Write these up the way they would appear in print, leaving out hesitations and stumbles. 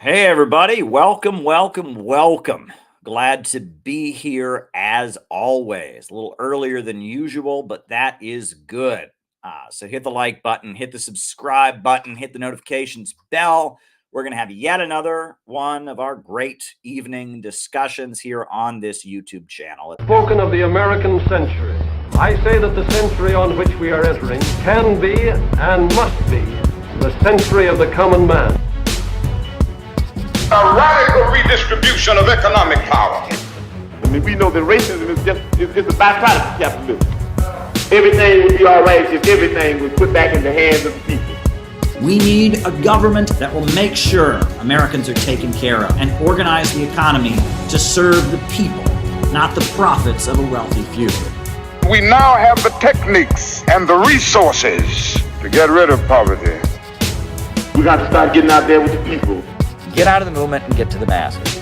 Hey, everybody. Welcome, welcome, welcome. Glad to be here as always. A little earlier than usual, but that is good. So hit the like button, hit the subscribe button, hit the notifications bell. We're going to have yet another one of our great evening discussions here on this YouTube channel. Spoken of the American century. I say that the century on which we are entering can be and must be the century of the common man. A radical redistribution of economic power. I mean, we know that racism is just it's a byproduct of capitalism. Everything would be all right if everything was put back in the hands of the people. We need a government that will make sure Americans are taken care of and organize the economy to serve the people, not the profits of a wealthy few. We now have the techniques and the resources to get rid of poverty. We got to start getting out there with the people. Get out of the movement and get to the masses.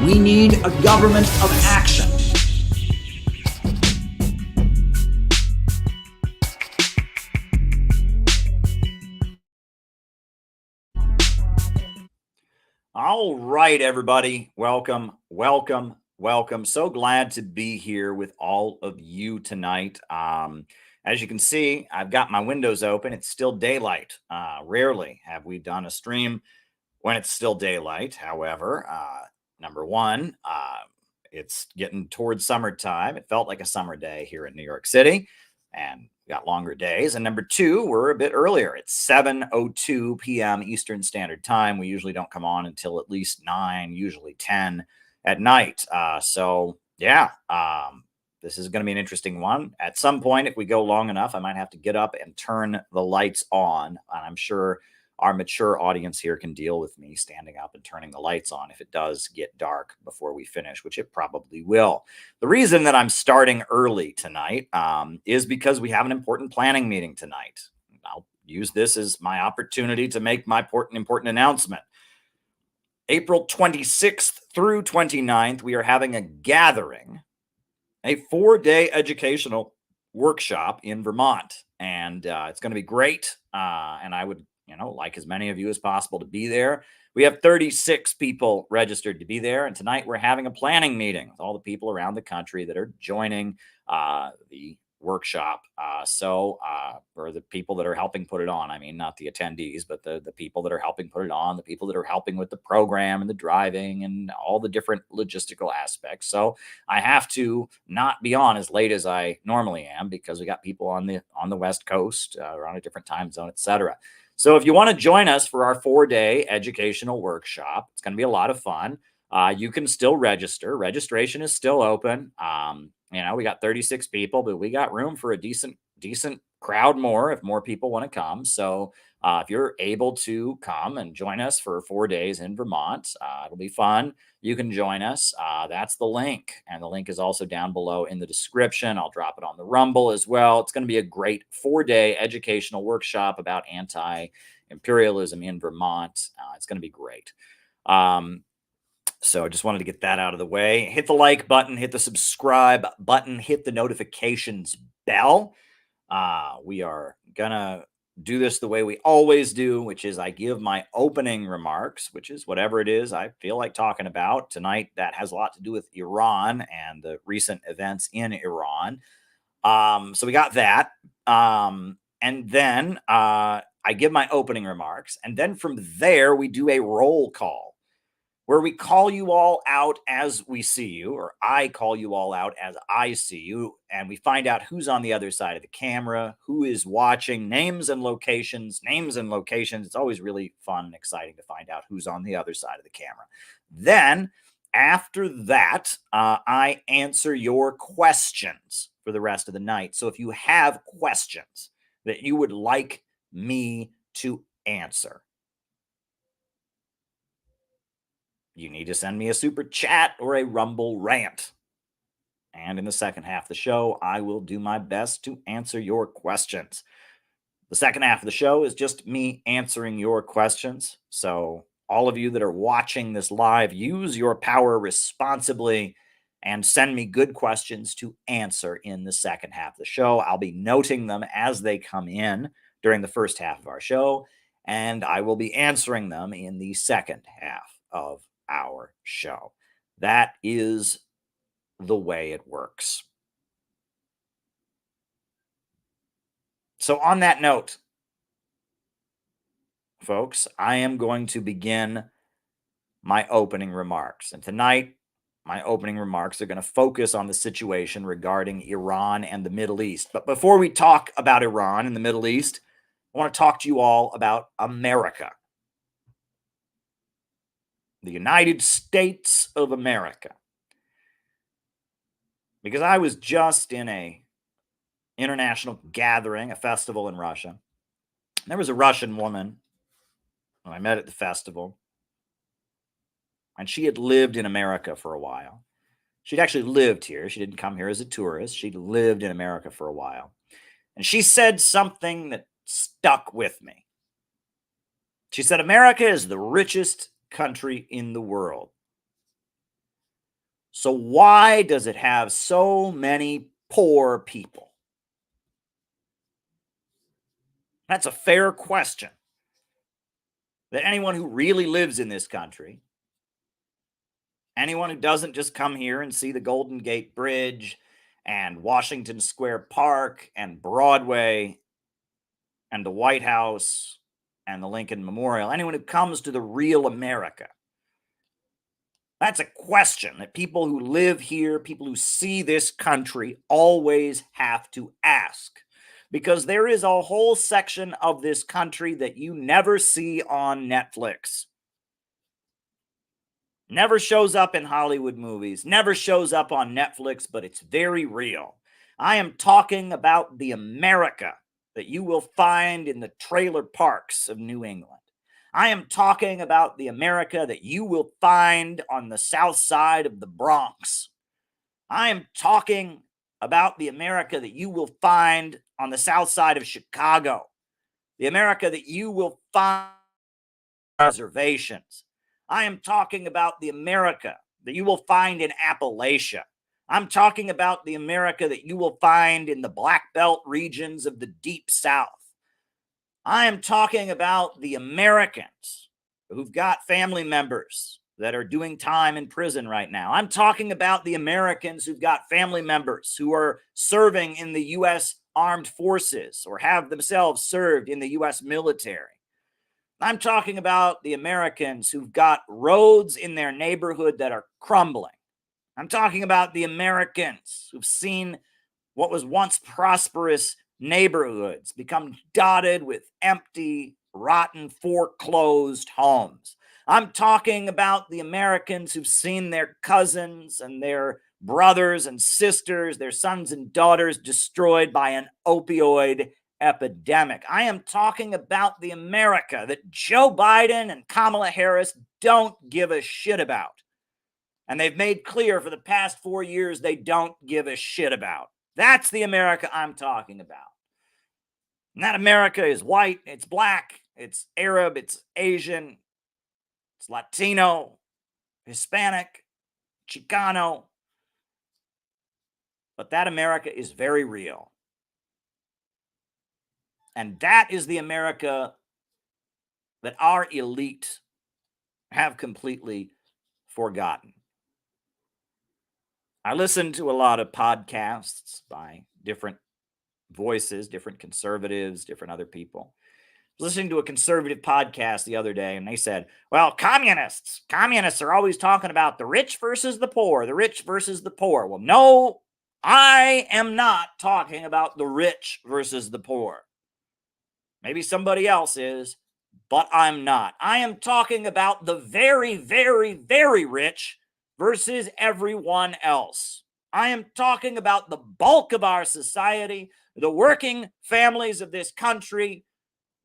We need a government of action. All right, everybody. Welcome, welcome, welcome. So glad to be here with all of you tonight. As you can see, I've got my windows open. It's still daylight. Rarely have we done a stream when it's still daylight. However, number one, it's getting towards summertime. It felt like a summer day here in New York City, and got longer days. And number two, we're a bit earlier. It's 7:02 p.m. Eastern Standard Time. We usually don't come on until at least 9, usually 10 at night. This is going to be an interesting one. At some point, if we go long enough, I might have to get up and turn the lights on. And I'm sure our mature audience here can deal with me standing up and turning the lights on if it does get dark before we finish, which it probably will. The reason that I'm starting early tonight is because we have an important planning meeting tonight. I'll use this as my opportunity to make my important announcement. April 26th through 29th, we are having a gathering, a 4-day educational workshop in Vermont. And it's going to be great. And I would like as many of you as possible to be there. We have 36 people registered to be there. And tonight we're having a planning meeting with all the people around the country that are joining the workshop. For the people that are helping put it on, I mean, not the attendees, but the people that are helping put it on, the people that are helping with the program and the driving and all the different logistical aspects. So I have to not be on as late as I normally am because we got people on the West Coast or on a different time zone, etc. So if you want to join us for our 4-day educational workshop, it's going to be a lot of fun. You can still register. Registration is still open. We got 36 people, but we got room for a decent crowd more if more people want to come. So if you're able to come and join us for 4 days in Vermont, it'll be fun. You can join us. That's the link. And the link is also down below in the description. I'll drop it on the Rumble as well. It's going to be a great 4-day educational workshop about anti-imperialism in Vermont. It's going to be great. So I just wanted to get that out of the way. Hit the like button, hit the subscribe button, hit the notifications bell. We are going to do this the way we always do, which is I give my opening remarks, which is whatever it is I feel like talking about. Tonight, that has a lot to do with Iran and the recent events in Iran. So we got that. And then I give my opening remarks. And then from there, we do a roll call, where we call you all out as we see you, or I call you all out as I see you, and we find out who's on the other side of the camera, who is watching, names and locations. It's always really fun and exciting to find out who's on the other side of the camera. Then, after that, I answer your questions for the rest of the night. So if you have questions that you would like me to answer, you need to send me a super chat or a Rumble rant. And in the second half of the show, I will do my best to answer your questions. The second half of the show is just me answering your questions. So all of you that are watching this live, use your power responsibly and send me good questions to answer in the second half of the show. I'll be noting them as they come in during the first half of our show, and I will be answering them in the second half of our show. That is the way it works. So on that note, folks, I am going to begin my opening remarks. And tonight, my opening remarks are going to focus on the situation regarding Iran and the Middle East. But before we talk about Iran and the Middle East, I want to talk to you all about America. The United States of America. Because I was just in a international gathering, a festival in Russia. There was a Russian woman who I met at the festival, and she had lived in America for a while. She'd actually lived here. She didn't come here as a tourist. She'd lived in America for a while. And she said something that stuck with me. She said, America is the richest country in the world. So why does it have so many poor people? That's a fair question that anyone who really lives in this country, anyone who doesn't just come here and see the Golden Gate Bridge and Washington Square Park and Broadway and the White House and the Lincoln Memorial, anyone who comes to the real America, that's a question that people who live here, people who see this country, always have to ask. Because there is a whole section of this country that you never see on Netflix. Never shows up in Hollywood movies, never shows up on Netflix, but it's very real. I am talking about the America that you will find in the trailer parks of New England. I am talking about the America that you will find on the south side of the Bronx. I am talking about the America that you will find on the south side of Chicago. The America that you will find on reservations. I am talking about the America that you will find in Appalachia. I'm talking about the America that you will find in the Black Belt regions of the Deep South. I am talking about the Americans who've got family members that are doing time in prison right now. I'm talking about the Americans who've got family members who are serving in the U.S. Armed Forces or have themselves served in the U.S. military. I'm talking about the Americans who've got roads in their neighborhood that are crumbling. I'm talking about the Americans who've seen what was once prosperous neighborhoods become dotted with empty, rotten, foreclosed homes. I'm talking about the Americans who've seen their cousins and their brothers and sisters, their sons and daughters destroyed by an opioid epidemic. I am talking about the America that Joe Biden and Kamala Harris don't give a shit about. And they've made clear for the past 4 years they don't give a shit about. That's the America I'm talking about. And that America is white, it's black, it's Arab, it's Asian, it's Latino, Hispanic, Chicano. But that America is very real. And that is the America that our elite have completely forgotten. I listen to a lot of podcasts by different voices, different conservatives, different other people. I was listening to a conservative podcast the other day, and they said, well, communists are always talking about the rich versus the poor, the rich versus the poor. Well, no, I am not talking about the rich versus the poor. Maybe somebody else is, but I'm not. I am talking about the very, very, very rich versus everyone else. I am talking about the bulk of our society, the working families of this country,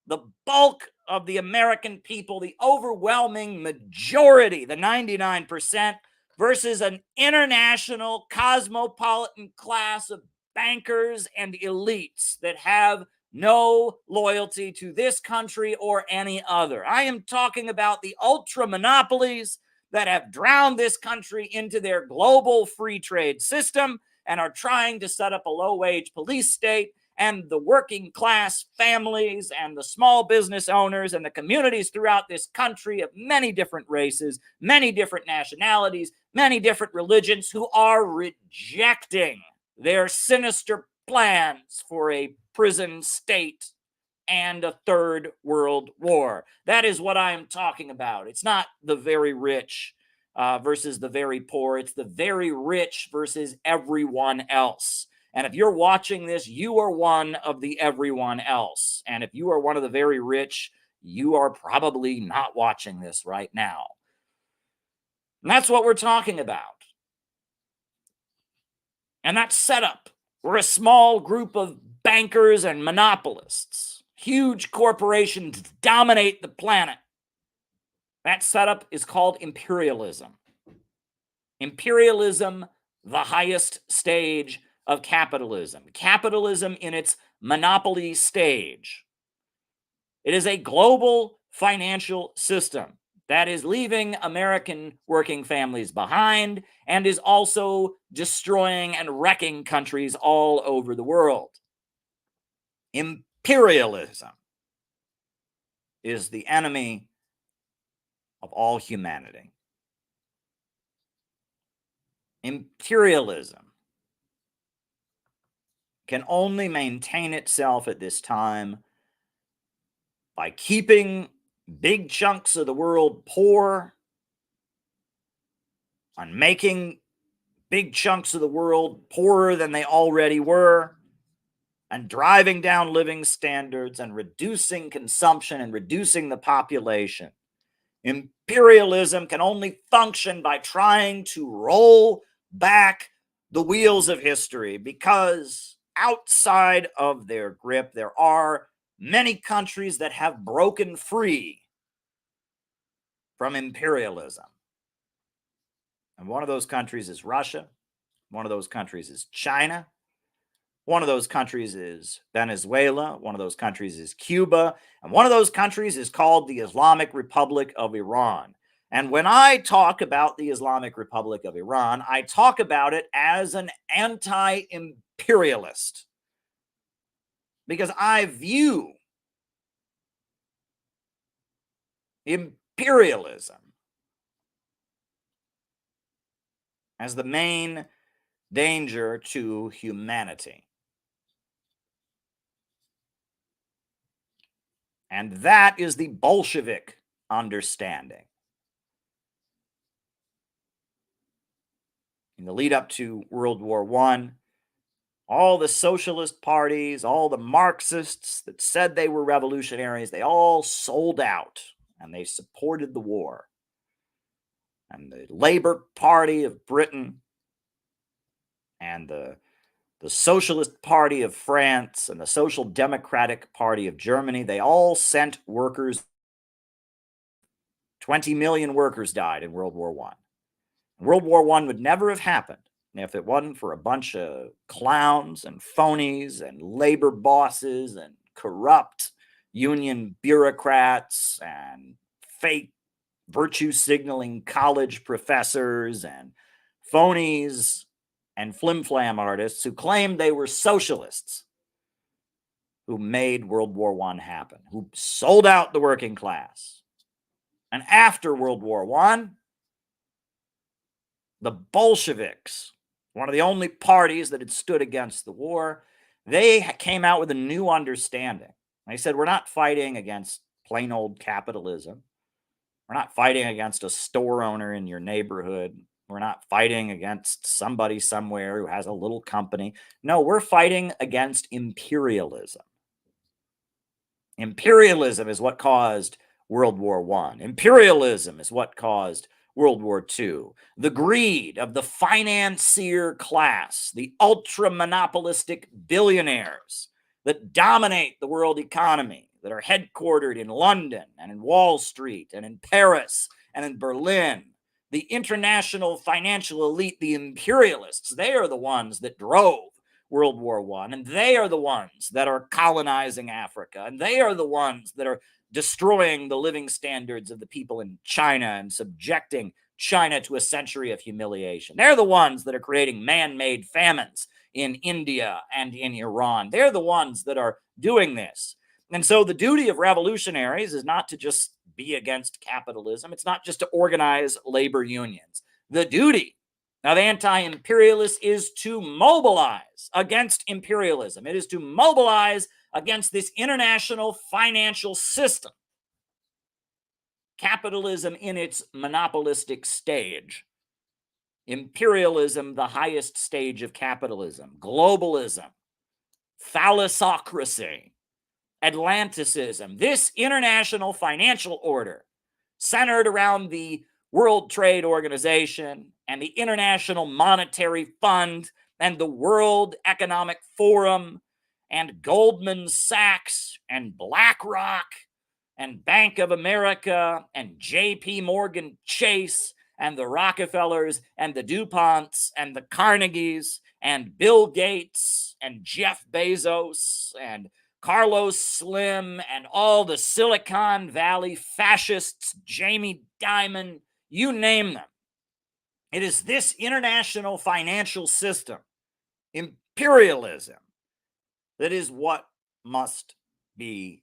the bulk of the American people, the overwhelming majority, the 99%, versus an international cosmopolitan class of bankers and elites that have no loyalty to this country or any other. I am talking about the ultra monopolies that have drowned this country into their global free trade system and are trying to set up a low-wage police state and the working class families and the small business owners and the communities throughout this country of many different races, many different nationalities, many different religions who are rejecting their sinister plans for a prison state and a third world war. That is what I am talking about. It's not the very rich versus the very poor. It's the very rich versus everyone else. And if you're watching this, you are one of the everyone else. And if you are one of the very rich, you are probably not watching this right now. And that's what we're talking about. And that setup, we're a small group of bankers and monopolists. Huge corporations dominate the planet. That setup is called imperialism. Imperialism, the highest stage of capitalism. Capitalism in its monopoly stage. It is a global financial system that is leaving American working families behind and is also destroying and wrecking countries all over the world. Imperialism is the enemy of all humanity. Imperialism can only maintain itself at this time by keeping big chunks of the world poor, on making big chunks of the world poorer than they already were, and driving down living standards and reducing consumption and reducing the population. Imperialism can only function by trying to roll back the wheels of history, because outside of their grip, there are many countries that have broken free from imperialism. And one of those countries is Russia. One of those countries is China. One of those countries is Venezuela. One of those countries is Cuba. And one of those countries is called the Islamic Republic of Iran. And when I talk about the Islamic Republic of Iran, I talk about it as an anti-imperialist, because I view imperialism as the main danger to humanity. And that is the Bolshevik understanding. In the lead up to World War I, all the socialist parties, all the Marxists that said they were revolutionaries, they all sold out and they supported the war. And the Labour Party of Britain and the Socialist Party of France and the Social Democratic Party of Germany, they all sent workers. 20 million workers died in World War I. World War I would never have happened if it wasn't for a bunch of clowns and phonies and labor bosses and corrupt union bureaucrats and fake virtue signaling college professors and phonies and flim-flam artists who claimed they were socialists, who made World War I happen, who sold out the working class. And after World War I, the Bolsheviks, one of the only parties that had stood against the war, they came out with a new understanding. They said, we're not fighting against plain old capitalism. We're not fighting against a store owner in your neighborhood. We're not fighting against somebody somewhere who has a little company. No, we're fighting against imperialism. Imperialism is what caused World War I. Imperialism is what caused World War II. The greed of the financier class, the ultra-monopolistic billionaires that dominate the world economy, that are headquartered in London and in Wall Street and in Paris and in Berlin. The international financial elite, the imperialists, they are the ones that drove World War I, and they are the ones that are colonizing Africa, and they are the ones that are destroying the living standards of the people in China and subjecting China to a century of humiliation. They're the ones that are creating man-made famines in India and in Iran. They're the ones that are doing this. And so the duty of revolutionaries is not to just be against capitalism. It's not just to organize labor unions. The duty of anti-imperialists is to mobilize against imperialism. It is to mobilize against this international financial system. Capitalism in its monopolistic stage. Imperialism, the highest stage of capitalism. Globalism. Thalassocracy. Atlanticism. This international financial order centered around the World Trade Organization and the International Monetary Fund and the World Economic Forum and Goldman Sachs and BlackRock and Bank of America and J.P. Morgan Chase and the Rockefellers and the DuPonts and the Carnegies and Bill Gates and Jeff Bezos and Carlos Slim and all the Silicon Valley fascists, Jamie Dimon, you name them. It is this international financial system, imperialism, that is what must be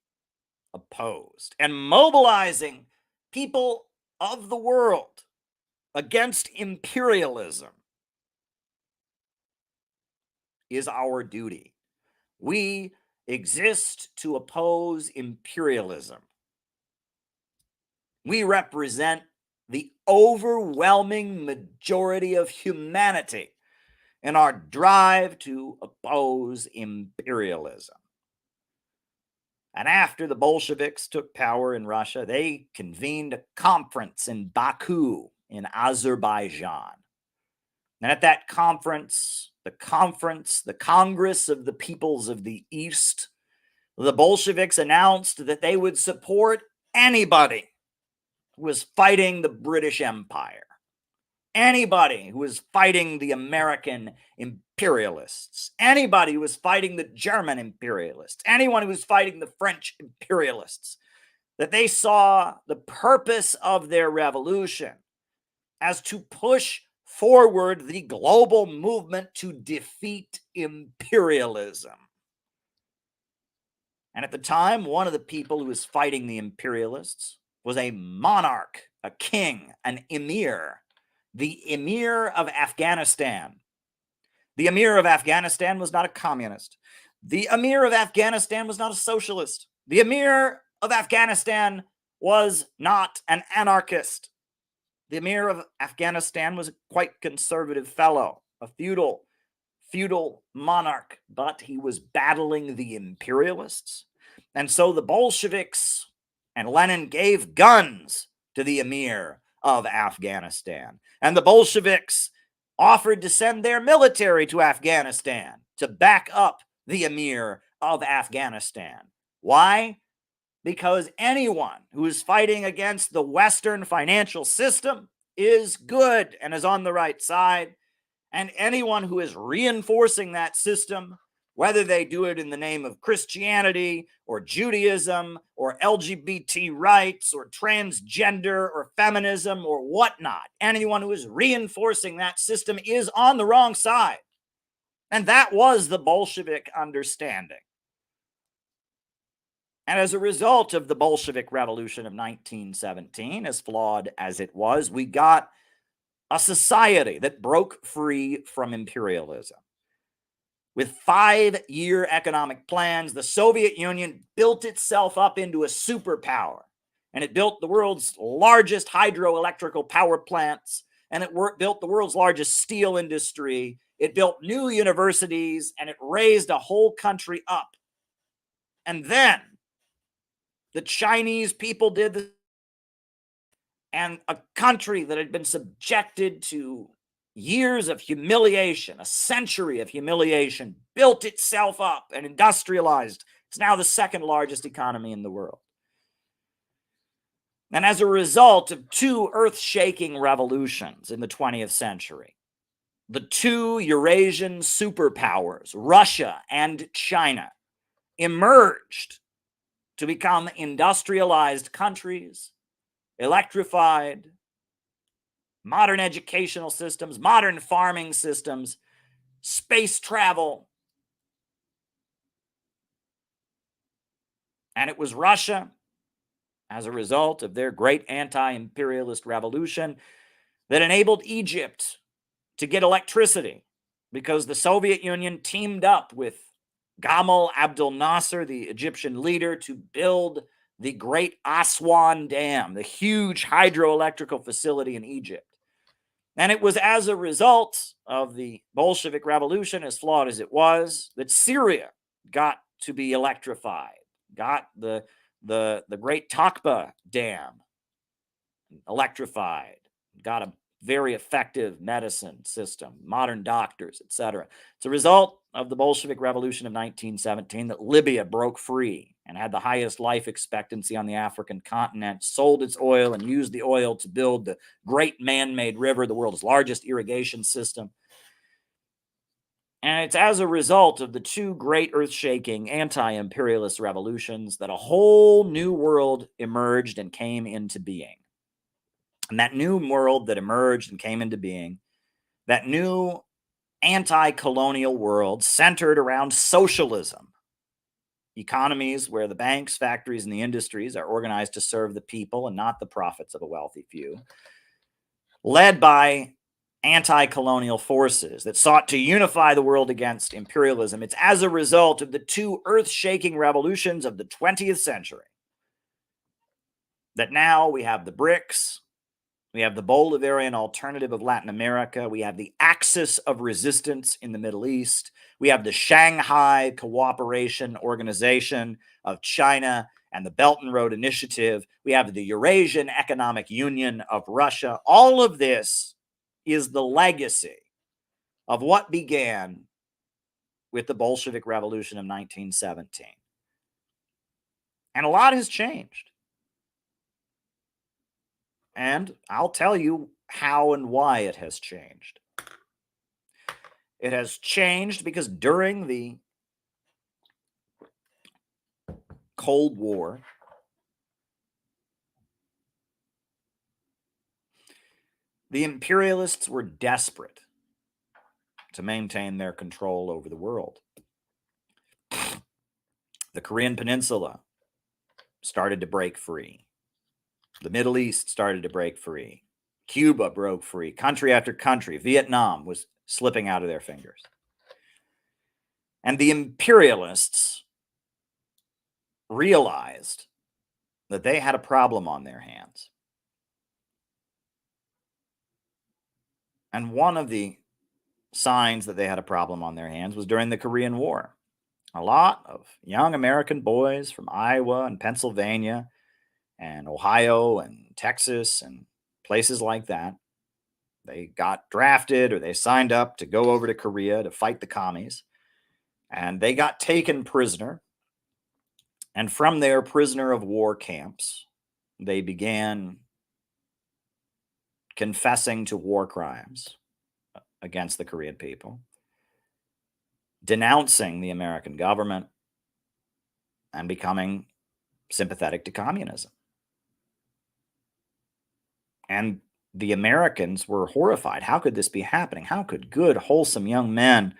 opposed. And mobilizing people of the world against imperialism is our duty. We exist to oppose imperialism. We represent the overwhelming majority of humanity in our drive to oppose imperialism. And after the Bolsheviks took power in Russia, they convened a conference in Baku in Azerbaijan. And at that conference, the Congress of the Peoples of the East, the Bolsheviks announced that they would support anybody who was fighting the British Empire, anybody who was fighting the American imperialists, anybody who was fighting the German imperialists, anyone who was fighting the French imperialists, that they saw the purpose of their revolution as to push forward the global movement to defeat imperialism. And at the time, one of the people who was fighting the imperialists was a monarch, a king, an emir, the emir of Afghanistan. The emir of Afghanistan was not a communist. The emir of Afghanistan was not a socialist. The emir of Afghanistan was not an anarchist. The emir of Afghanistan was a quite conservative fellow, a feudal monarch, but he was battling the imperialists. And so the Bolsheviks and Lenin gave guns to the emir of Afghanistan. And the Bolsheviks offered to send their military to Afghanistan to back up the emir of Afghanistan. Why? Because anyone who is fighting against the Western financial system is good and is on the right side. And anyone who is reinforcing that system, whether they do it in the name of Christianity or Judaism or LGBT rights or transgender or feminism or whatnot, anyone who is reinforcing that system is on the wrong side. And that was the Bolshevik understanding. And as a result of the Bolshevik Revolution of 1917, as flawed as it was, we got a society that broke free from imperialism. With 5-year economic plans, the Soviet Union built itself up into a superpower. And it built the world's largest hydroelectrical power plants. And it built the world's largest steel industry. It built new universities. And it raised a whole country up. And then the Chinese people did this. And a country that had been subjected to years of humiliation, a century of humiliation, built itself up and industrialized. It's now the second largest economy in the world. And as a result of 2 earth-shaking revolutions in the 20th century, the 2 Eurasian superpowers, Russia and China, emerged to become industrialized countries, electrified, modern educational systems, modern farming systems, space travel. And it was Russia, as a result of their great anti-imperialist revolution, that enabled Egypt to get electricity, because the Soviet Union teamed up with Gamal Abdel Nasser, the Egyptian leader, to build the Great Aswan Dam, the huge hydroelectrical facility in Egypt. And it was as a result of the Bolshevik Revolution, as flawed as it was, that Syria got to be electrified, got the Great Takba Dam electrified, got a very effective medicine system, modern doctors, etc. It's a result of the Bolshevik Revolution of 1917 that Libya broke free and had the highest life expectancy on the African continent, sold its oil and used the oil to build the great man-made river, the world's largest irrigation system. And it's as a result of the two great earth-shaking anti-imperialist revolutions that a whole new world emerged and came into being. And that new world that emerged and came into being, that new anti-colonial world centered around socialism, economies where the banks, factories, and the industries are organized to serve the people and not the profits of a wealthy few, led by anti-colonial forces that sought to unify the world against imperialism. It's as a result of the two earth-shaking revolutions of the 20th century that now we have the BRICS, we have the Bolivarian alternative of Latin America. We have the Axis of Resistance in the Middle East. We have the Shanghai Cooperation Organization of China and the Belt and Road Initiative. We have the Eurasian Economic Union of Russia. All of this is the legacy of what began with the Bolshevik Revolution of 1917. And a lot has changed. And I'll tell you how and why it has changed. It has changed because during the Cold War, the imperialists were desperate to maintain their control over the world. The Korean Peninsula started to break free. The Middle East started to break free. Cuba broke free. Country after country. Vietnam was slipping out of their fingers. And the imperialists realized that they had a problem on their hands. And one of the signs that they had a problem on their hands was during the Korean War. A lot of young American boys from Iowa and Pennsylvania and Ohio and Texas and places like that, they got drafted or they signed up to go over to Korea to fight the commies. And they got taken prisoner. And from their prisoner of war camps, they began confessing to war crimes against the Korean people, denouncing the American government, and becoming sympathetic to communism. And the Americans were horrified. How could this be happening? How could good, wholesome young men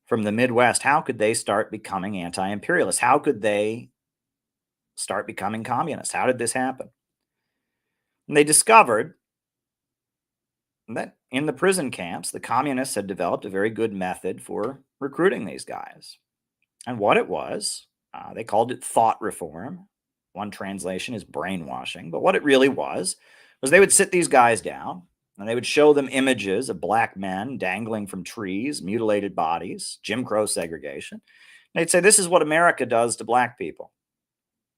from the Midwest, how could they start becoming anti-imperialists? How could they start becoming communists? How did this happen? And they discovered that in the prison camps, the communists had developed a very good method for recruiting these guys. And what it was, they called it thought reform. One translation is brainwashing. But what it really was they would sit these guys down and they would show them images of black men dangling from trees, mutilated bodies, Jim Crow segregation. And they'd say, this is what America does to black people.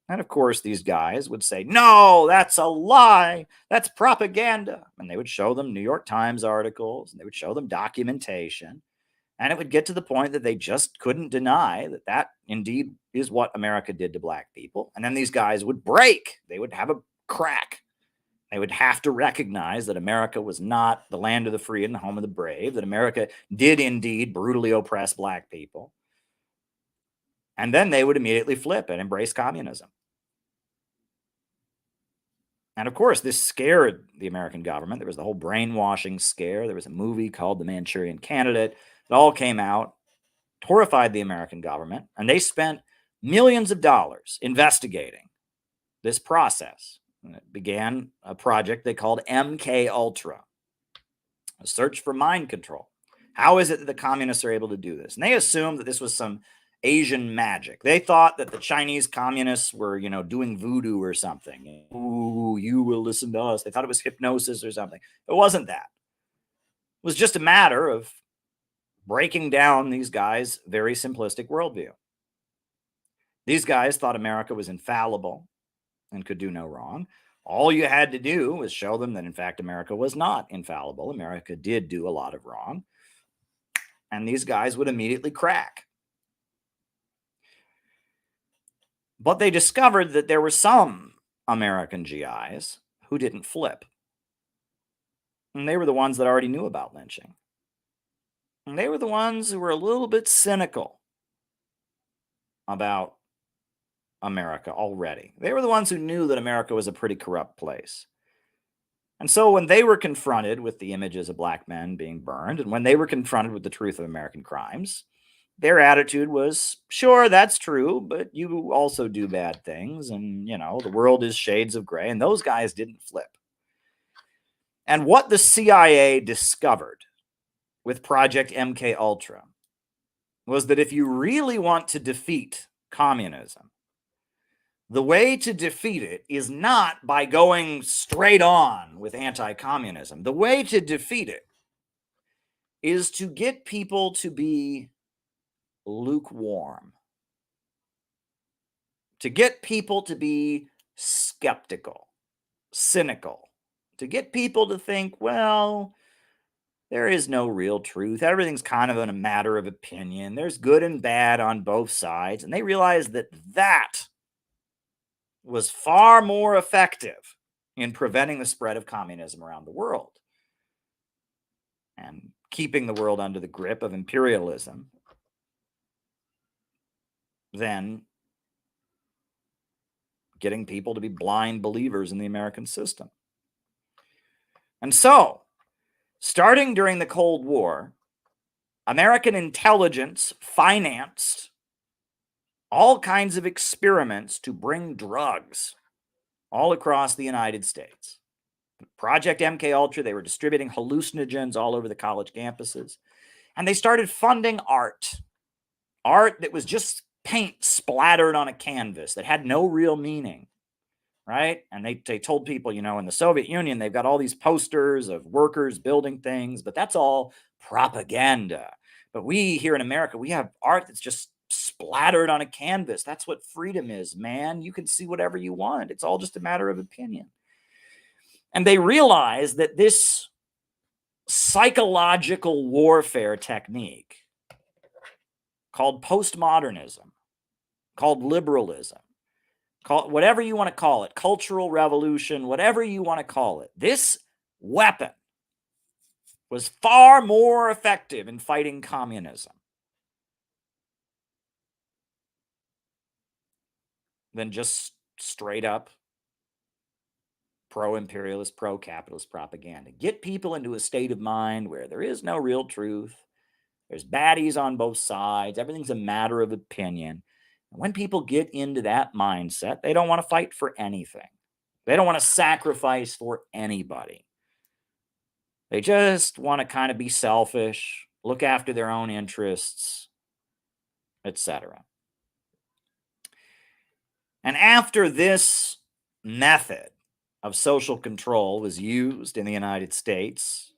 And of course, these guys would say, no, that's a lie. That's propaganda. And they would show them New York Times articles, and they would show them documentation. And it would get to the point that they just couldn't deny that that indeed is what America did to black people. And then these guys would break. They would have a crack. They would have to recognize that America was not the land of the free and the home of the brave, that America did indeed brutally oppress black people. And then they would immediately flip and embrace communism. And of course, this scared the American government. There was the whole brainwashing scare. There was a movie called The Manchurian Candidate. It all came out, horrified the American government, and they spent millions of dollars investigating this process. And it began a project they called MK Ultra, a search for mind control. How is it that the communists are able to do this? And they assumed that this was some Asian magic. They thought that the Chinese communists were, doing voodoo or something. Ooh, you will listen to us. They thought it was hypnosis or something. It wasn't that. It was just a matter of breaking down these guys' very simplistic worldview. These guys thought America was infallible and could do no wrong. All you had to do was show them that, in fact, America was not infallible. America did do a lot of wrong. And these guys would immediately crack. But they discovered that there were some American GIs who didn't flip. And they were the ones that already knew about lynching. And they were the ones who were a little bit cynical about America already. They were the ones who knew that America was a pretty corrupt place. And so when they were confronted with the images of black men being burned, and when they were confronted with the truth of American crimes, their attitude was, sure, that's true, but you also do bad things. And, the world is shades of gray. And those guys didn't flip. And what the CIA discovered with Project MK Ultra was that if you really want to defeat communism, the way to defeat it is not by going straight on with anti-communism. The way to defeat it is to get people to be lukewarm, to get people to be skeptical, cynical, to get people to think, well, there is no real truth. Everything's kind of a matter of opinion. There's good and bad on both sides. And they realized that that was far more effective in preventing the spread of communism around the world and keeping the world under the grip of imperialism than getting people to be blind believers in the American system. And so, starting during the Cold War, American intelligence financed all kinds of experiments to bring drugs all across the United States. Project MK Ultra, they were distributing hallucinogens all over the college campuses. And they started funding art that was just paint splattered on a canvas that had no real meaning, right? And they told people, in the Soviet Union, they've got all these posters of workers building things, but that's all propaganda. But we here in America, we have art that's just splattered on a canvas. That's what freedom is, man. You can see whatever you want. It's all just a matter of opinion. And they realized that this psychological warfare technique called postmodernism, called liberalism, call whatever you want to call it, cultural revolution, whatever you want to call it, this weapon was far more effective in fighting communism than just straight up pro-imperialist, pro-capitalist propaganda. Get people into a state of mind where there is no real truth. There's baddies on both sides. Everything's a matter of opinion. And when people get into that mindset, they don't want to fight for anything. They don't want to sacrifice for anybody. They just want to kind of be selfish, look after their own interests, etc. And after this method of social control was used in the United States,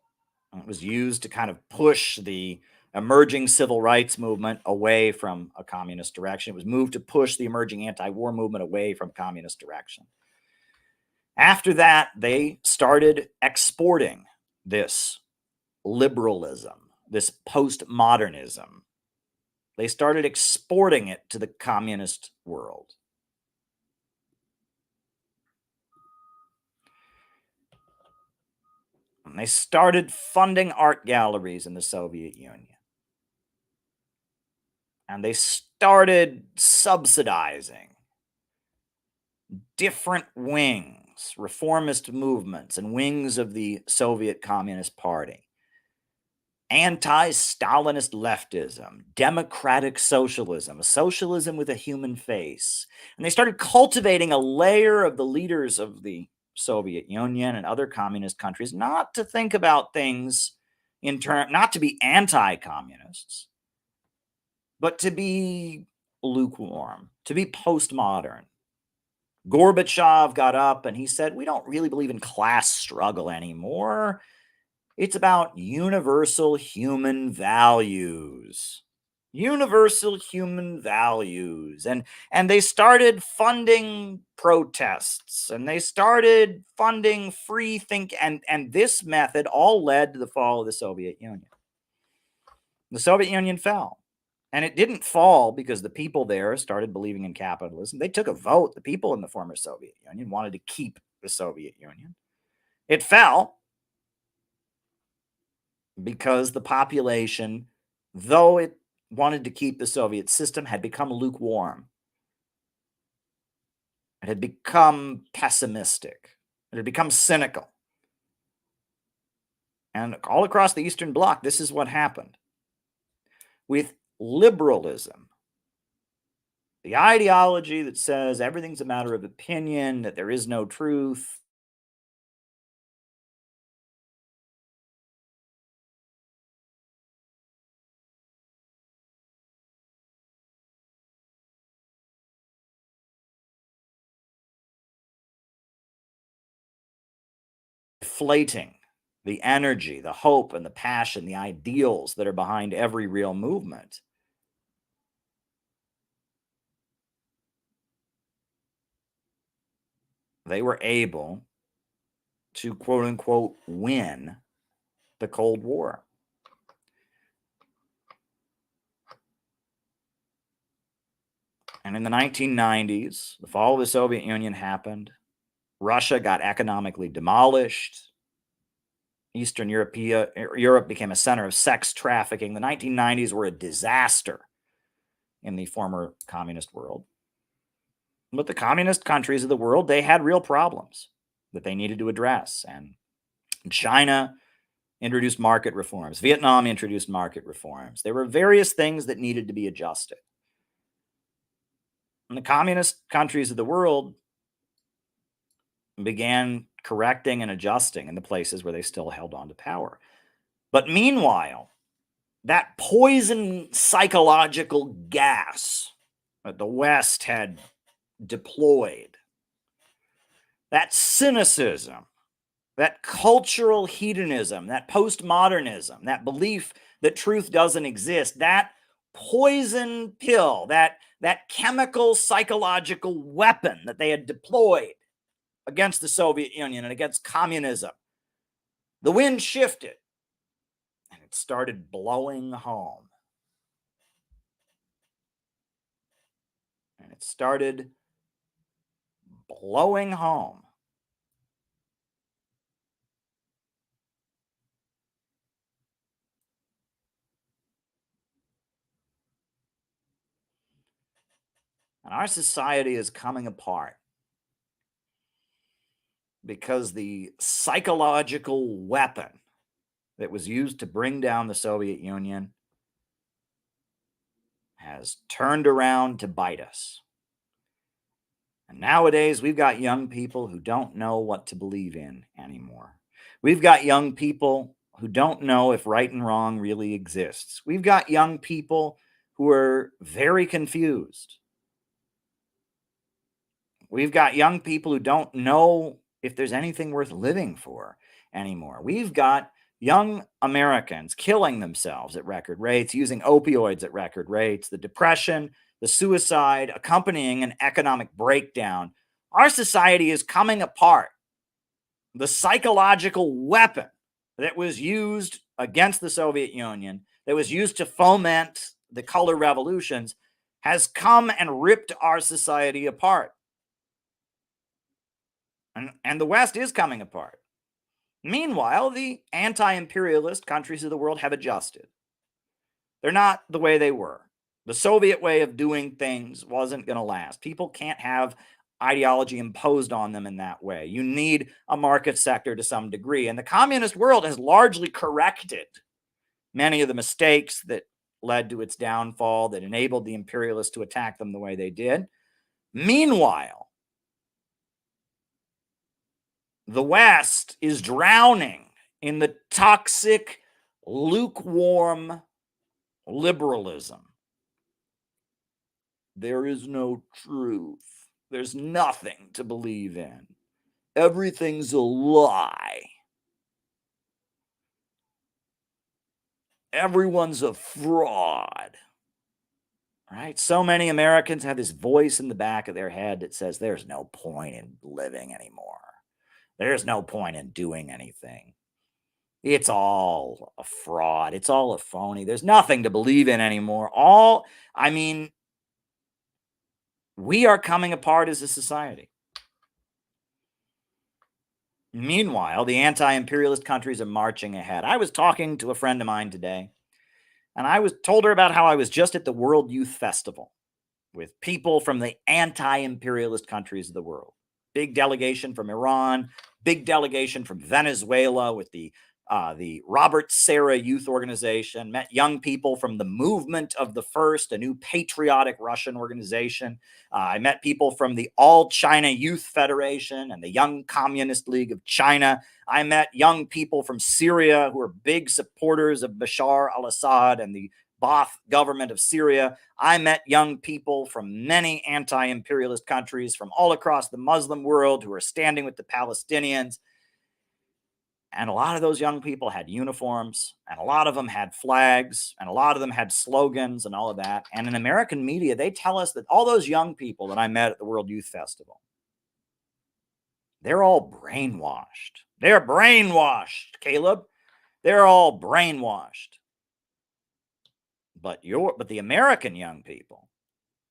it was used to kind of push the emerging civil rights movement away from a communist direction. It was moved to push the emerging anti-war movement away from communist direction. After that, they started exporting this liberalism, this postmodernism. They started exporting it to the communist world. And they started funding art galleries in the Soviet Union. And they started subsidizing different wings wings, reformist movements, and wings of the Soviet Communist Party. Anti-Stalinist leftism, democratic socialism, a socialism with a human face. And they started cultivating a layer of the leaders of the Soviet Union and other communist countries not to think about things not to be anti-communists, but to be lukewarm, to be postmodern. Gorbachev got up and he said, we don't really believe in class struggle anymore. It's about universal human values. Universal human values. And they started funding protests and they started funding free think. And this method all led to the fall of the Soviet Union. The Soviet Union fell. And it didn't fall because the people there started believing in capitalism. They took a vote. The people in the former Soviet Union wanted to keep the Soviet Union. It fell because the population, though it wanted to keep the Soviet system, had become lukewarm. It had become pessimistic. It had become cynical. And all across the Eastern Bloc, this is what happened. With liberalism, the ideology that says everything's a matter of opinion, that there is no truth, deflating the energy, the hope, and the passion, the ideals that are behind every real movement. They were able to, quote unquote, win the Cold War. And in the 1990s, the fall of the Soviet Union happened. Russia got economically demolished. Eastern Europe became a center of sex trafficking. The 1990s were a disaster in the former communist world. But the communist countries of the world, they had real problems that they needed to address. And China introduced market reforms. Vietnam introduced market reforms. There were various things that needed to be adjusted. And the communist countries of the world began correcting and adjusting in the places where they still held on to power. But meanwhile, that poison psychological gas that the West had deployed, that cynicism, that cultural hedonism, that postmodernism, that belief that truth doesn't exist, that poison pill, that chemical psychological weapon that they had deployed against the Soviet Union and against communism, the wind shifted and it started blowing home. And it started blowing home. And our society is coming apart because the psychological weapon that was used to bring down the Soviet Union has turned around to bite us. And nowadays, we've got young people who don't know what to believe in anymore. We've got young people who don't know if right and wrong really exists. We've got young people who are very confused. We've got young people who don't know if there's anything worth living for anymore. We've got young Americans killing themselves at record rates, using opioids at record rates, the depression, the suicide accompanying an economic breakdown. Our society is coming apart. The psychological weapon that was used against the Soviet Union, that was used to foment the color revolutions, has come and ripped our society apart. And the West is coming apart. Meanwhile, the anti-imperialist countries of the world have adjusted. They're not the way they were. The Soviet way of doing things wasn't going to last. People can't have ideology imposed on them in that way. You need a market sector to some degree. And the communist world has largely corrected many of the mistakes that led to its downfall, that enabled the imperialists to attack them the way they did. Meanwhile, the West is drowning in the toxic, lukewarm liberalism. There is no truth. There's nothing to believe in. Everything's a lie. Everyone's a fraud. Right? So many Americans have this voice in the back of their head that says there's no point in living anymore. There's no point in doing anything. It's all a fraud. It's all a phony. There's nothing to believe in anymore. We are coming apart as a society. Meanwhile, the anti-imperialist countries are marching ahead. I was talking to a friend of mine today, and I told her about how I was just at the World Youth Festival with people from the anti-imperialist countries of the world. Big delegation from Iran, big delegation from Venezuela with the Robert Serra Youth Organization, met young people from the Movement of the First, a new patriotic Russian organization. I met people from the All China Youth Federation and the Young Communist League of China. I met young people from Syria who are big supporters of Bashar al-Assad and the Ba'ath government of Syria. I met young people from many anti-imperialist countries from all across the Muslim world who are standing with the Palestinians. And a lot of those young people had uniforms, and a lot of them had flags, and a lot of them had slogans and all of that. And in American media, they tell us that all those young people that I met at the World Youth Festival, they're all brainwashed. They're brainwashed, Caleb. They're all brainwashed. But the American young people,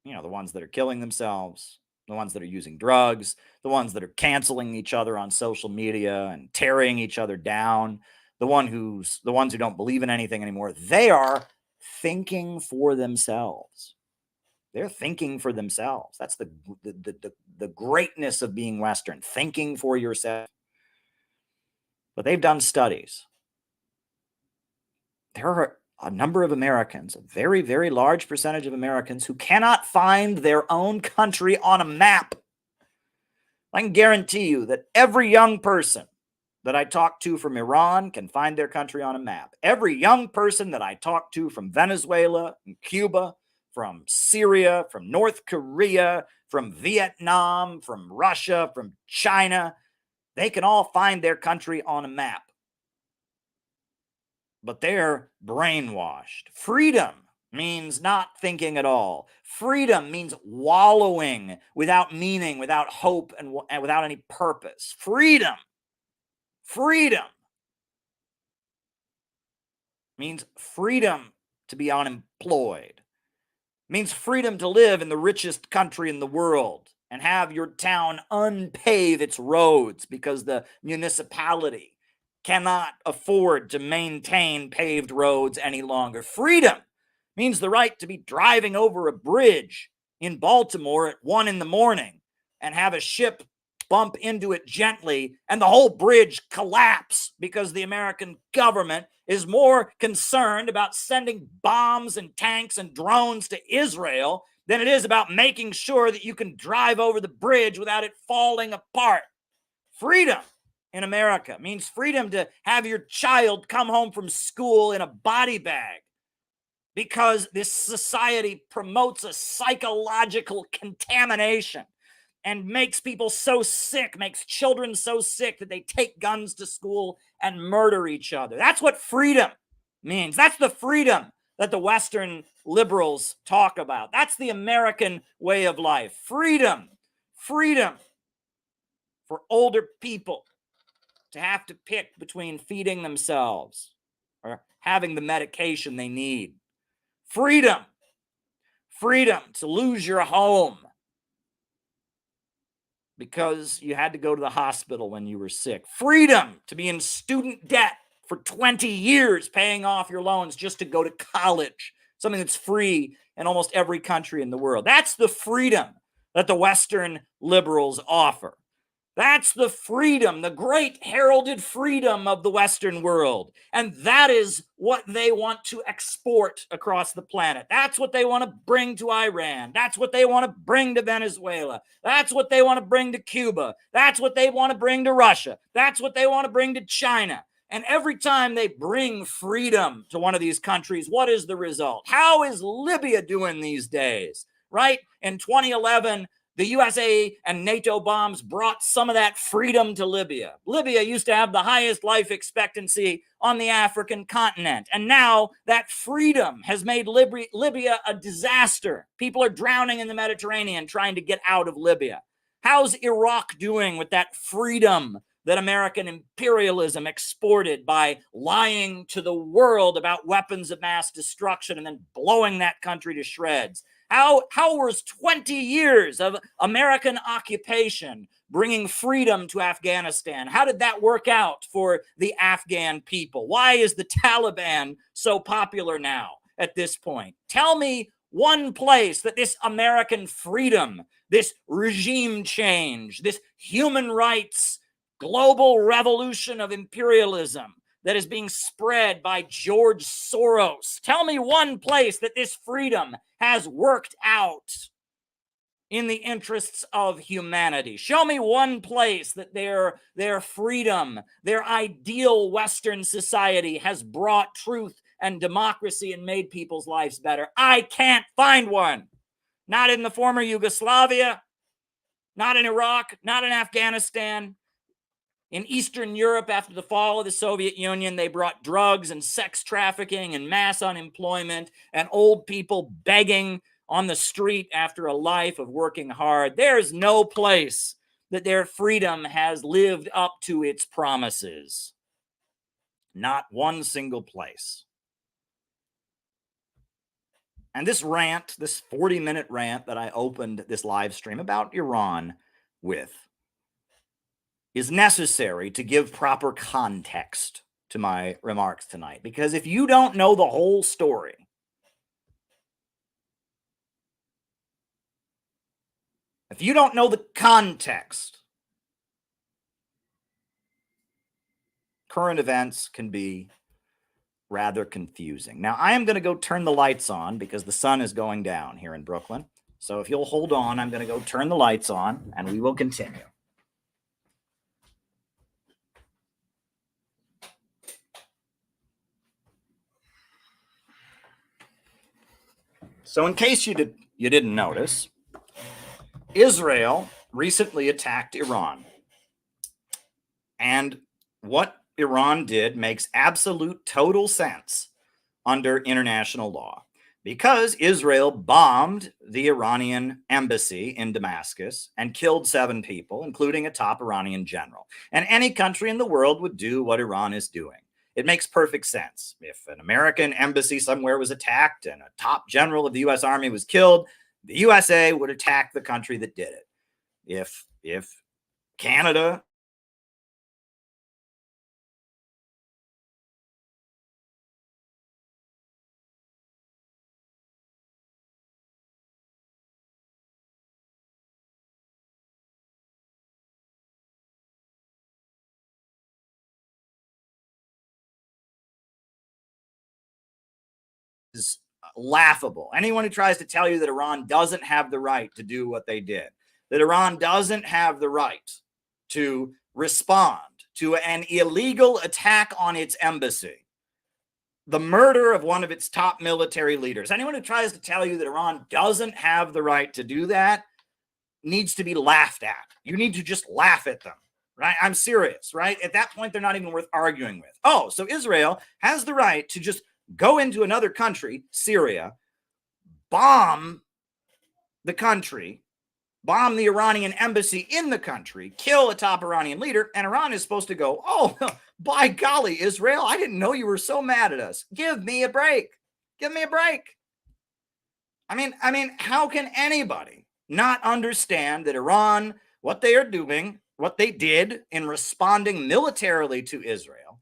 the ones that are killing themselves, the ones that are using drugs, the ones that are canceling each other on social media and tearing each other down, the ones who don't believe in anything anymore, they are thinking for themselves. They're thinking for themselves. That's the greatness of being Western, thinking for yourself. But they've done studies. There are a number of Americans, a very, very large percentage of Americans, who cannot find their own country on a map. I can guarantee you that every young person that I talk to from Iran can find their country on a map. Every young person that I talk to from Venezuela and Cuba, from Syria, from North Korea, from Vietnam, from Russia, from China, they can all find their country on a map. But they're brainwashed. Freedom means not thinking at all. Freedom means wallowing without meaning, without hope, and without any purpose. Freedom means freedom to be unemployed. Means freedom to live in the richest country in the world and have your town unpave its roads because the municipality cannot afford to maintain paved roads any longer. Freedom means the right to be driving over a bridge in Baltimore at 1 a.m. and have a ship bump into it gently and the whole bridge collapse because the American government is more concerned about sending bombs and tanks and drones to Israel than it is about making sure that you can drive over the bridge without it falling apart. Freedom in America means freedom to have your child come home from school in a body bag because this society promotes a psychological contamination and makes people so sick, makes children so sick that they take guns to school and murder each other. That's what freedom means. That's the freedom that the Western liberals talk about. That's the American way of life. Freedom for older people to have to pick between feeding themselves or having the medication they need. Freedom to lose your home because you had to go to the hospital when you were sick. Freedom to be in student debt for 20 years paying off your loans just to go to college, something that's free in almost every country in the world. That's the freedom that the Western liberals offer. That's the freedom, the great heralded freedom of the Western world. And that is what they want to export across the planet. That's what they want to bring to Iran. That's what they want to bring to Venezuela. That's what they want to bring to Cuba. That's what they want to bring to Russia. That's what they want to bring to China. And every time they bring freedom to one of these countries, what is the result? How is Libya doing these days? Right? In 2011, the USA and NATO bombs brought some of that freedom to Libya. Libya used to have the highest life expectancy on the African continent. And now that freedom has made Libya a disaster. People are drowning in the Mediterranean trying to get out of Libya. How's Iraq doing with that freedom that American imperialism exported by lying to the world about weapons of mass destruction and then blowing that country to shreds? How was 20 years of American occupation bringing freedom to Afghanistan? How did that work out for the Afghan people? Why is the Taliban so popular now at this point? Tell me one place that this American freedom, this regime change, this human rights global revolution of imperialism that is being spread by George Soros. Tell me one place that this freedom has worked out in the interests of humanity. Show me one place that their freedom, their ideal Western society has brought truth and democracy and made people's lives better. I can't find one. Not in the former Yugoslavia, not in Iraq, not in Afghanistan. In Eastern Europe, after the fall of the Soviet Union, they brought drugs and sex trafficking and mass unemployment and old people begging on the street after a life of working hard. There's no place that their freedom has lived up to its promises. Not one single place. And this rant, this 40-minute rant that I opened this live stream about Iran with, is necessary to give proper context to my remarks tonight. Because if you don't know the whole story, if you don't know the context, current events can be rather confusing. Now, I am going to go turn the lights on because the sun is going down here in Brooklyn. So if you'll hold on, I'm going to go turn the lights on and we will continue. So in case you didn't notice, Israel recently attacked Iran. And what Iran did makes absolute total sense under international law, because Israel bombed the Iranian embassy in Damascus and killed 7 people, including a top Iranian general. And any country in the world would do what Iran is doing. It makes perfect sense. If an American embassy somewhere was attacked and a top general of the U.S. Army was killed, the USA would attack the country that did it. If Canada is laughable. Anyone who tries to tell you that Iran doesn't have the right to do what they did, that Iran doesn't have the right to respond to an illegal attack on its embassy, the murder of one of its top military leaders, anyone who tries to tell you that Iran doesn't have the right to do that needs to be laughed at. You need to just laugh at them. Right? I'm serious, right? At that point, they're not even worth arguing with. Oh, so Israel has the right to just go into another country, Syria, bomb the country, bomb the Iranian embassy in the country, kill a top Iranian leader, and Iran is supposed to go, oh, by golly, Israel, I didn't know you were so mad at us. Give me a break. Give me a break. I mean, how can anybody not understand that Iran, what they are doing, what they did in responding militarily to Israel,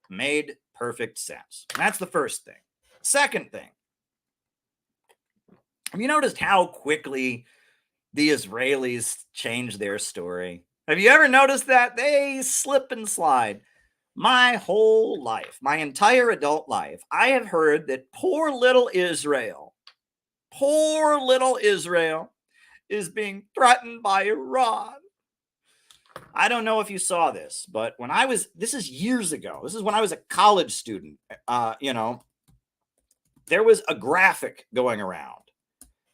made perfect sense? That's the first thing. Second thing, have you noticed how quickly the Israelis change their story. Have you ever noticed that? They slip and slide. My whole life, my entire adult life, I have heard that poor little Israel is being threatened by Iran. I don't know if you saw this, but this is years ago. This is when I was a college student. There was a graphic going around,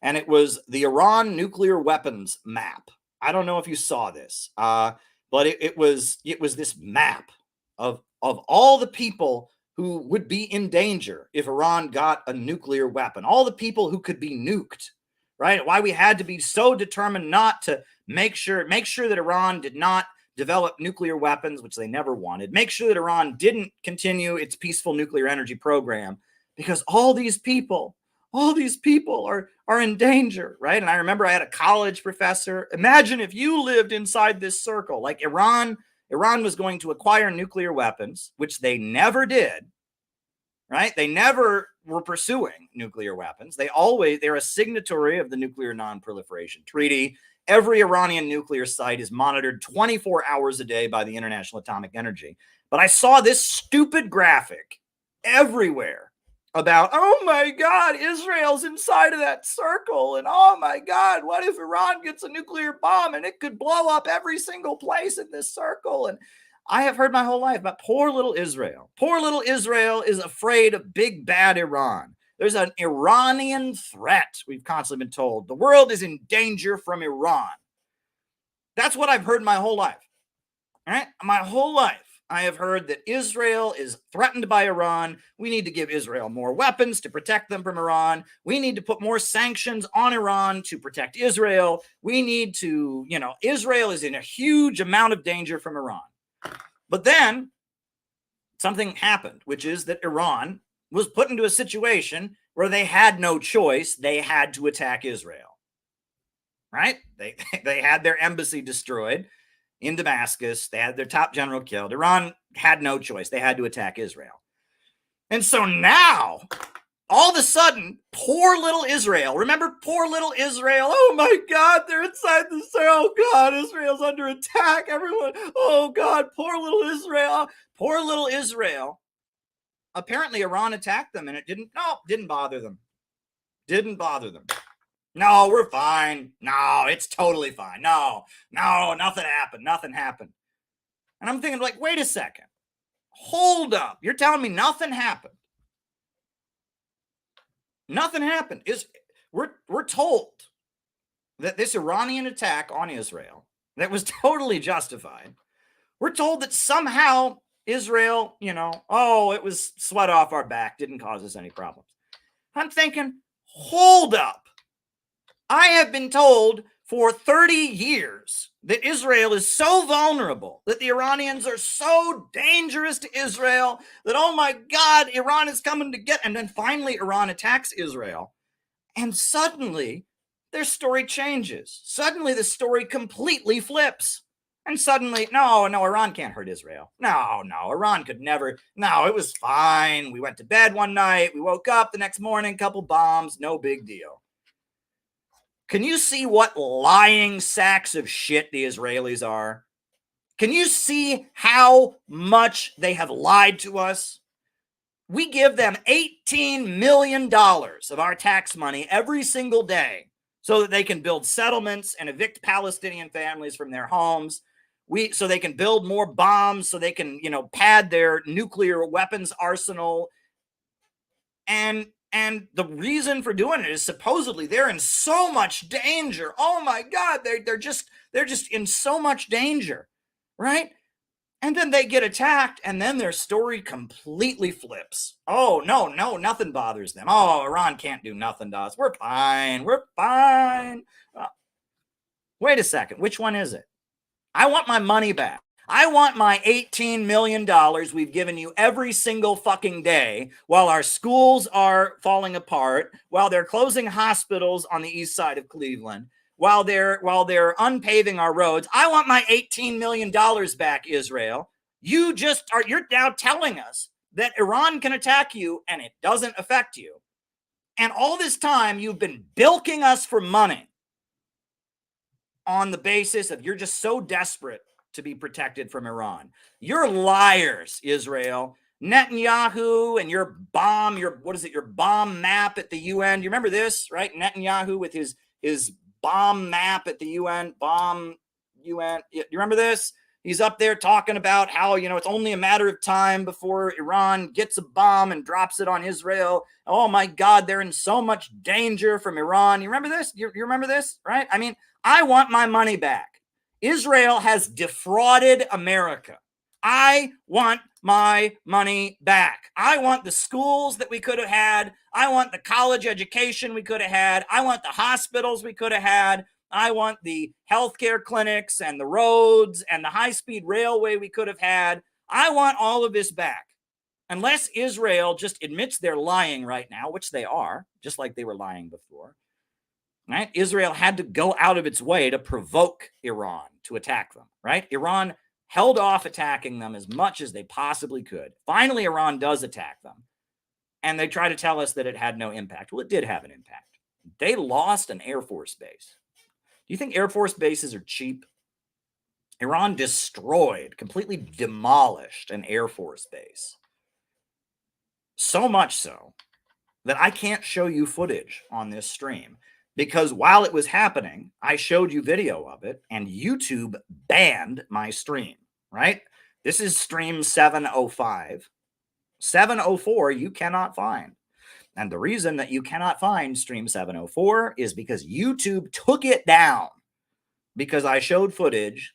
and it was the Iran nuclear weapons map. I don't know if you saw this, but it was this map of all the people who would be in danger if Iran got a nuclear weapon, all the people who could be nuked, right? Why we had to be so determined not to make sure that Iran did not develop nuclear weapons, which they never wanted, make sure that Iran didn't continue its peaceful nuclear energy program, because all these people are in danger, right? And I remember I had a college professor. Imagine if you lived inside this circle, like Iran was going to acquire nuclear weapons, which they never did, right? They never were pursuing nuclear weapons. They're a signatory of the Nuclear Non-Proliferation Treaty. Every Iranian nuclear site is monitored 24 hours a day by the International Atomic Energy. But I saw this stupid graphic everywhere about, oh my God, Israel's inside of that circle. And oh my God, what if Iran gets a nuclear bomb and it could blow up every single place in this circle? And I have heard my whole life about poor little Israel. Poor little Israel is afraid of big bad Iran. There's an Iranian threat, we've constantly been told. The world is in danger from Iran. That's what I've heard my whole life. All right? My whole life, I have heard that Israel is threatened by Iran. We need to give Israel more weapons to protect them from Iran. We need to put more sanctions on Iran to protect Israel. We need to, Israel is in a huge amount of danger from Iran. But then something happened, which is that Iran was put into a situation where they had no choice. They had to attack Israel, right? They had their embassy destroyed in Damascus. They had their top general killed. Iran had no choice. They had to attack Israel. And so now, all of a sudden, poor little Israel, remember poor little Israel? Oh my God, they're inside the cell. Oh God, Israel's under attack. Everyone, oh God, poor little Israel. Poor little Israel. Apparently Iran attacked them and it didn't bother them. Didn't bother them. No, we're fine. No, it's totally fine. No, nothing happened. Nothing happened. And I'm thinking, like, wait a second. Hold up. You're telling me nothing happened? Nothing happened. We're told that this Iranian attack on Israel that was totally justified, we're told that somehow Israel, it was sweat off our back, didn't cause us any problems. I'm thinking, hold up. I have been told for 30 years that Israel is so vulnerable, that the Iranians are so dangerous to Israel, that, oh my God, Iran is coming to get, and then finally Iran attacks Israel. And suddenly their story changes. Suddenly the story completely flips. And suddenly, no, Iran can't hurt Israel. No, Iran could never. No, it was fine. We went to bed one night. We woke up the next morning, couple bombs, no big deal. Can you see what lying sacks of shit the Israelis are? Can you see how much they have lied to us? We give them $18 million of our tax money every single day so that they can build settlements and evict Palestinian families from their homes. So they can build more bombs, so they can, pad their nuclear weapons arsenal. And the reason for doing it is supposedly they're in so much danger. Oh my God, they're just in so much danger, right? And then they get attacked, and then their story completely flips. Oh, no, nothing bothers them. Oh, Iran can't do nothing to us. We're fine. Wait a second. Which one is it? I want my money back. I want my $18 million we've given you every single fucking day while our schools are falling apart, while they're closing hospitals on the east side of Cleveland, while they're unpaving our roads. I want my $18 million back, Israel. You're now telling us that Iran can attack you and it doesn't affect you. And all this time you've been bilking us for money. on the basis of you're just so desperate to be protected from Iran. You're liars, Israel. Netanyahu and your bomb, your bomb map at the UN. You remember this, right? Netanyahu with his bomb map at the UN, bomb UN. You remember this? He's up there talking about how, it's only a matter of time before Iran gets a bomb and drops it on Israel. Oh my God, they're in so much danger from Iran. You remember this? You remember this, right? I mean, I want my money back. Israel has defrauded America. I want my money back. I want the schools that we could have had. I want the college education we could have had. I want the hospitals we could have had. I want the healthcare clinics and the roads and the high-speed railway we could have had. I want all of this back. Unless Israel just admits they're lying right now, which they are, just like they were lying before, right? Israel had to go out of its way to provoke Iran to attack them, right? Iran held off attacking them as much as they possibly could. Finally, Iran does attack them, and they try to tell us that it had no impact. Well, it did have an impact. They lost an Air Force base. Do you think Air Force bases are cheap? Iran destroyed, completely demolished an Air Force base. So much so that I can't show you footage on this stream because while it was happening, I showed you video of it and YouTube banned my stream, right? This is stream 705. 704 you cannot find. And the reason that you cannot find stream 704 is because YouTube took it down because I showed footage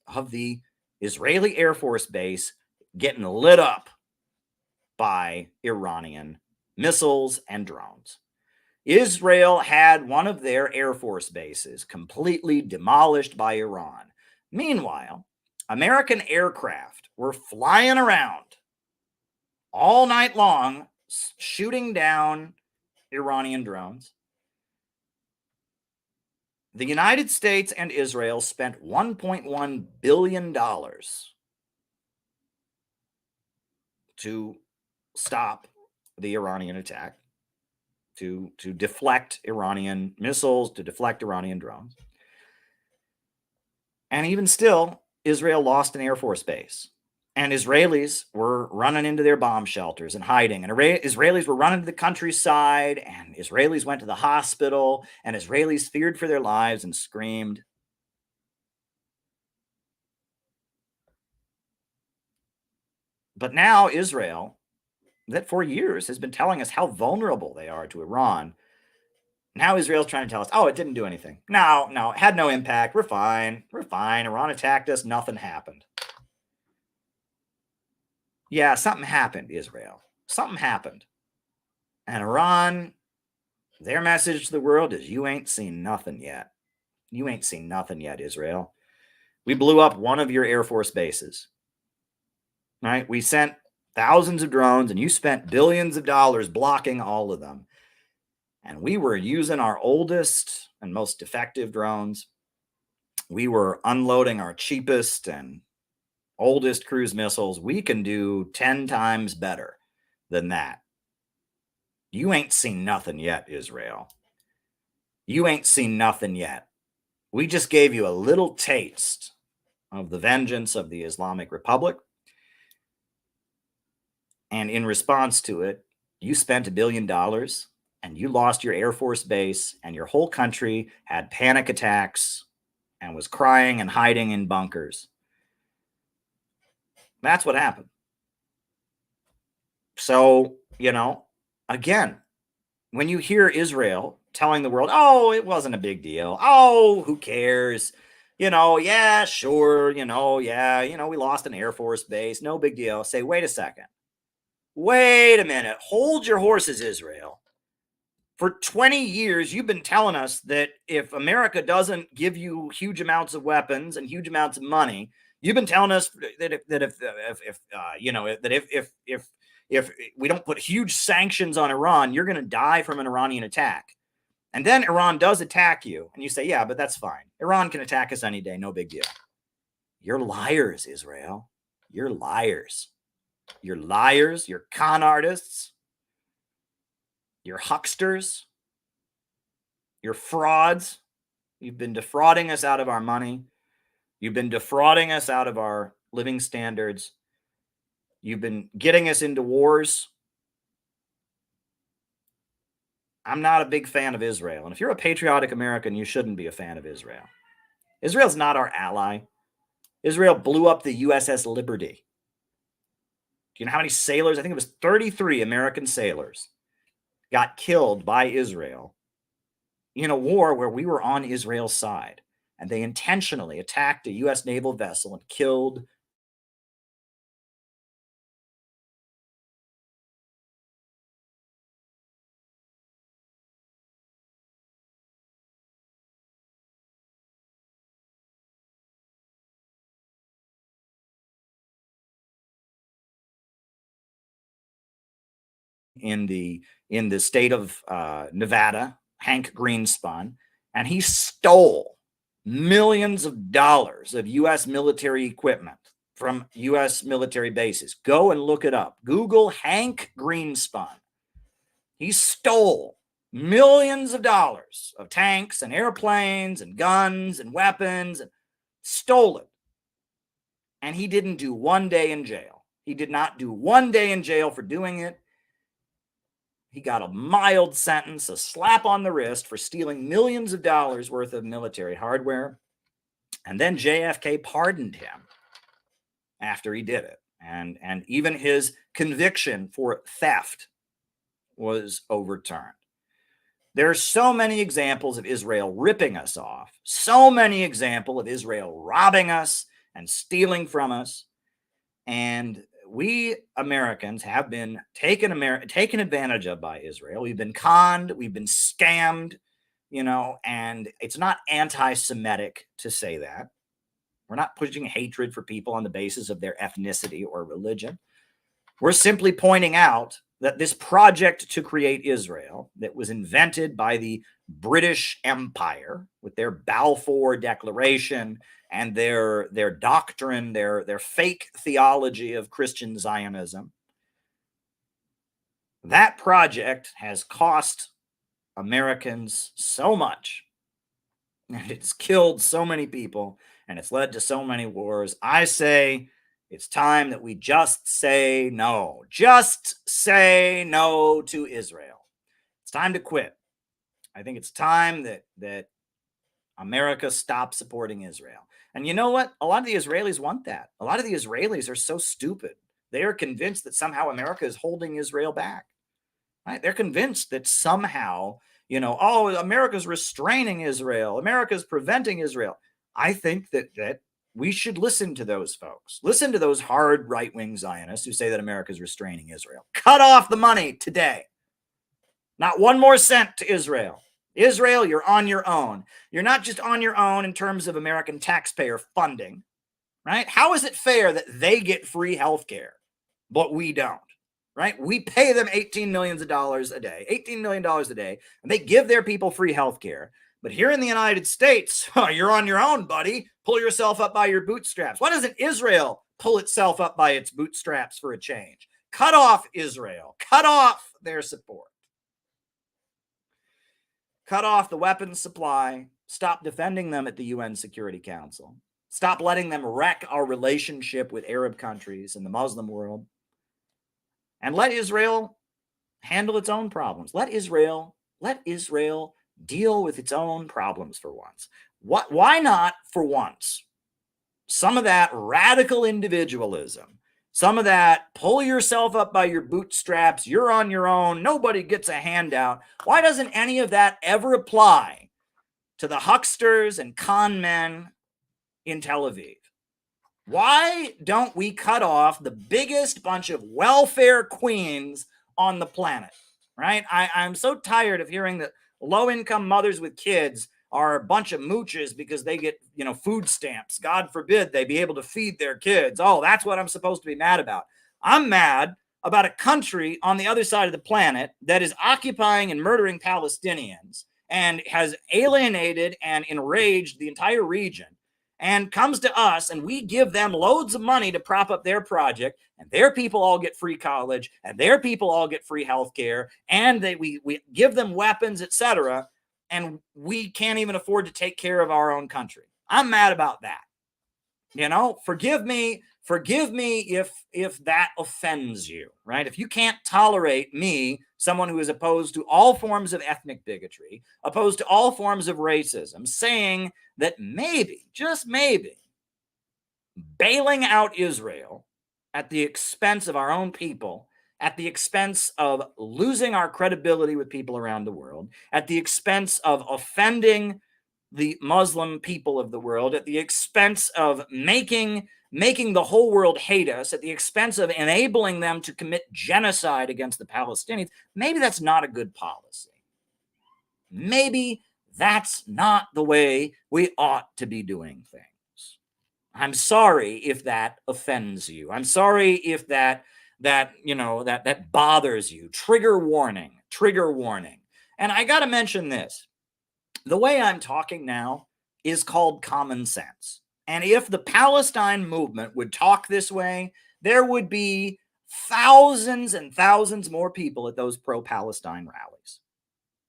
of the Israeli Air Force base getting lit up by Iranian missiles and drones. Israel had one of their Air Force bases completely demolished by Iran. Meanwhile, American aircraft were flying around all night long, shooting down Iranian drones. The United States and Israel spent $1.1 billion to stop the Iranian attack, to deflect Iranian missiles, to deflect Iranian drones. And even still, Israel lost an Air Force base. And Israelis were running into their bomb shelters and hiding. And Israelis were running to the countryside, and Israelis went to the hospital, and Israelis feared for their lives and screamed. But now Israel, that for years has been telling us how vulnerable they are to Iran, now Israel's trying to tell us, oh, it didn't do anything. No, it had no impact. We're fine. Iran attacked us. Nothing happened. Yeah, something happened, Israel. Something happened. And Iran, their message to the world is, you ain't seen nothing yet. You ain't seen nothing yet, Israel. We blew up one of your Air Force bases. Right? We sent thousands of drones, and you spent billions of dollars blocking all of them. And we were using our oldest and most defective drones. We were unloading our cheapest and oldest cruise missiles. We can do 10 times better than that. You ain't seen nothing yet, Israel. You ain't seen nothing yet. We just gave you a little taste of the vengeance of the Islamic Republic. And in response to it, you spent $1 billion and you lost your Air Force base, and your whole country had panic attacks and was crying and hiding in bunkers. That's what happened. So, again, when you hear Israel telling the world, oh, it wasn't a big deal. Oh, who cares? Yeah, sure. We lost an Air Force base. No big deal. Say, wait a second. Wait a minute. Hold your horses, Israel. For 20 years, you've been telling us that if America doesn't give you huge amounts of weapons and huge amounts of money, you've been telling us that if we don't put huge sanctions on Iran, you're going to die from an Iranian attack. And then Iran does attack you, and you say, yeah, but that's fine. Iran can attack us any day. No big deal. You're liars, Israel. You're liars. You're liars. You're con artists. You're hucksters. You're frauds. You've been defrauding us out of our money. You've been defrauding us out of our living standards. You've been getting us into wars. I'm not a big fan of Israel. And if you're a patriotic American, you shouldn't be a fan of Israel. Israel's not our ally. Israel blew up the USS Liberty. Do you know how many sailors? I think it was 33 American sailors got killed by Israel in a war where we were on Israel's side. And they intentionally attacked a U.S. naval vessel and killed in the state of Nevada, Hank Greenspun, and he stole millions of dollars of U.S. military equipment from U.S. military bases. Go and look it up. Google Hank Greenspun. He stole millions of dollars of tanks and airplanes and guns and weapons, and stole it. And he didn't do 1 day in jail. He did not do 1 day in jail for doing it. He got a mild sentence, a slap on the wrist for stealing millions of dollars worth of military hardware. And then JFK pardoned him after he did it. And even his conviction for theft was overturned. There are so many examples of Israel ripping us off, so many examples of Israel robbing us and stealing from us. And we Americans have been taken advantage of by Israel. We've been conned, we've been scammed, and it's not anti-Semitic to say that. We're not pushing hatred for people on the basis of their ethnicity or religion. We're simply pointing out that this project to create Israel that was invented by the British Empire with their Balfour Declaration and their doctrine, their fake theology of Christian Zionism, that project has cost Americans so much, and it's killed so many people, and it's led to so many wars. I say it's time that we just say no. Just say no to Israel. It's time to quit. I think it's time that America stops supporting Israel. And you know what? A lot of the Israelis want that. A lot of the Israelis are so stupid. They are convinced that somehow America is holding Israel back. Right? They're convinced that somehow, America's restraining Israel. America's preventing Israel. I think that we should listen to those folks. Listen to those hard right-wing Zionists who say that America is restraining Israel. Cut off the money today. Not one more cent to Israel. Israel, you're on your own. You're not just on your own in terms of American taxpayer funding, right? How is it fair that they get free health care, but we don't, right? We pay them $18 million a day, and they give their people free health care. But here in the United States, you're on your own, buddy. Pull yourself up by your bootstraps. Why doesn't Israel pull itself up by its bootstraps for a change? Cut off Israel. Cut off their support. Cut off the weapons supply. Stop defending them at the UN Security Council. Stop letting them wreck our relationship with Arab countries and the Muslim world. And let Israel handle its own problems. Let Israel deal with its own problems for once. Why not for once? Some of that radical individualism, some of that pull yourself up by your bootstraps, you're on your own, nobody gets a handout. Why doesn't any of that ever apply to the hucksters and con men in Tel Aviv? Why don't we cut off the biggest bunch of welfare queens on the planet, right? I'm so tired of hearing that low-income mothers with kids are a bunch of mooches because they get, food stamps. God forbid they be able to feed their kids. Oh, that's what I'm supposed to be mad about. I'm mad about a country on the other side of the planet that is occupying and murdering Palestinians and has alienated and enraged the entire region, and comes to us and we give them loads of money to prop up their project, and their people all get free college, and their people all get free health care, and we give them weapons, etc. and we can't even afford to take care of our own country. I'm mad about that. You know, forgive me if that offends you, right? If you can't tolerate me, someone who is opposed to all forms of ethnic bigotry, opposed to all forms of racism, saying that maybe, just maybe, bailing out Israel at the expense of our own people, at the expense of losing our credibility with people around the world, at the expense of offending the Muslim people of the world, at the expense of making the whole world hate us, at the expense of enabling them to commit genocide against the Palestinians, maybe that's not a good policy. Maybe that's not the way we ought to be doing things. I'm sorry if that offends you. I'm sorry if that bothers you. Trigger warning. And I got to mention this. The way I'm talking now is called common sense. And if the Palestine movement would talk this way, there would be thousands and thousands more people at those pro-Palestine rallies.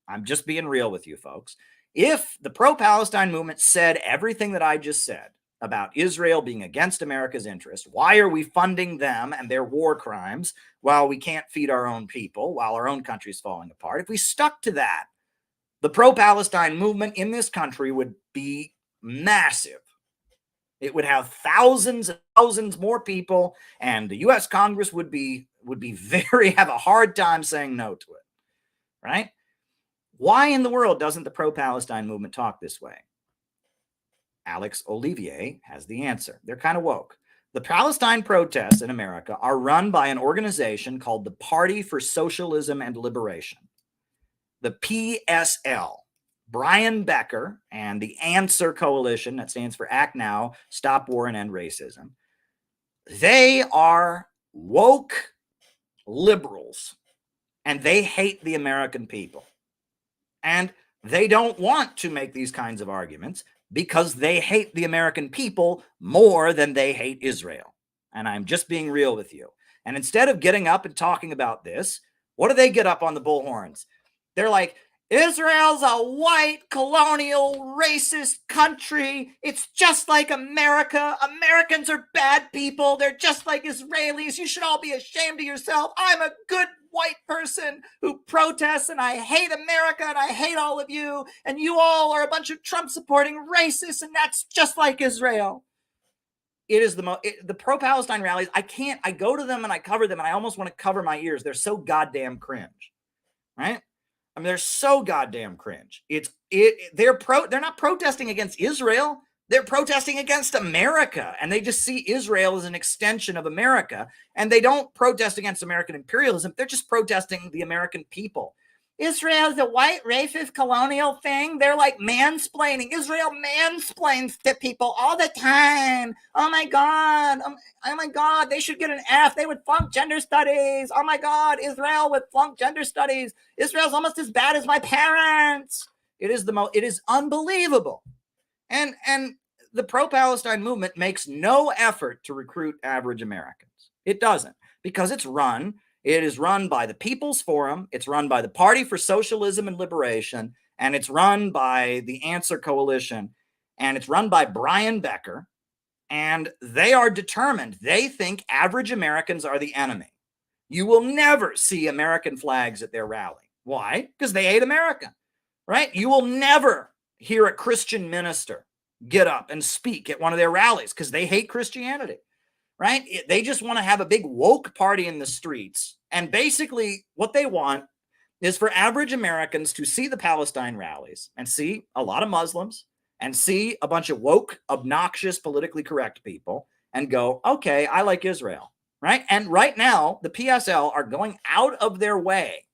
I'm just being real with you folks. If the pro-Palestine movement said everything that I just said about Israel being against America's interest, why are we funding them and their war crimes while we can't feed our own people, while our own country's falling apart? If we stuck to that, the pro-Palestine movement in this country would be massive. It would have thousands and thousands more people, and the U.S. Congress would have a hard time saying no to it, right? Why in the world doesn't the pro-Palestine movement talk this way? Alex Olivier has the answer. They're kind of woke. The Palestine protests in America are run by an organization called the Party for Socialism and Liberation, the PSL. Brian Becker and the Answer Coalition, that stands for Act Now, Stop War and End Racism. They are woke liberals, and they hate the American people. And they don't want to make these kinds of arguments because they hate the American people more than they hate Israel. And I'm just being real with you. And instead of getting up and talking about this, what do they get up on the bullhorns? They're like, Israel's a white, colonial, racist country. It's just like America. Americans are bad people. They're just like Israelis. You should all be ashamed of yourself. I'm a good white person who protests, and I hate America, and I hate all of you, and you all are a bunch of Trump-supporting racists, and that's just like Israel. It is the pro-Palestine rallies. I go to them and I cover them, and I almost want to cover my ears. They're so goddamn cringe, right? I mean, they're so goddamn cringe. They're not protesting against Israel. They're protesting against America, and they just see Israel as an extension of America, and they don't protest against American imperialism. They're just protesting the American people. Israel's a white, racist, colonial thing. They're like mansplaining. Israel mansplains to people all the time. Oh my God. Oh my God. They should get an F. They would flunk gender studies. Oh my God. Israel would flunk gender studies. Israel's almost as bad as my parents. It is unbelievable. And the pro-Palestine movement makes no effort to recruit average Americans. It doesn't, because it is run by the People's Forum, it's run by the Party for Socialism and Liberation, and it's run by the Answer Coalition, and it's run by Brian Becker, and they are determined. They think average Americans are the enemy. You will never see American flags at their rally. Why? Because they hate America, right? You will never hear a Christian minister get up and speak at one of their rallies because they hate Christianity, right? They just want to have a big woke party in the streets. And basically what they want is for average Americans to see the Palestine rallies and see a lot of Muslims and see a bunch of woke, obnoxious, politically correct people and go, okay, I like Israel, right? And right now, the PSL are going out of their way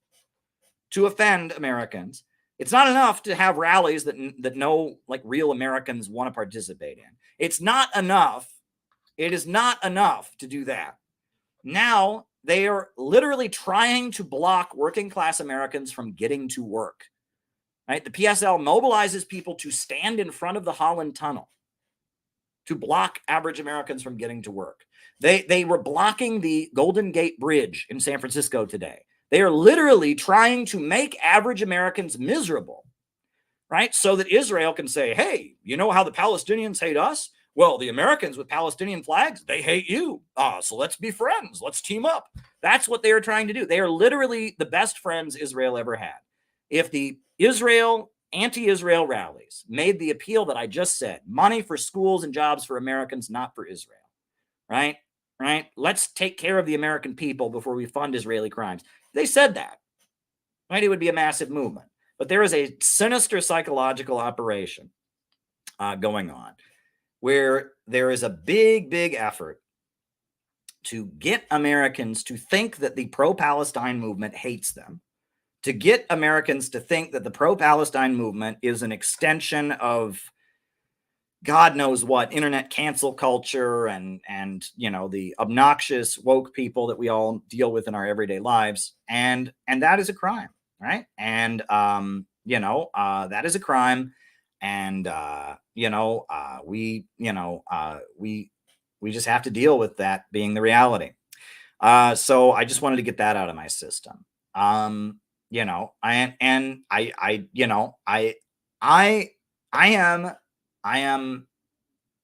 to offend Americans. It's not enough to have rallies that no like real Americans want to participate in. It's not enough. It is not enough to do that. Now they are literally trying to block working class Americans from getting to work. Right? The PSL mobilizes people to stand in front of the Holland Tunnel to block average Americans from getting to work. They were blocking the Golden Gate Bridge in San Francisco today. They are literally trying to make average Americans miserable right? So that Israel can say, hey, you know how the Palestinians hate us? Well, the Americans with Palestinian flags, they hate you. So let's be friends. Let's team up. That's what they are trying to do. They are literally the best friends Israel ever had. If the anti-Israel rallies made the appeal that I just said, money for schools and jobs for Americans, not for Israel, right? Right? Let's take care of the American people before we fund Israeli crimes. They said that, right? It would be a massive movement. But there is a sinister psychological operation going on where there is a big, big effort to get Americans to think that the pro-Palestine movement hates them, to get Americans to think that the pro-Palestine movement is an extension of God knows what, internet cancel culture and the obnoxious woke people that we all deal with in our everyday lives, and that is a crime, right? And that is a crime, and we just have to deal with that being the reality. So I just wanted to get that out of my system. I am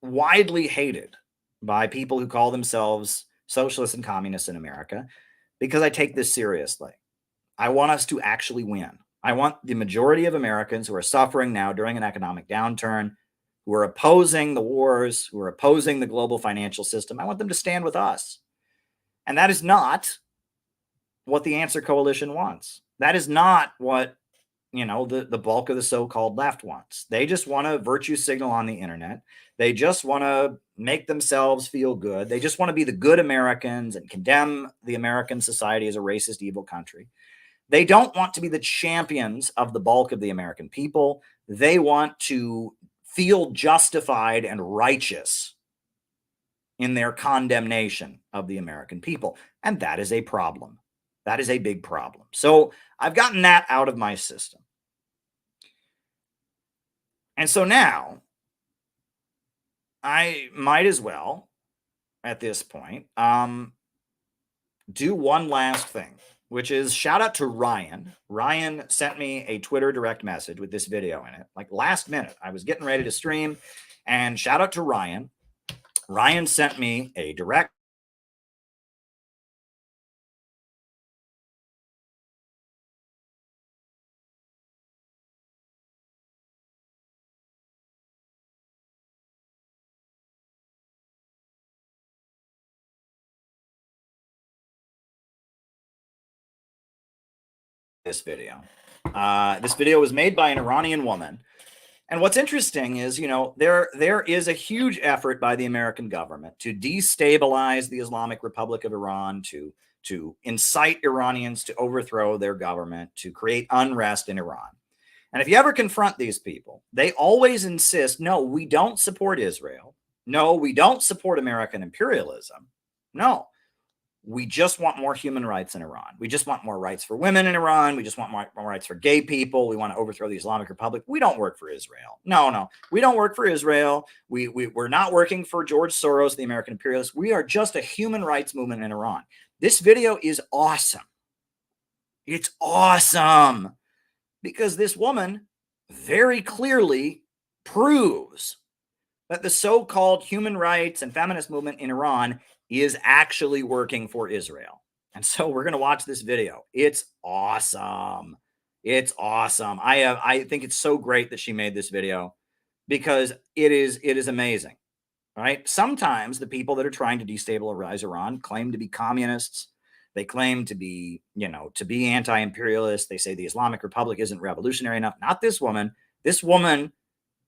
widely hated by people who call themselves socialists and communists in America because I take this seriously. I want us to actually win. I want the majority of Americans who are suffering now during an economic downturn, who are opposing the wars, who are opposing the global financial system, I want them to stand with us. And that is not what the Answer Coalition wants. That is not what the bulk of the so-called left wants. They just want a virtue signal on the internet. They just want to make themselves feel good. They just want to be the good Americans and condemn the American society as a racist, evil country. They don't want to be the champions of the bulk of the American people. They want to feel justified and righteous in their condemnation of the American people. And that is a problem. That is a big problem. So I've gotten that out of my system. And so now I might as well, at this point, do one last thing, which is shout out to Ryan. Ryan sent me a Twitter direct message with this video in it, like last minute. I was getting ready to stream, and shout out to Ryan. Ryan sent me a direct this video. This video was made by an Iranian woman. And what's interesting is, there is a huge effort by the American government to destabilize the Islamic Republic of Iran, to incite Iranians to overthrow their government, to create unrest in Iran. And if you ever confront these people, they always insist, no, we don't support Israel. No, we don't support American imperialism. No, we just want more human rights in Iran. We just want more rights for women in Iran. We just want more rights for gay people. We want to overthrow the Islamic Republic. We don't work for Israel. No, we don't work for Israel. We're not working for George Soros, the American imperialist. We are just a human rights movement in Iran. This video is awesome. It's awesome because this woman very clearly proves that the so-called human rights and feminist movement in Iran is actually working for Israel. And so we're going to watch this video. It's awesome. It's awesome. I think it's so great that she made this video because it is amazing, right? Sometimes the people that are trying to destabilize Iran claim to be communists. They claim to be, to be anti-imperialist. They say the Islamic Republic isn't revolutionary enough. Not this woman. This woman,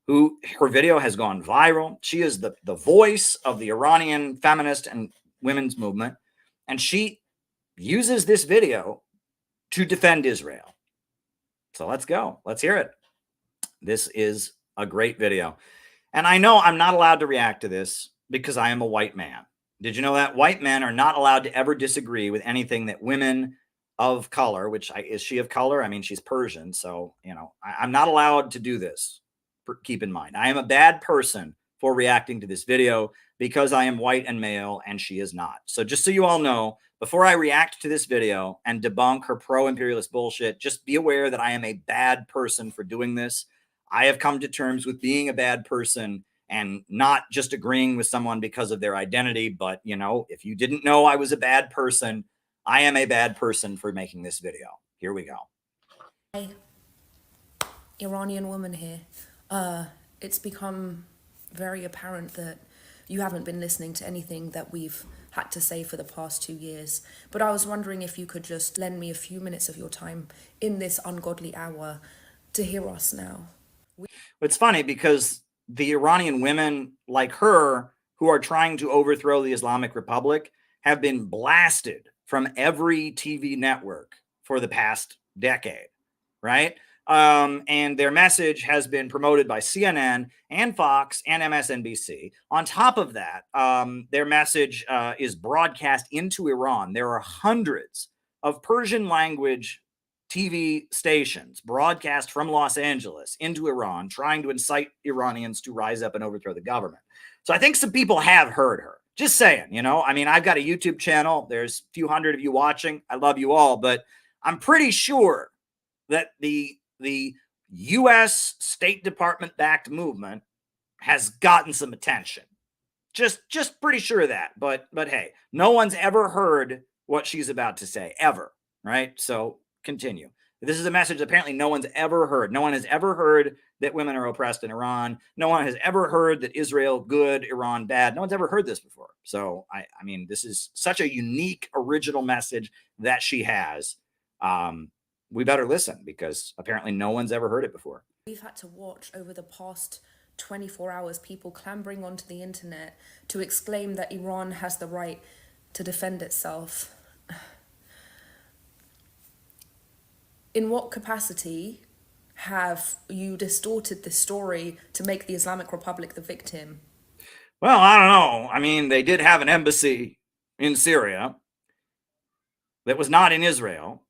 who her video has gone viral. She is the voice of the Iranian feminist and women's movement. And she uses this video to defend Israel. So let's go. Let's hear it. This is a great video. And I know I'm not allowed to react to this because I am a white man. Did you know that? White men are not allowed to ever disagree with anything that women of color, is she of color? I mean, she's Persian. So, I'm not allowed to do this. Keep in mind, I am a bad person for reacting to this video because I am white and male and she is not. So just so you all know, before I react to this video and debunk her pro-imperialist bullshit, just be aware that I am a bad person for doing this. I have come to terms with being a bad person and not just agreeing with someone because of their identity. But, you know, if you didn't know I was a bad person, I am a bad person for making this video. Here we go. Hi, Iranian woman here. It's become very apparent that you haven't been listening to anything that we've had to say for the past 2 years. But I was wondering if you could just lend me a few minutes of your time in this ungodly hour to hear us now. It's funny because the Iranian women like her who are trying to overthrow the Islamic Republic have been blasted from every TV network for the past decade, right? And their message has been promoted by CNN and Fox and MSNBC. On top of that, their message is broadcast into Iran. There are hundreds of Persian language TV stations broadcast from Los Angeles into Iran, trying to incite Iranians to rise up and overthrow the government. So I think some people have heard her. Just saying, you know, I mean, I've got a YouTube channel. There's a few hundred of you watching. I love you all, but I'm pretty sure that the U.S. State Department backed movement has gotten some attention. Just pretty sure of that. But hey, no one's ever heard what she's about to say, ever, right? So continue. This is a message apparently no one's ever heard. No one has ever heard that women are oppressed in Iran. No one has ever heard that Israel good, Iran bad. No one's ever heard this before. So, I mean, this is such a unique, original message that she has. We better listen because apparently no one's ever heard it before. We've had to watch over the past 24 hours people clambering onto the internet to exclaim that Iran has the right to defend itself. In what capacity have you distorted the story to make the Islamic Republic the victim? Well, I don't know. I mean, they did have an embassy in Syria that was not in Israel,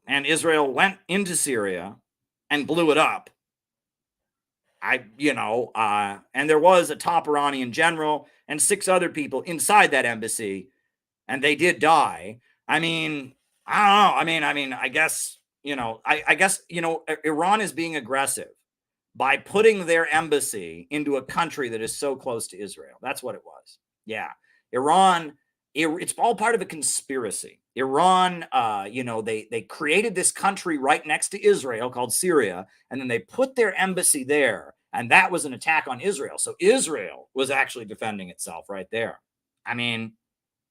and Israel went into Syria and blew it up. And there was a top Iranian general and 6 other people inside that embassy, and they did die. I mean, I don't know. I mean, I guess, Iran is being aggressive by putting their embassy into a country that is so close to Israel. That's what it was. Yeah. Iran, it's all part of a conspiracy. Iran, they created this country right next to Israel called Syria, and then they put their embassy there, and that was an attack on Israel. So Israel was actually defending itself right there. I mean,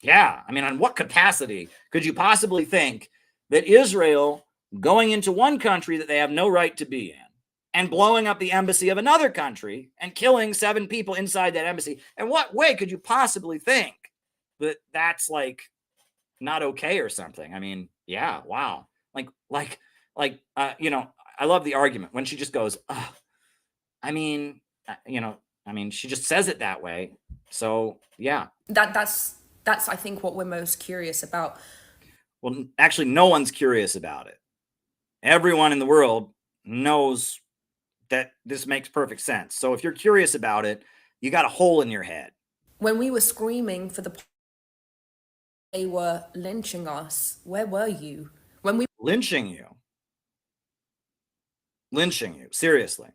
yeah. I mean, on what capacity could you possibly think that Israel going into one country that they have no right to be in and blowing up the embassy of another country and killing 7 people inside that embassy? In what way could you possibly think that that's like not okay or something? I mean, yeah, wow. I love the argument when she just goes, she just says it that way. So yeah. That's I think what we're most curious about. Well, actually, no one's curious about it. Everyone in the world knows that this makes perfect sense. So if you're curious about it, you got a hole in your head. When we were screaming for they were lynching us, where were you? When we lynching you, seriously.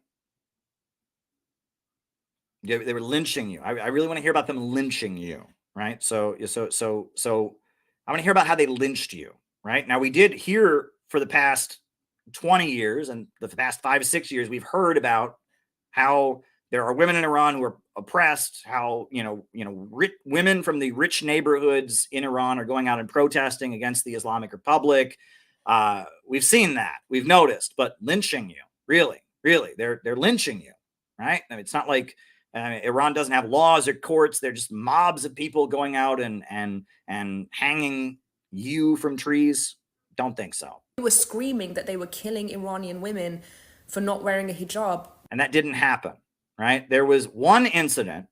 Yeah, they were lynching you. I really want to hear about them lynching you, right? So I want to hear about how they lynched you, right? Now, we did hear for the past 20 years and the past 5 or 6 years, we've heard about how there are women in Iran who are oppressed, how, women from the rich neighborhoods in Iran are going out and protesting against the Islamic Republic. We've seen that. We've noticed, but lynching you, really, they're lynching you, right? I mean, it's not like Iran doesn't have laws or courts. They're just mobs of people going out and hanging you from trees. Don't think so. We were screaming that they were killing Iranian women for not wearing a hijab. And that didn't happen, right? There was one incident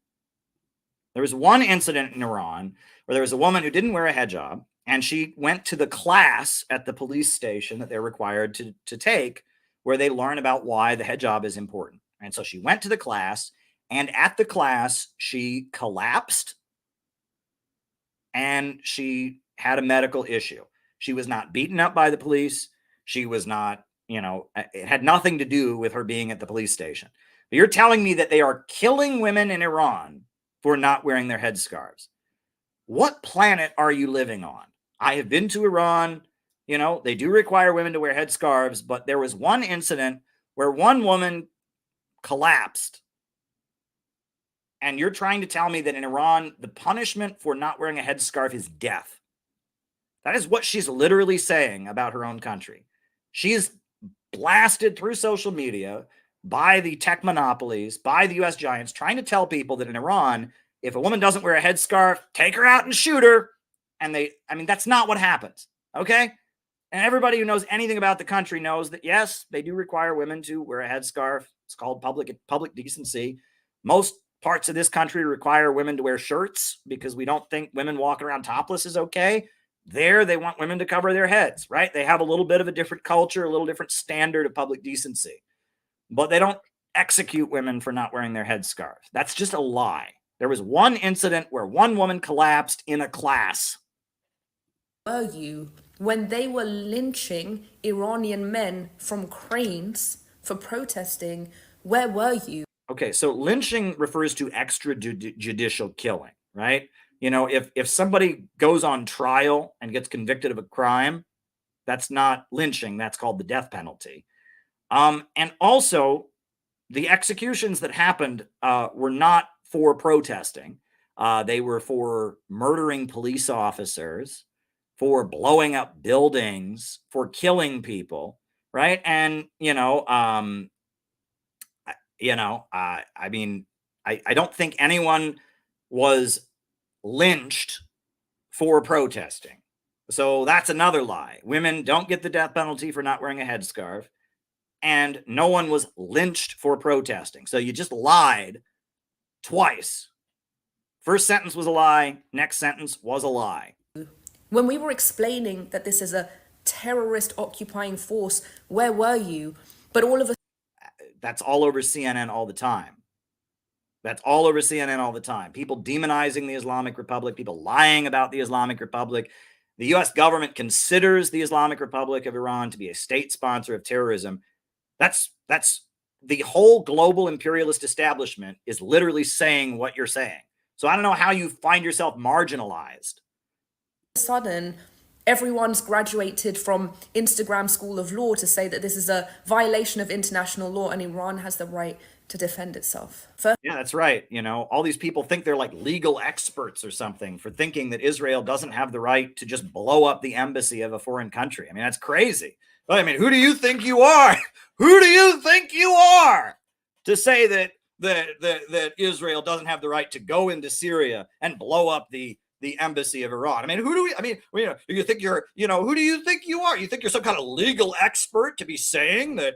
in Iran where there was a woman who didn't wear a hijab, and she went to the class at the police station that they're required to take, where they learn about why the hijab is important. And so she went to the class, and at the class, she collapsed and she had a medical issue. She was not beaten up by the police. She was not it had nothing to do with her being at the police station. But you're telling me that they are killing women in Iran for not wearing their headscarves. What planet are you living on? I have been to Iran. They do require women to wear headscarves, but there was one incident where one woman collapsed. And you're trying to tell me that in Iran, the punishment for not wearing a headscarf is death. That is what she's literally saying about her own country. She's blasted through social media by the tech monopolies, by the US giants, trying to tell people that in Iran, if a woman doesn't wear a headscarf, take her out and shoot her. And that's not what happens. Okay. And everybody who knows anything about the country knows that, yes, they do require women to wear a headscarf. It's called public decency. Most parts of this country require women to wear shirts because we don't think women walking around topless is okay. There, they want women to cover their heads, right? They have a little bit of a different culture, a little different standard of public decency, but they don't execute women for not wearing their headscarf. That's just a lie. There was one incident where one woman collapsed in a class. Were you when they were lynching Iranian men from cranes for protesting? Where were you? Okay, so lynching refers to extrajudicial killing, right? If somebody goes on trial and gets convicted of a crime, that's not lynching. That's called the death penalty. And also, the executions that happened were not for protesting. They were for murdering police officers, for blowing up buildings, for killing people, right? And I don't think anyone was lynched for protesting. So that's another lie. Women don't get the death penalty for not wearing a headscarf, and no one was lynched for protesting. So you just lied twice. First sentence was a lie. Next sentence was a lie. When we were explaining that this is a terrorist occupying force, where were you? But all of a That's all over CNN all the time. That's all over CNN all the time. People demonizing the Islamic Republic, people lying about the Islamic Republic. The US government considers the Islamic Republic of Iran to be a state sponsor of terrorism. That's the whole global imperialist establishment is literally saying what you're saying. So I don't know how you find yourself marginalized. Sudden, everyone's graduated from Instagram School of Law to say that this is a violation of international law and Iran has the right to defend itself. Yeah, that's right. All these people think they're like legal experts or something for thinking that Israel doesn't have the right to just blow up the embassy of a foreign country. That's crazy. But who do you think you are? Who do you think you are to say that Israel doesn't have the right to go into Syria and blow up the embassy of Iran? Who do you think you're, who do you think you are? You think you're some kind of legal expert to be saying that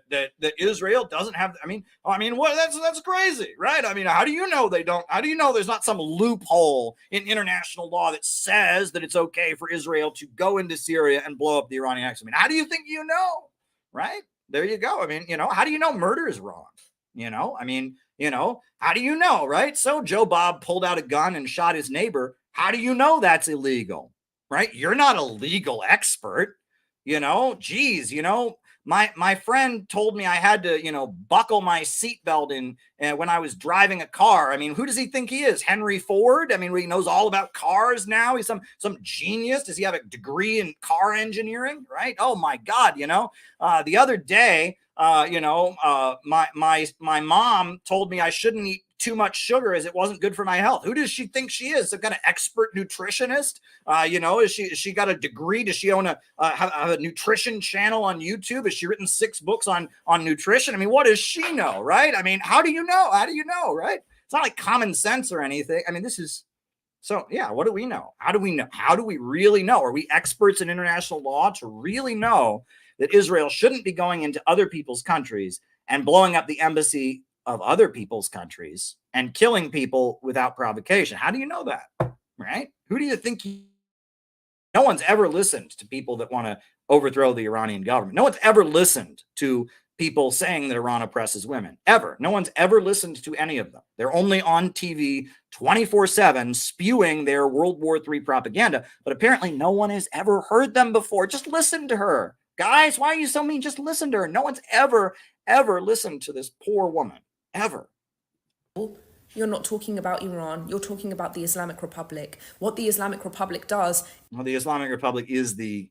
Israel doesn't have, what, that's crazy, right? How do you know they don't, how do you know there's not some loophole in international law that says that it's okay for Israel to go into Syria and blow up the Iranian embassy? How do you think you know, right? There you go. How do you know murder is wrong? How do you know, right? So Joe Bob pulled out a gun and shot his neighbor. How do you know that's illegal, right? You're not a legal expert, geez, my friend told me I had to, buckle my seatbelt in when I was driving a car. Who does he think he is? Henry Ford? He knows all about cars now. He's some genius. Does he have a degree in car engineering, right? Oh my God. The other day, my mom told me I shouldn't eat too much sugar as it wasn't good for my health. Who does she think she is? Some kind of expert nutritionist? Is she got a degree? Does she own have a nutrition channel on YouTube? Has she written 6 books on nutrition? What does she know, right? How do you know? How do you know, right? It's not like common sense or anything. This is, so yeah, what do we know? How do we know? How do we really know? Are we experts in international law to really know that Israel shouldn't be going into other people's countries and blowing up the embassy of other people's countries and killing people without provocation? How do you know that, right? Who do you think no one's ever listened to people that want to overthrow the Iranian government. No one's ever listened to people saying that Iran oppresses women, ever. No one's ever listened to any of them. They're only on TV 24/7 spewing their World War III propaganda, but apparently no one has ever heard them before. Just listen to her. Guys, why are you so mean? Just listen to her. No one's ever listened to this poor woman, ever. You're not talking about Iran. You're talking about the Islamic Republic. What the Islamic Republic does. Well, the Islamic Republic is the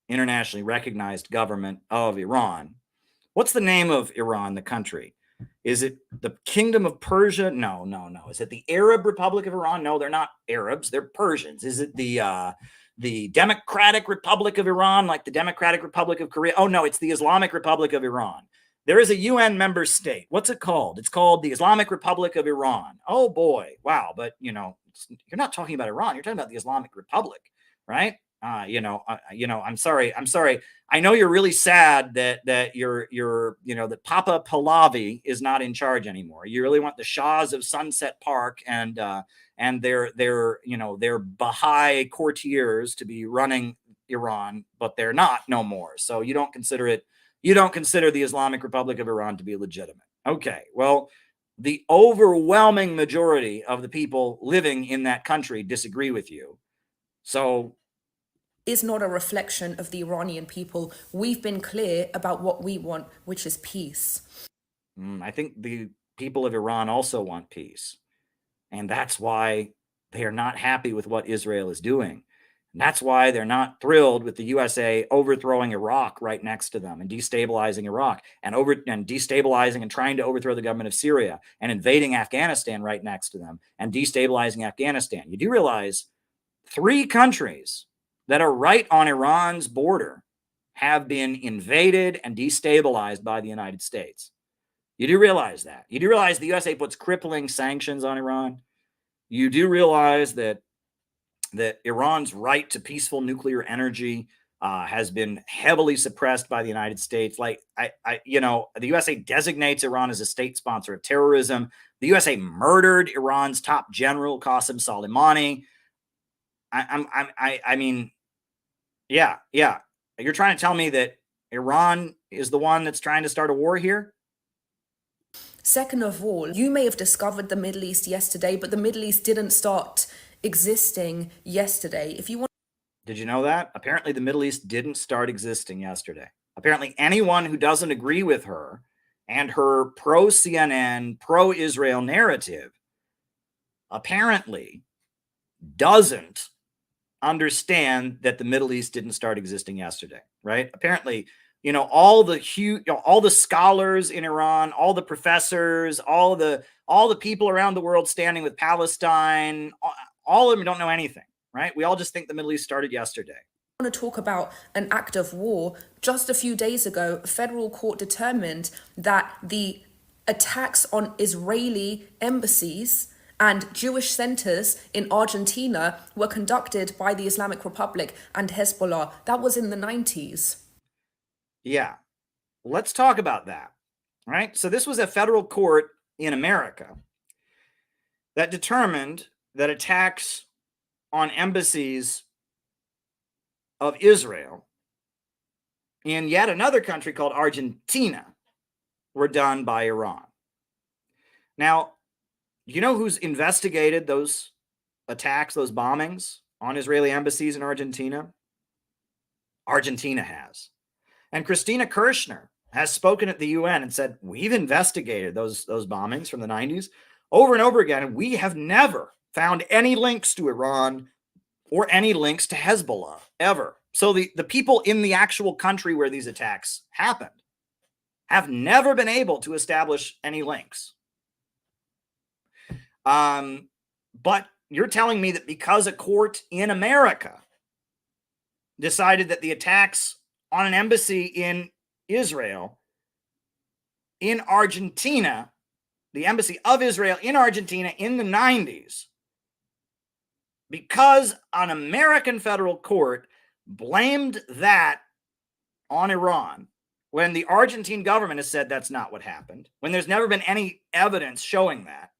internationally recognized government of Iran. What's the name of Iran, the country? Is it the Kingdom of Persia? No. Is it the Arab Republic of Iran? No, they're not Arabs. They're Persians. Is it the Democratic Republic of Iran, like the Democratic Republic of Korea? Oh, no, it's the Islamic Republic of Iran. There is a UN member state. What's it called? It's called the Islamic Republic of Iran. Oh, boy. Wow. But, you're not talking about Iran. You're talking about the Islamic Republic, right? I'm sorry. I know you're really sad that that Papa Pahlavi is not in charge anymore. You really want the Shahs of Sunset Park and their Baha'i courtiers to be running Iran, but they're not no more. So you don't consider the Islamic Republic of Iran to be legitimate. Okay, well, the overwhelming majority of the people living in that country disagree with you. So is not a reflection of the Iranian people. We've been clear about what we want, which is peace. I think the people of Iran also want peace. And that's why they are not happy with what Israel is doing. And that's why they're not thrilled with the USA overthrowing Iraq right next to them and destabilizing Iraq and destabilizing and trying to overthrow the government of Syria and invading Afghanistan right next to them and destabilizing Afghanistan. You do realize 3 countries that are right on Iran's border have been invaded and destabilized by the United States. You do realize that. You do realize the USA puts crippling sanctions on Iran. You do realize that Iran's right to peaceful nuclear energy has been heavily suppressed by the United States. Like, the USA designates Iran as a state sponsor of terrorism. The USA murdered Iran's top general, Qasem Soleimani. I mean, yeah. You're trying to tell me that Iran is the one that's trying to start a war here? Second of all, you may have discovered the Middle East yesterday, but the Middle East didn't start existing yesterday. Did you know that? Apparently the Middle East didn't start existing yesterday. Apparently anyone who doesn't agree with her and her pro-CNN, pro-Israel narrative apparently doesn't understand that the Middle East didn't start existing yesterday, right? Apparently, all the scholars in Iran, all the professors, all the people around the world standing with Palestine, all of them don't know anything, right? We all just think the Middle East started yesterday. I want to talk about an act of war. Just a few days ago, a federal court determined that the attacks on Israeli embassies and Jewish centers in Argentina were conducted by the Islamic Republic and Hezbollah. That was in the 90s. Yeah, let's talk about that, right? So this was a federal court in America that determined that attacks on embassies of Israel in yet another country called Argentina were done by Iran. Now, you know who's investigated those attacks, those bombings on Israeli embassies in Argentina? Argentina has. And Christina Kirchner has spoken at the UN and said, we've investigated those bombings from the 90s over and over again, and we have never found any links to Iran or any links to Hezbollah, ever. So the people in the actual country where these attacks happened have never been able to establish any links. But you're telling me that because a court in America decided that the attacks on an embassy in Israel, in Argentina, the embassy of Israel in Argentina in the 90s, because an American federal court blamed that on Iran, when the Argentine government has said that's not what happened, when there's never been any evidence showing that,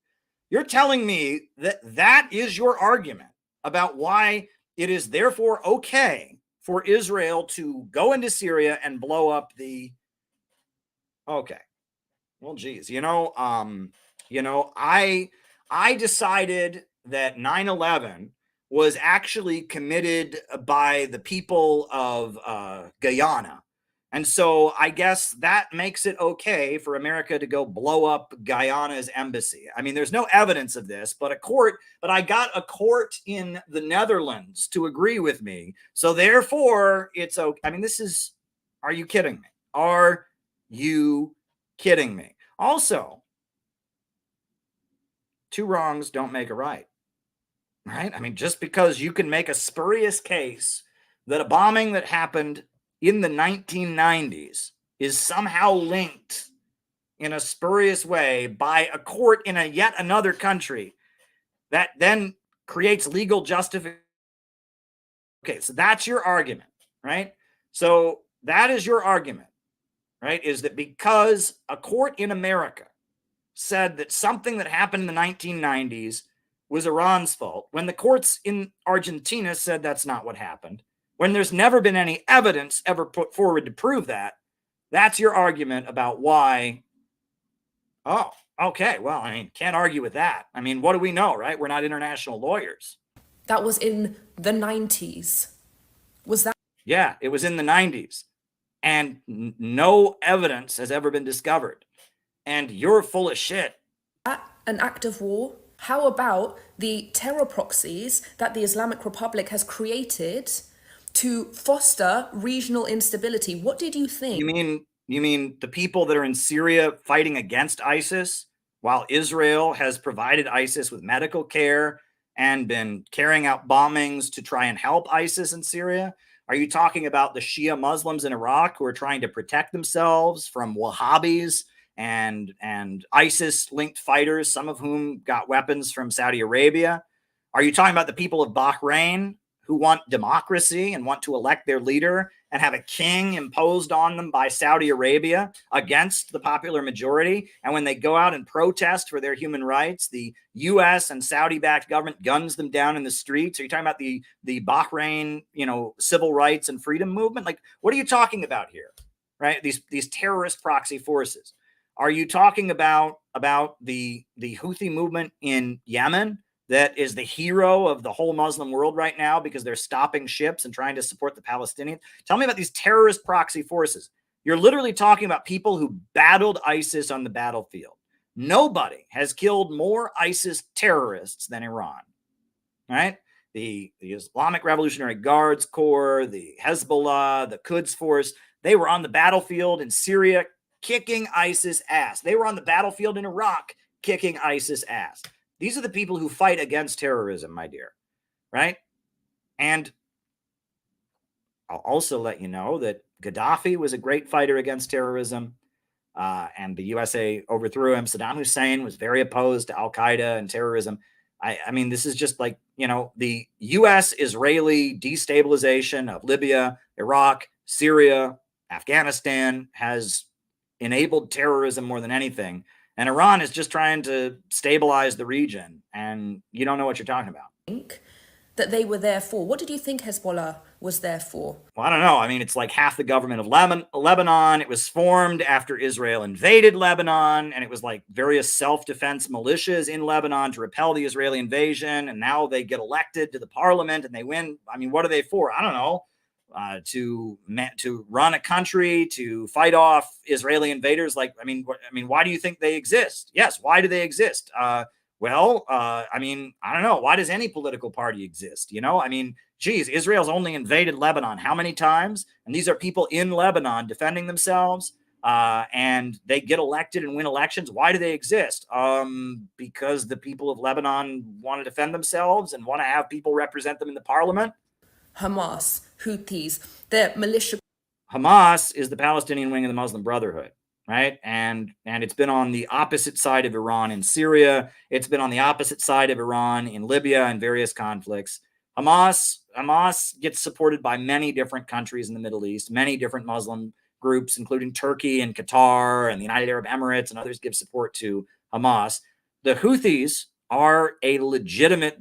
you're telling me that that is your argument about why it is therefore okay for Israel to go into Syria and blow up the... Okay. Well, geez, I decided that 9/11 was actually committed by the people of Guyana And so I guess that makes it okay for America to go blow up Guyana's embassy. I mean, there's no evidence of this, but I got a court in the Netherlands to agree with me. So therefore, it's okay. I mean, are you kidding me? Are you kidding me? Also, two wrongs don't make a right. Right? I mean, just because you can make a spurious case that a bombing that happened in the 1990s is somehow linked in a spurious way by a court in a yet another country, that then creates legal justification. Okay, so that's your argument, right? So that is your argument, right? Is that because a court in America said that something that happened in the 1990s was Iran's fault, when the courts in Argentina said that's not what happened, when there's never been any evidence ever put forward to prove that, that's your argument about why. Oh, okay. Well, I mean, can't argue with that. I mean, what do we know, right? We're not international lawyers. That was in the 90s. Was that? Yeah, it was in the 90s. And no evidence has ever been discovered. And you're full of shit. An act of war? How about the terror proxies that the Islamic Republic has created to foster regional instability? What did you think? You mean the people that are in Syria fighting against ISIS, while Israel has provided ISIS with medical care and been carrying out bombings to try and help ISIS in Syria? Are you talking about the Shia Muslims in Iraq who are trying to protect themselves from Wahhabis and ISIS-linked fighters, some of whom got weapons from Saudi Arabia? Are you talking about the people of Bahrain who want democracy and want to elect their leader and have a king imposed on them by Saudi Arabia against the popular majority? And when they go out and protest for their human rights, the U.S. and Saudi-backed government guns them down in the streets? Are you talking about the Bahrain, civil rights and freedom movement? Like, what are you talking about here, right? These terrorist proxy forces. Are you talking about the Houthi movement in Yemen that is the hero of the whole Muslim world right now because they're stopping ships and trying to support the Palestinians? Tell me about these terrorist proxy forces. You're literally talking about people who battled ISIS on the battlefield. Nobody has killed more ISIS terrorists than Iran, right? The Islamic Revolutionary Guards Corps, the Hezbollah, the Quds Force, they were on the battlefield in Syria kicking ISIS ass. They were on the battlefield in Iraq kicking ISIS ass. These are the people who fight against terrorism, my dear, right? And I'll also let you know that Gaddafi was a great fighter against terrorism, and the USA overthrew him. Saddam Hussein was very opposed to Al-Qaeda and terrorism. I mean, this is just like, the U.S.-Israeli destabilization of Libya, Iraq, Syria, Afghanistan has enabled terrorism more than anything. And Iran is just trying to stabilize the region. And you don't know what you're talking about. That they were there for? What did you think Hezbollah was there for? Well, I don't know. I mean, it's like half the government of Lebanon. It was formed after Israel invaded Lebanon, and it was like various self-defense militias in Lebanon to repel the Israeli invasion. And now they get elected to the parliament and they win. I mean, what are they for? I don't know. To run a country, to fight off Israeli invaders. Why do you think they exist? Yes, why do they exist? I mean, I don't know. Why does any political party exist? I mean, geez, Israel's only invaded Lebanon how many times? And these are people in Lebanon defending themselves, and they get elected and win elections. Why do they exist? Because the people of Lebanon want to defend themselves and want to have people represent them in the parliament. Hamas, Houthis, the militia. Hamas is the Palestinian wing of the Muslim Brotherhood, right? And it's been on the opposite side of Iran in Syria. It's been on the opposite side of Iran in Libya and various conflicts. Hamas gets supported by many different countries in the Middle East, many different Muslim groups, including Turkey and Qatar and the United Arab Emirates, and others give support to Hamas. The Houthis are the legitimate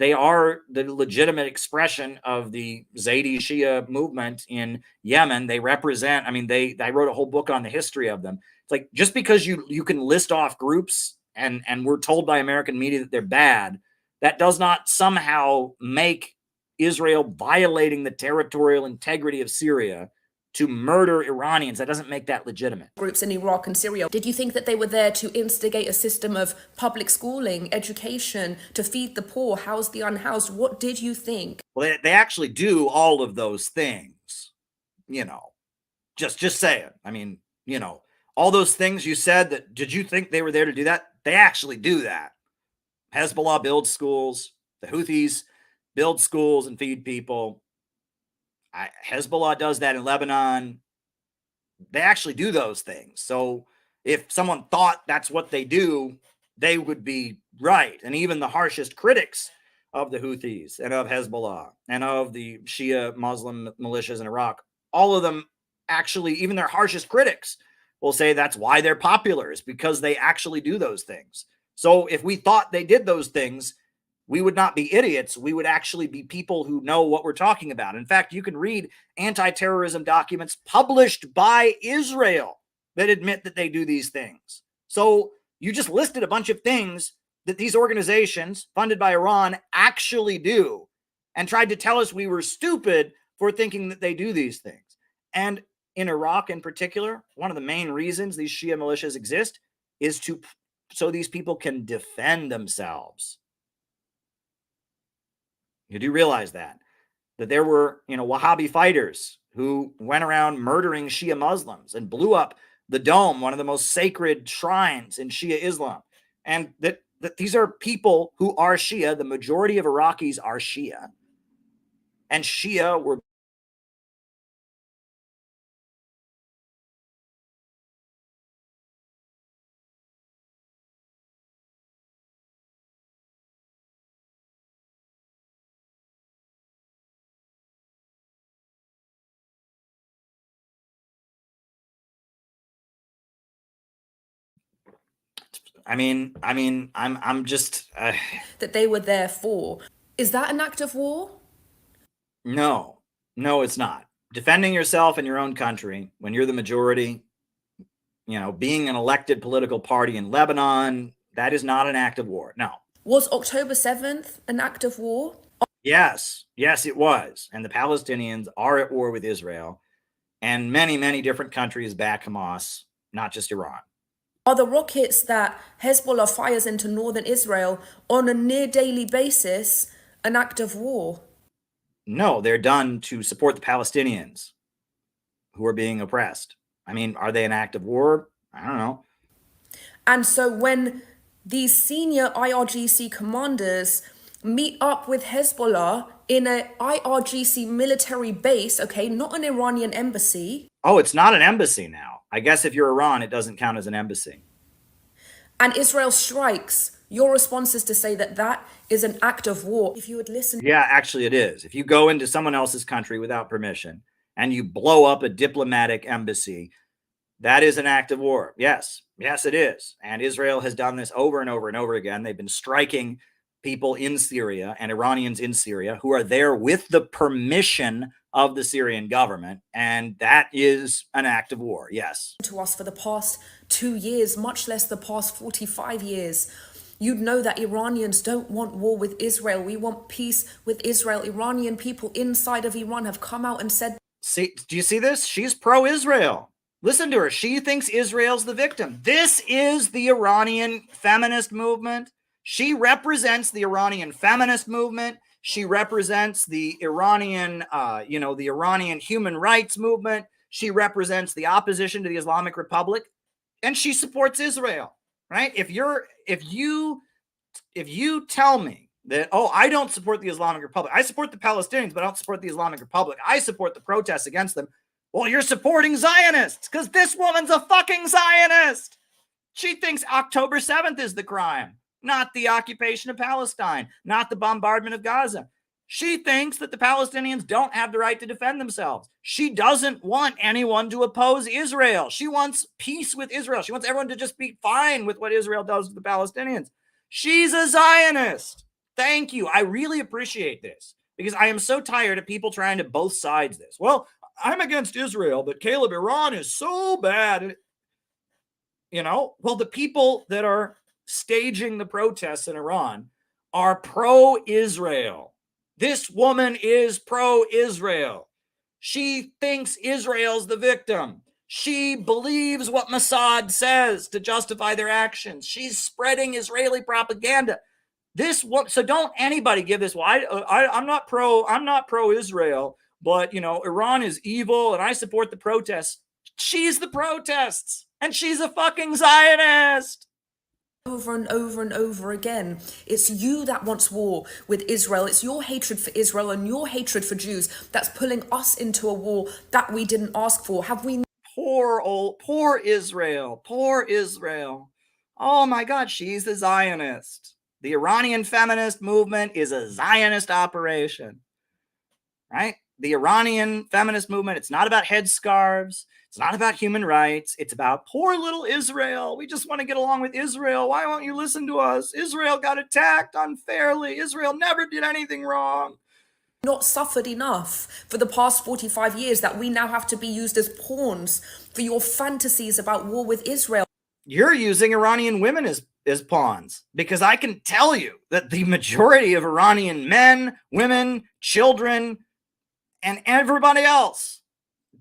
expression of the Zaidi Shia movement in Yemen. They represent, I wrote a whole book on the history of them. It's like, just because you can list off groups and we're told by American media that they're bad, that does not somehow make Israel violating the territorial integrity of Syria to murder Iranians. That doesn't make that legitimate. Groups in Iraq and Syria. Did you think that they were there to instigate a system of public schooling, education, to feed the poor, house the unhoused? What did you think? Well, they actually do all of those things, you know, just saying. I mean, you know, all those things you said that, did you think they were there to do that? They actually do that. Hezbollah builds schools. The Houthis build schools and feed people. Hezbollah does that in Lebanon. They actually do those things. So if someone thought that's what they do, they would be right. And even the harshest critics of the Houthis and of Hezbollah and of the Shia Muslim militias in Iraq, all of them actually, even their harshest critics will say that's why they're popular, is because they actually do those things. So if we thought they did those things, we would not be idiots. We would actually be people who know what we're talking about. In fact, you can read anti-terrorism documents published by Israel that admit that they do these things. So you just listed a bunch of things that these organizations funded by Iran actually do, and tried to tell us we were stupid for thinking that they do these things. And in Iraq in particular, one of the main reasons these Shia militias exist is so these people can defend themselves. You do realize that there were, Wahhabi fighters who went around murdering Shia Muslims and blew up the Dome, one of the most sacred shrines in Shia Islam. And that these are people who are Shia. The majority of Iraqis are Shia. And Shia were I'm just that they were there for. Is that an act of war? No, it's not. Defending yourself in your own country when you're the majority, being an elected political party in Lebanon, that is not an act of war. No. Was October 7th an act of war? Yes, it was. And the Palestinians are at war with Israel and many, many different countries back Hamas, not just Iran. Are the rockets that Hezbollah fires into northern Israel on a near daily basis an act of war? No, they're done to support the Palestinians who are being oppressed. I mean, are they an act of war? I don't know. And so when these senior IRGC commanders meet up with Hezbollah in a IRGC military base, okay, not an Iranian embassy. Oh, it's not an embassy now. I guess if you're Iran, it doesn't count as an embassy. And Israel strikes. Your response is to say that is an act of war. If you would listen. Yeah, actually it is. If you go into someone else's country without permission and you blow up a diplomatic embassy, that is an act of war. Yes, it is. And Israel has done this over and over and over again. They've been striking people in Syria and Iranians in Syria who are there with the permission of the Syrian government. And that is an act of war. Yes. To us for the past 2 years, much less the past 45 years, you'd know that Iranians don't want war with Israel. We want peace with Israel. Iranian people inside of Iran have come out and said. See, do you see this? She's pro-Israel. Listen to her. She thinks Israel's the victim. This is the Iranian feminist movement. She represents the Iranian feminist movement. She represents the Iranian, the Iranian human rights movement. She represents the opposition to the Islamic Republic, and she supports Israel, right? If you tell me that, I don't support the Islamic Republic, I support the Palestinians, but I don't support the Islamic Republic, I support the protests against them. Well, you're supporting Zionists because this woman's a fucking Zionist. She thinks October 7th is the crime, not the occupation of Palestine, not the bombardment of Gaza. She thinks that the Palestinians don't have the right to defend themselves. She doesn't want anyone to oppose Israel. She wants peace with Israel. She wants everyone to just be fine with what Israel does to the Palestinians. She's a Zionist. Thank you. I really appreciate this because I am so tired of people trying to both sides this. Well, I'm against Israel, but Caleb, Iran is so bad. Well, the people that are staging the protests in Iran are pro-Israel. This woman is pro-Israel. She thinks Israel's the victim. She believes what Mossad says to justify their actions. She's spreading Israeli propaganda. So don't anybody give this. Well, I'm not pro Israel, but Iran is evil and I support the protests. She's the protests and she's a fucking Zionist. Over and over and over again. It's you that wants war with Israel. It's your hatred for Israel and your hatred for Jews that's pulling us into a war that we didn't ask for. Have we? Poor Israel. Poor Israel. Oh my God, she's a Zionist. The Iranian feminist movement is a Zionist operation, right? The Iranian feminist movement, it's not about headscarves. It's not about human rights. It's about poor little Israel. We just want to get along with Israel. Why won't you listen to us? Israel got attacked unfairly. Israel never did anything wrong. Not suffered enough for the past 45 years that we now have to be used as pawns for your fantasies about war with Israel. You're using Iranian women as pawns, because I can tell you that the majority of Iranian men, women, children, and everybody else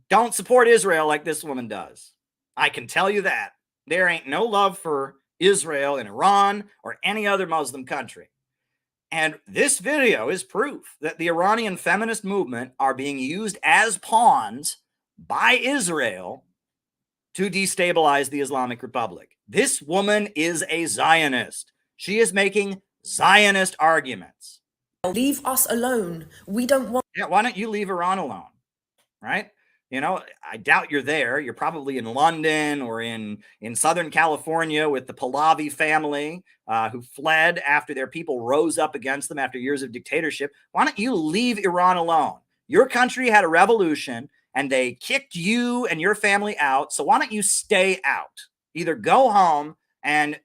don't support Israel like this woman does. I can tell you that. There ain't no love for Israel in Iran or any other Muslim country. And this video is proof that the Iranian feminist movement are being used as pawns by Israel to destabilize the Islamic Republic. This woman is a Zionist. She is making Zionist arguments. Leave us alone. We don't want. Yeah, why don't you leave Iran alone? Right? I doubt you're there. You're probably in London or in Southern California with the Pahlavi family who fled after their people rose up against them after years of dictatorship. Why don't you leave Iran alone? Your country had a revolution and they kicked you and your family out. So why don't you stay out? Either go home and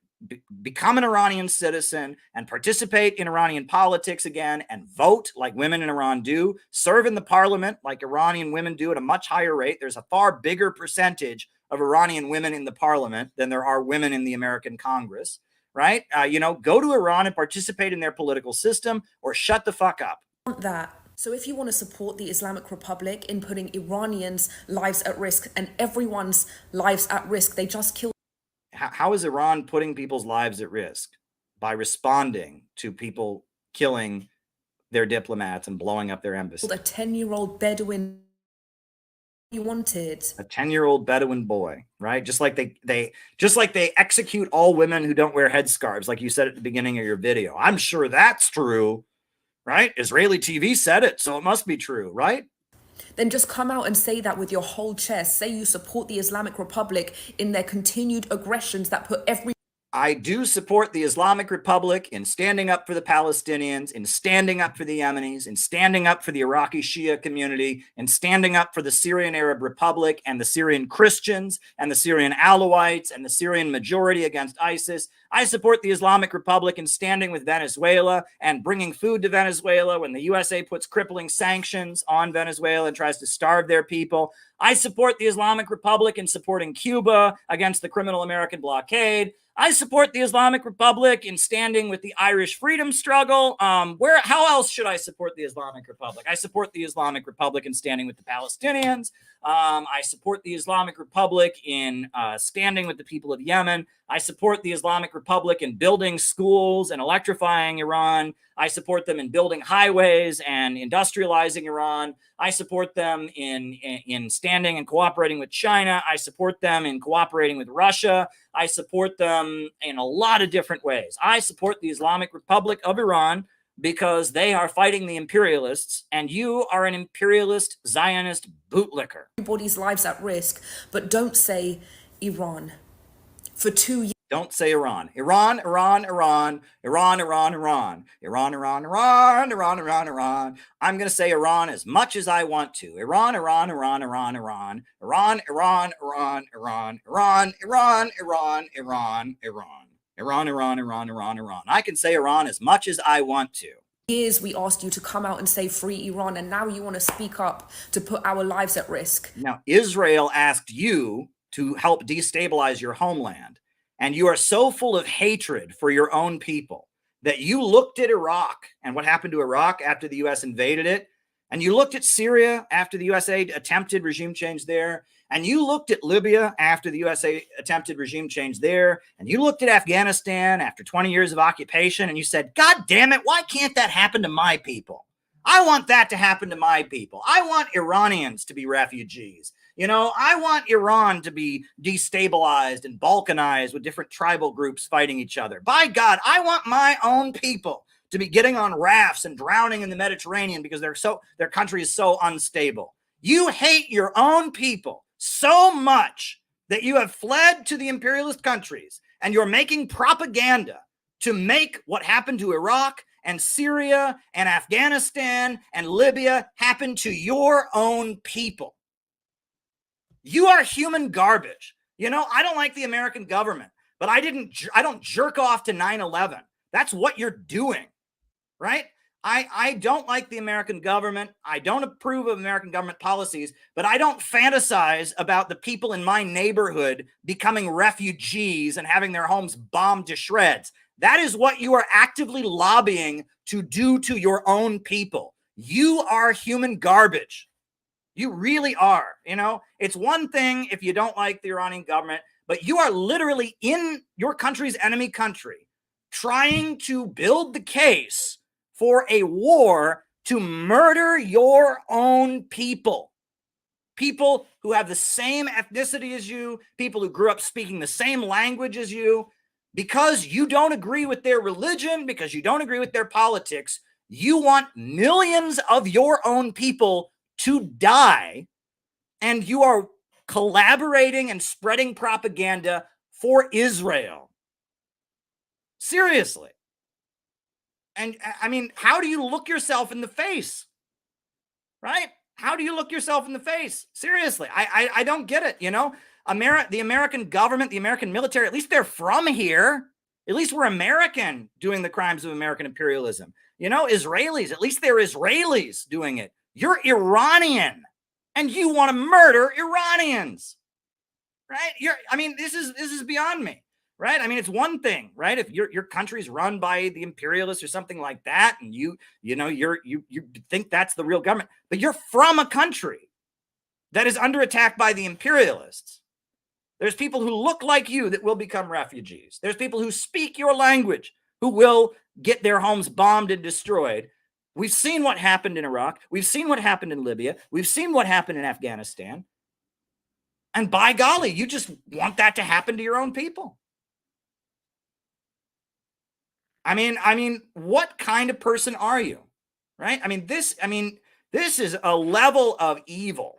become an Iranian citizen and participate in Iranian politics again and vote like women in Iran do, serve in the parliament like Iranian women do at a much higher rate. There's a far bigger percentage of Iranian women in the parliament than there are women in the American Congress, right? Go to Iran and participate in their political system or shut the fuck up. That. So if you want to support the Islamic Republic in putting Iranians' lives at risk and everyone's lives at risk, they just kill. How is Iran putting people's lives at risk? By responding to people killing their diplomats and blowing up their embassy. A 10-year-old Bedouin you wanted. A 10-year-old Bedouin boy, right? Just like they execute all women who don't wear headscarves, like you said at the beginning of your video. I'm sure that's true, right? Israeli TV said it, so it must be true, right? Then just come out and say that with your whole chest. Say you support the Islamic Republic in their continued aggressions that put every. I do support the Islamic Republic in standing up for the Palestinians, in standing up for the Yemenis, in standing up for the Iraqi Shia community, in standing up for the Syrian Arab Republic and the Syrian Christians and the Syrian Alawites and the Syrian majority against ISIS. I support the Islamic Republic in standing with Venezuela and bringing food to Venezuela when the USA puts crippling sanctions on Venezuela and tries to starve their people. I support the Islamic Republic in supporting Cuba against the criminal American blockade. I support the Islamic Republic in standing with the Irish freedom struggle. How else should I support the Islamic Republic? I support the Islamic Republic in standing with the Palestinians. I support the Islamic Republic in standing with the people of Yemen. I support the Islamic Republic in building schools and electrifying Iran. I support them in building highways and industrializing Iran. I support them in standing and cooperating with China. I support them in cooperating with Russia. I support them in a lot of different ways. I support the Islamic Republic of Iran because they are fighting the imperialists, and you are an imperialist Zionist bootlicker. Everybody's lives at risk, but don't say Iran. For 2 years. Don't say Iran. Iran, Iran, Iran, Iran, Iran, Iran, Iran, Iran, Iran, Iran, Iran, Iran. I'm going to say Iran as much as I want to. Iran, Iran, Iran, Iran, Iran, Iran, Iran, Iran, Iran, Iran, Iran, Iran, Iran, Iran, Iran, Iran, Iran, Iran, Iran. I can say Iran as much as I want to. Years we asked you to come out and say free Iran, and now you want to speak up to put our lives at risk. Now, Israel asked you to help destabilize your homeland. And you are so full of hatred for your own people that you looked at Iraq and what happened to Iraq after the U.S. invaded it, and you looked at Syria after the USA attempted regime change there, and you looked at Libya after the USA attempted regime change there, and you looked at Afghanistan after 20 years of occupation, and you said, God damn it, why can't that happen to my people? I want that to happen to my people. I want Iranians to be refugees. You know, I want Iran to be destabilized and balkanized with different tribal groups fighting each other. By God, I want my own people to be getting on rafts and drowning in the Mediterranean because their country is so unstable. You hate your own people so much that you have fled to the imperialist countries, and you're making propaganda to make what happened to Iraq and Syria and Afghanistan and Libya happen to your own people. You are human garbage. You know, I don't like the American government, but I don't jerk off to 9/11. That's what you're doing, right? I don't like the American government. I don't approve of American government policies, but I don't fantasize about the people in my neighborhood becoming refugees and having their homes bombed to shreds. That is what you are actively lobbying to do to your own people. You are human garbage. You really are. You know, it's one thing if you don't like the Iranian government, but you are literally in your country's enemy country trying to build the case for a war to murder your own people. People who have the same ethnicity as you, people who grew up speaking the same language as you, because you don't agree with their religion, because you don't agree with their politics, you want millions of your own people to die, and you are collaborating and spreading propaganda for Israel. Seriously. And I mean, how do you look yourself in the face? Right? How do you look yourself in the face? Seriously, I don't get it. You know, the American government, the American military, at least they're from here. At least we're American doing the crimes of American imperialism. You know, Israelis, at least they're Israelis doing it. You're Iranian, and you want to murder Iranians, right? I mean, this is beyond me. Right? I mean, it's one thing, right? If your country's run by the imperialists or something like that, and you think that's the real government, but you're from a country that is under attack by the imperialists. There's people who look like you that will become refugees. There's people who speak your language who will get their homes bombed and destroyed. We've seen what happened in Iraq. We've seen what happened in Libya. We've seen what happened in Afghanistan. And by golly, you just want that to happen to your own people. I mean, what kind of person are you? Right? I mean, this is a level of evil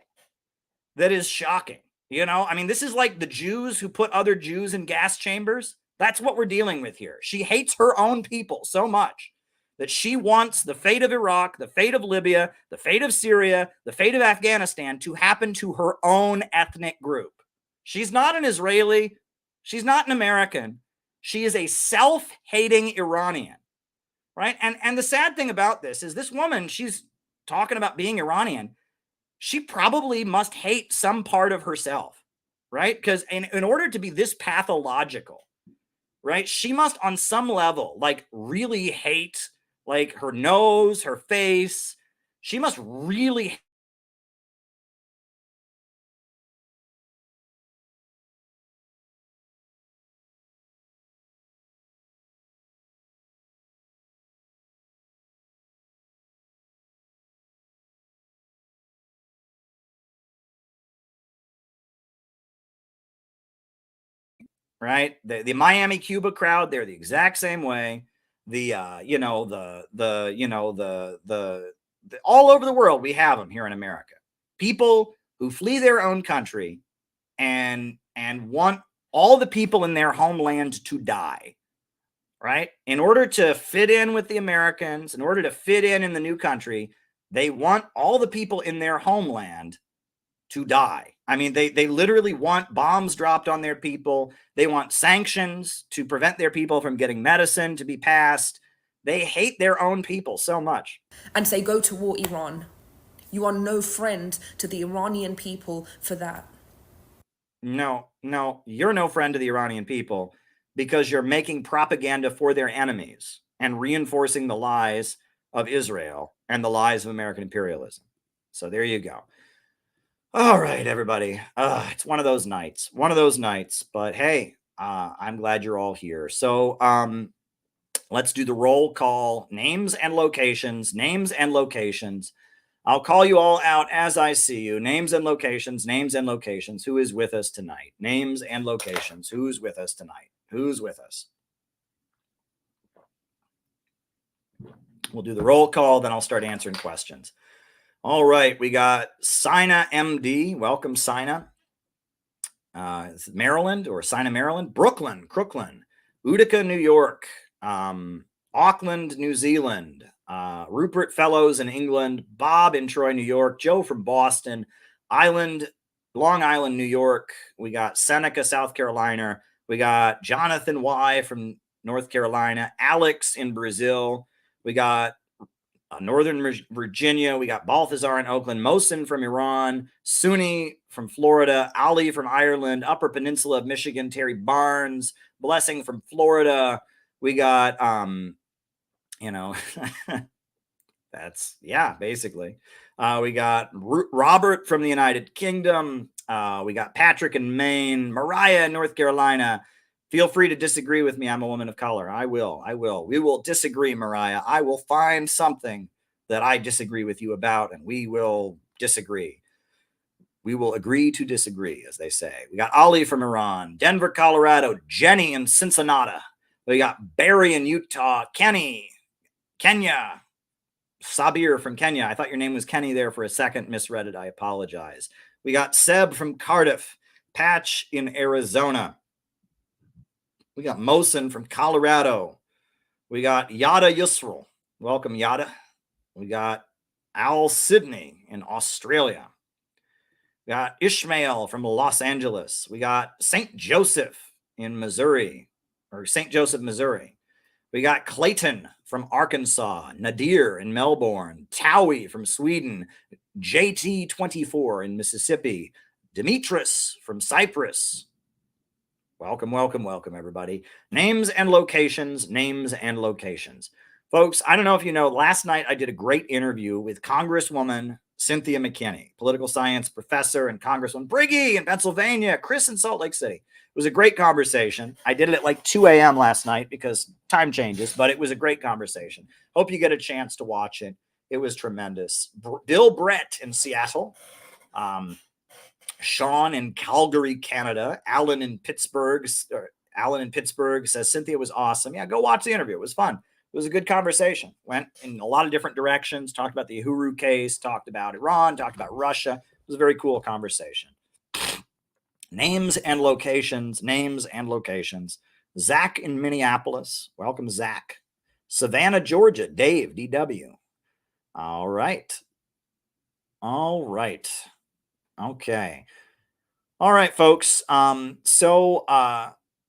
that is shocking. You know, I mean, this is like the Jews who put other Jews in gas chambers. That's what we're dealing with here. She hates her own people so much that she wants the fate of Iraq, the fate of Libya, the fate of Syria, the fate of Afghanistan to happen to her own ethnic group. She's not an Israeli. She's not an American. She is a self-hating Iranian, right? And the sad thing about this is this woman, she's talking about being Iranian. She probably must hate some part of herself, right? Because in order to be this pathological, right, she must on some level like really hate like her nose, her face. She must really right? The Miami Cuba crowd, they're the exact same way. The all over the world, we have them here in America. People who flee their own country and want all the people in their homeland to die, right? In order to fit in with the Americans, in order to fit in the new country, they want all the people in their homeland to die. I mean, they literally want bombs dropped on their people. They want sanctions to prevent their people from getting medicine to be passed. They hate their own people so much. And say, go to war, Iran. You are no friend to the Iranian people for that. No, you're no friend to the Iranian people because you're making propaganda for their enemies and reinforcing the lies of Israel and the lies of American imperialism. So there you go. All right, everybody. It's one of those nights. But hey, I'm glad you're all here. So let's do the roll call. Names and locations. I'll call you all out as I see you. Names and locations. Who is with us tonight? Names and locations. Who's with us tonight? Who's with us? We'll do the roll call, then I'll start answering questions. All right, we got Sina MD. Welcome, Sina. Maryland or Sina, Maryland. Brooklyn, Utica, New York. Auckland, New Zealand. Rupert Fellows in England. Bob in Troy, New York. Joe from Boston. Long Island, New York. We got Seneca, South Carolina. We got Jonathan Y from North Carolina. Alex in Brazil. We got Northern Virginia. We got Balthazar in Oakland. Mohsen from Iran. Suni from Florida. Ali from Ireland. Upper Peninsula of Michigan. Terry Barnes. Blessing from Florida. We got, that's, yeah, basically. We got Robert from the United Kingdom. We got Patrick in Maine. Mariah in North Carolina. Feel free to disagree with me. I'm a woman of color. I will. We will disagree, Mariah. I will find something that I disagree with you about, and we will disagree. We will agree to disagree, as they say. We got Ali from Iran, Denver, Colorado, Jenny in Cincinnati. We got Barry in Utah, Kenya, Sabir from Kenya. I thought your name was Kenny there for a second. Misread it. I apologize. We got Seb from Cardiff, Patch in Arizona. We got Mohsen from Colorado. We got Yada Yusril. Welcome, Yada. We got Al Sydney in Australia. We got Ishmael from Los Angeles. We got St. Joseph in Missouri, or St. Joseph, Missouri. We got Clayton from Arkansas, Nadir in Melbourne, Towie from Sweden, JT24 in Mississippi, Demetris from Cyprus. Welcome, everybody. Names and locations. Folks, I don't know if you know, last night I did a great interview with Congresswoman Cynthia McKinney, political science professor, and Congresswoman Briggy in Pennsylvania, Chris in Salt Lake City. It was a great conversation. I did it at like 2 a.m. last night because time changes, but it was a great conversation. Hope you get a chance to watch it. It was tremendous. Bill Brett in Seattle. Sean in Calgary, Canada. Alan in Pittsburgh says Cynthia was awesome. Yeah, go watch the interview. It was fun. It was a good conversation. Went in a lot of different directions. Talked about the Uhuru case. Talked about Iran. Talked about Russia. It was a very cool conversation. Names and locations. Zach in Minneapolis. Welcome, Zach. Savannah, Georgia. Dave, DW. All right. Okay. All right, folks.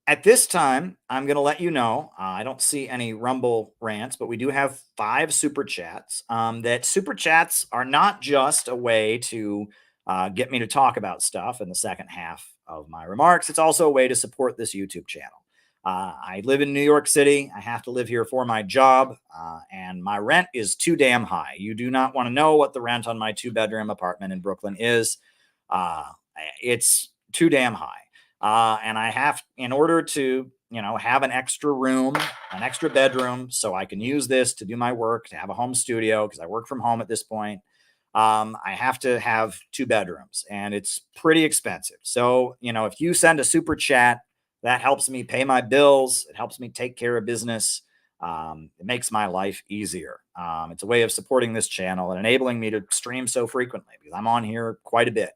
At this time, I'm going to let you know, I don't see any Rumble rants, but we do have 5 super chats. That super chats are not just a way to get me to talk about stuff in the second half of my remarks. It's also a way to support this YouTube channel. I live in New York City. I have to live here for my job, and my rent is too damn high. You do not want to know what the rent on my 2-bedroom apartment in Brooklyn is. It's too damn high. And I have, in order to, have an extra room, an extra bedroom, so I can use this to do my work, to have a home studio, because I work from home at this point. I have to have 2 bedrooms, and it's pretty expensive. So, if you send a super chat, that helps me pay my bills. It helps me take care of business. It makes my life easier. It's a way of supporting this channel and enabling me to stream so frequently, because I'm on here quite a bit.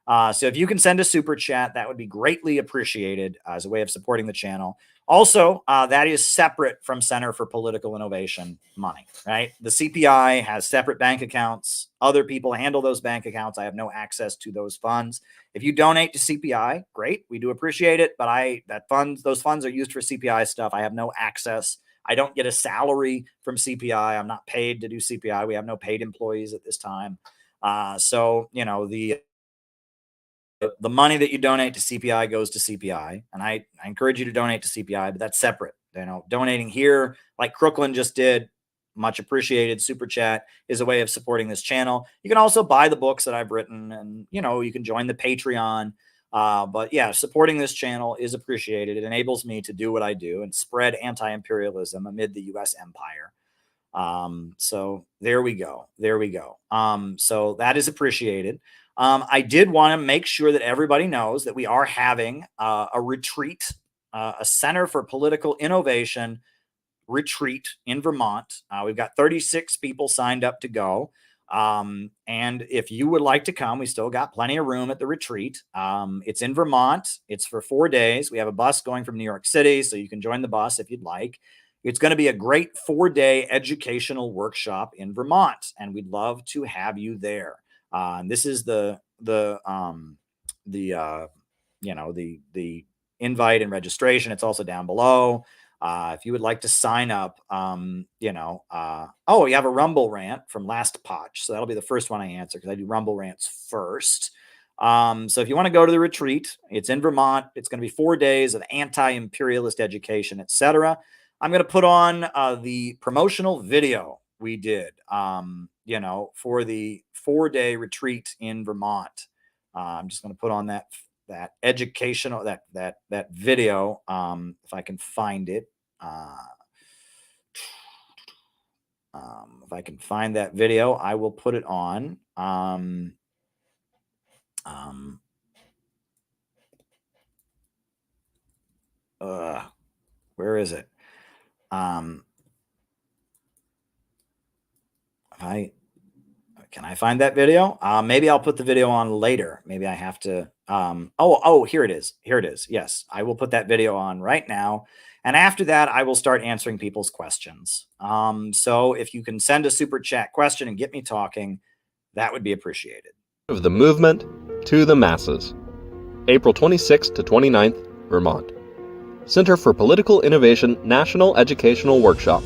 So if you can send a super chat, that would be greatly appreciated as a way of supporting the channel. Also, that is separate from Center for Political Innovation money, right? The CPI has separate bank accounts. Other people handle those bank accounts. I have no access to those funds. If you donate to CPI, great. We do appreciate it. But those funds are used for CPI stuff. I have no access. I don't get a salary from CPI. I'm not paid to do CPI. We have no paid employees at this time. The money that you donate to CPI goes to CPI, and I encourage you to donate to CPI, but that's separate. Donating here, like Crooklyn just did, Much appreciated. Super chat is a way of supporting this channel. You can also buy the books that I've written, and you can join the Patreon. But yeah, supporting this channel is appreciated. It enables me to do what I do and spread anti-imperialism amid the U.S. empire. So there we go. So that is appreciated. I did want to make sure that everybody knows that we are having a retreat, a Center for Political Innovation retreat in Vermont. We've got 36 people signed up to go. And if you would like to come, we still got plenty of room at the retreat. It's in Vermont. It's for 4 days. We have a bus going from New York City, so you can join the bus if you'd like. It's going to be a great 4-day educational workshop in Vermont, and we'd love to have you there. This is the invite and registration. It's also down below. If you would like to sign up, you have a Rumble rant from Last Potch. So that'll be the first one I answer because I do Rumble rants first. So if you want to go to the retreat, it's in Vermont. It's going to be 4 days of anti-imperialist education, etc. I'm going to put on the promotional video we did, for the 4-day retreat in Vermont. I'm just going to put on that educational, that video, if I can find it. If I can find that video, I will put it on. Where is it? Can I find that video? Maybe I'll put the video on later. Maybe I have to. Here it is. Yes, I will put that video on right now. And after that, I will start answering people's questions. So if you can send a super chat question and get me talking, that would be appreciated. Of the movement to the masses. April 26th to 29th, Vermont. Center for Political Innovation National Educational Workshop.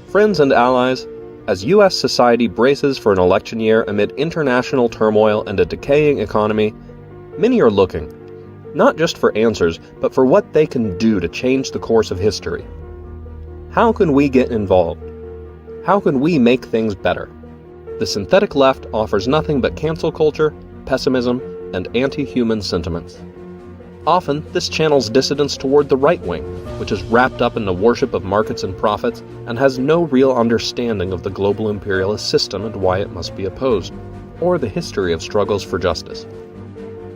Friends and allies, as U.S. society braces for an election year amid international turmoil and a decaying economy, many are looking, not just for answers, but for what they can do to change the course of history. How can we get involved? How can we make things better? The synthetic left offers nothing but cancel culture, pessimism, and anti-human sentiments. Often, this channels dissidents toward the right wing, which is wrapped up in the worship of markets and profits and has no real understanding of the global imperialist system and why it must be opposed, or the history of struggles for justice.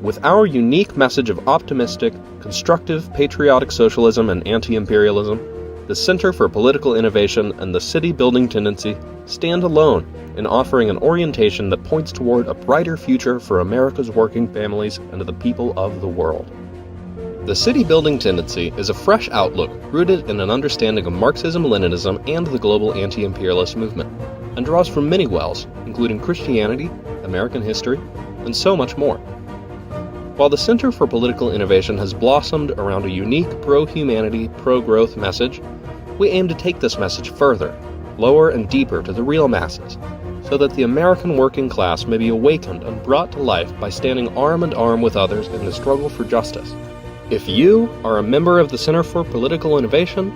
With our unique message of optimistic, constructive, patriotic socialism and anti-imperialism, the Center for Political Innovation and the City Building Tendency stand alone in offering an orientation that points toward a brighter future for America's working families and the people of the world. The City Building Tendency is a fresh outlook rooted in an understanding of Marxism-Leninism and the global anti-imperialist movement, and draws from many wells, including Christianity, American history, and so much more. While the Center for Political Innovation has blossomed around a unique pro-humanity, pro-growth message, we aim to take this message further, lower and deeper to the real masses, so that the American working class may be awakened and brought to life by standing arm in arm with others in the struggle for justice. If you are a member of the Center for Political Innovation,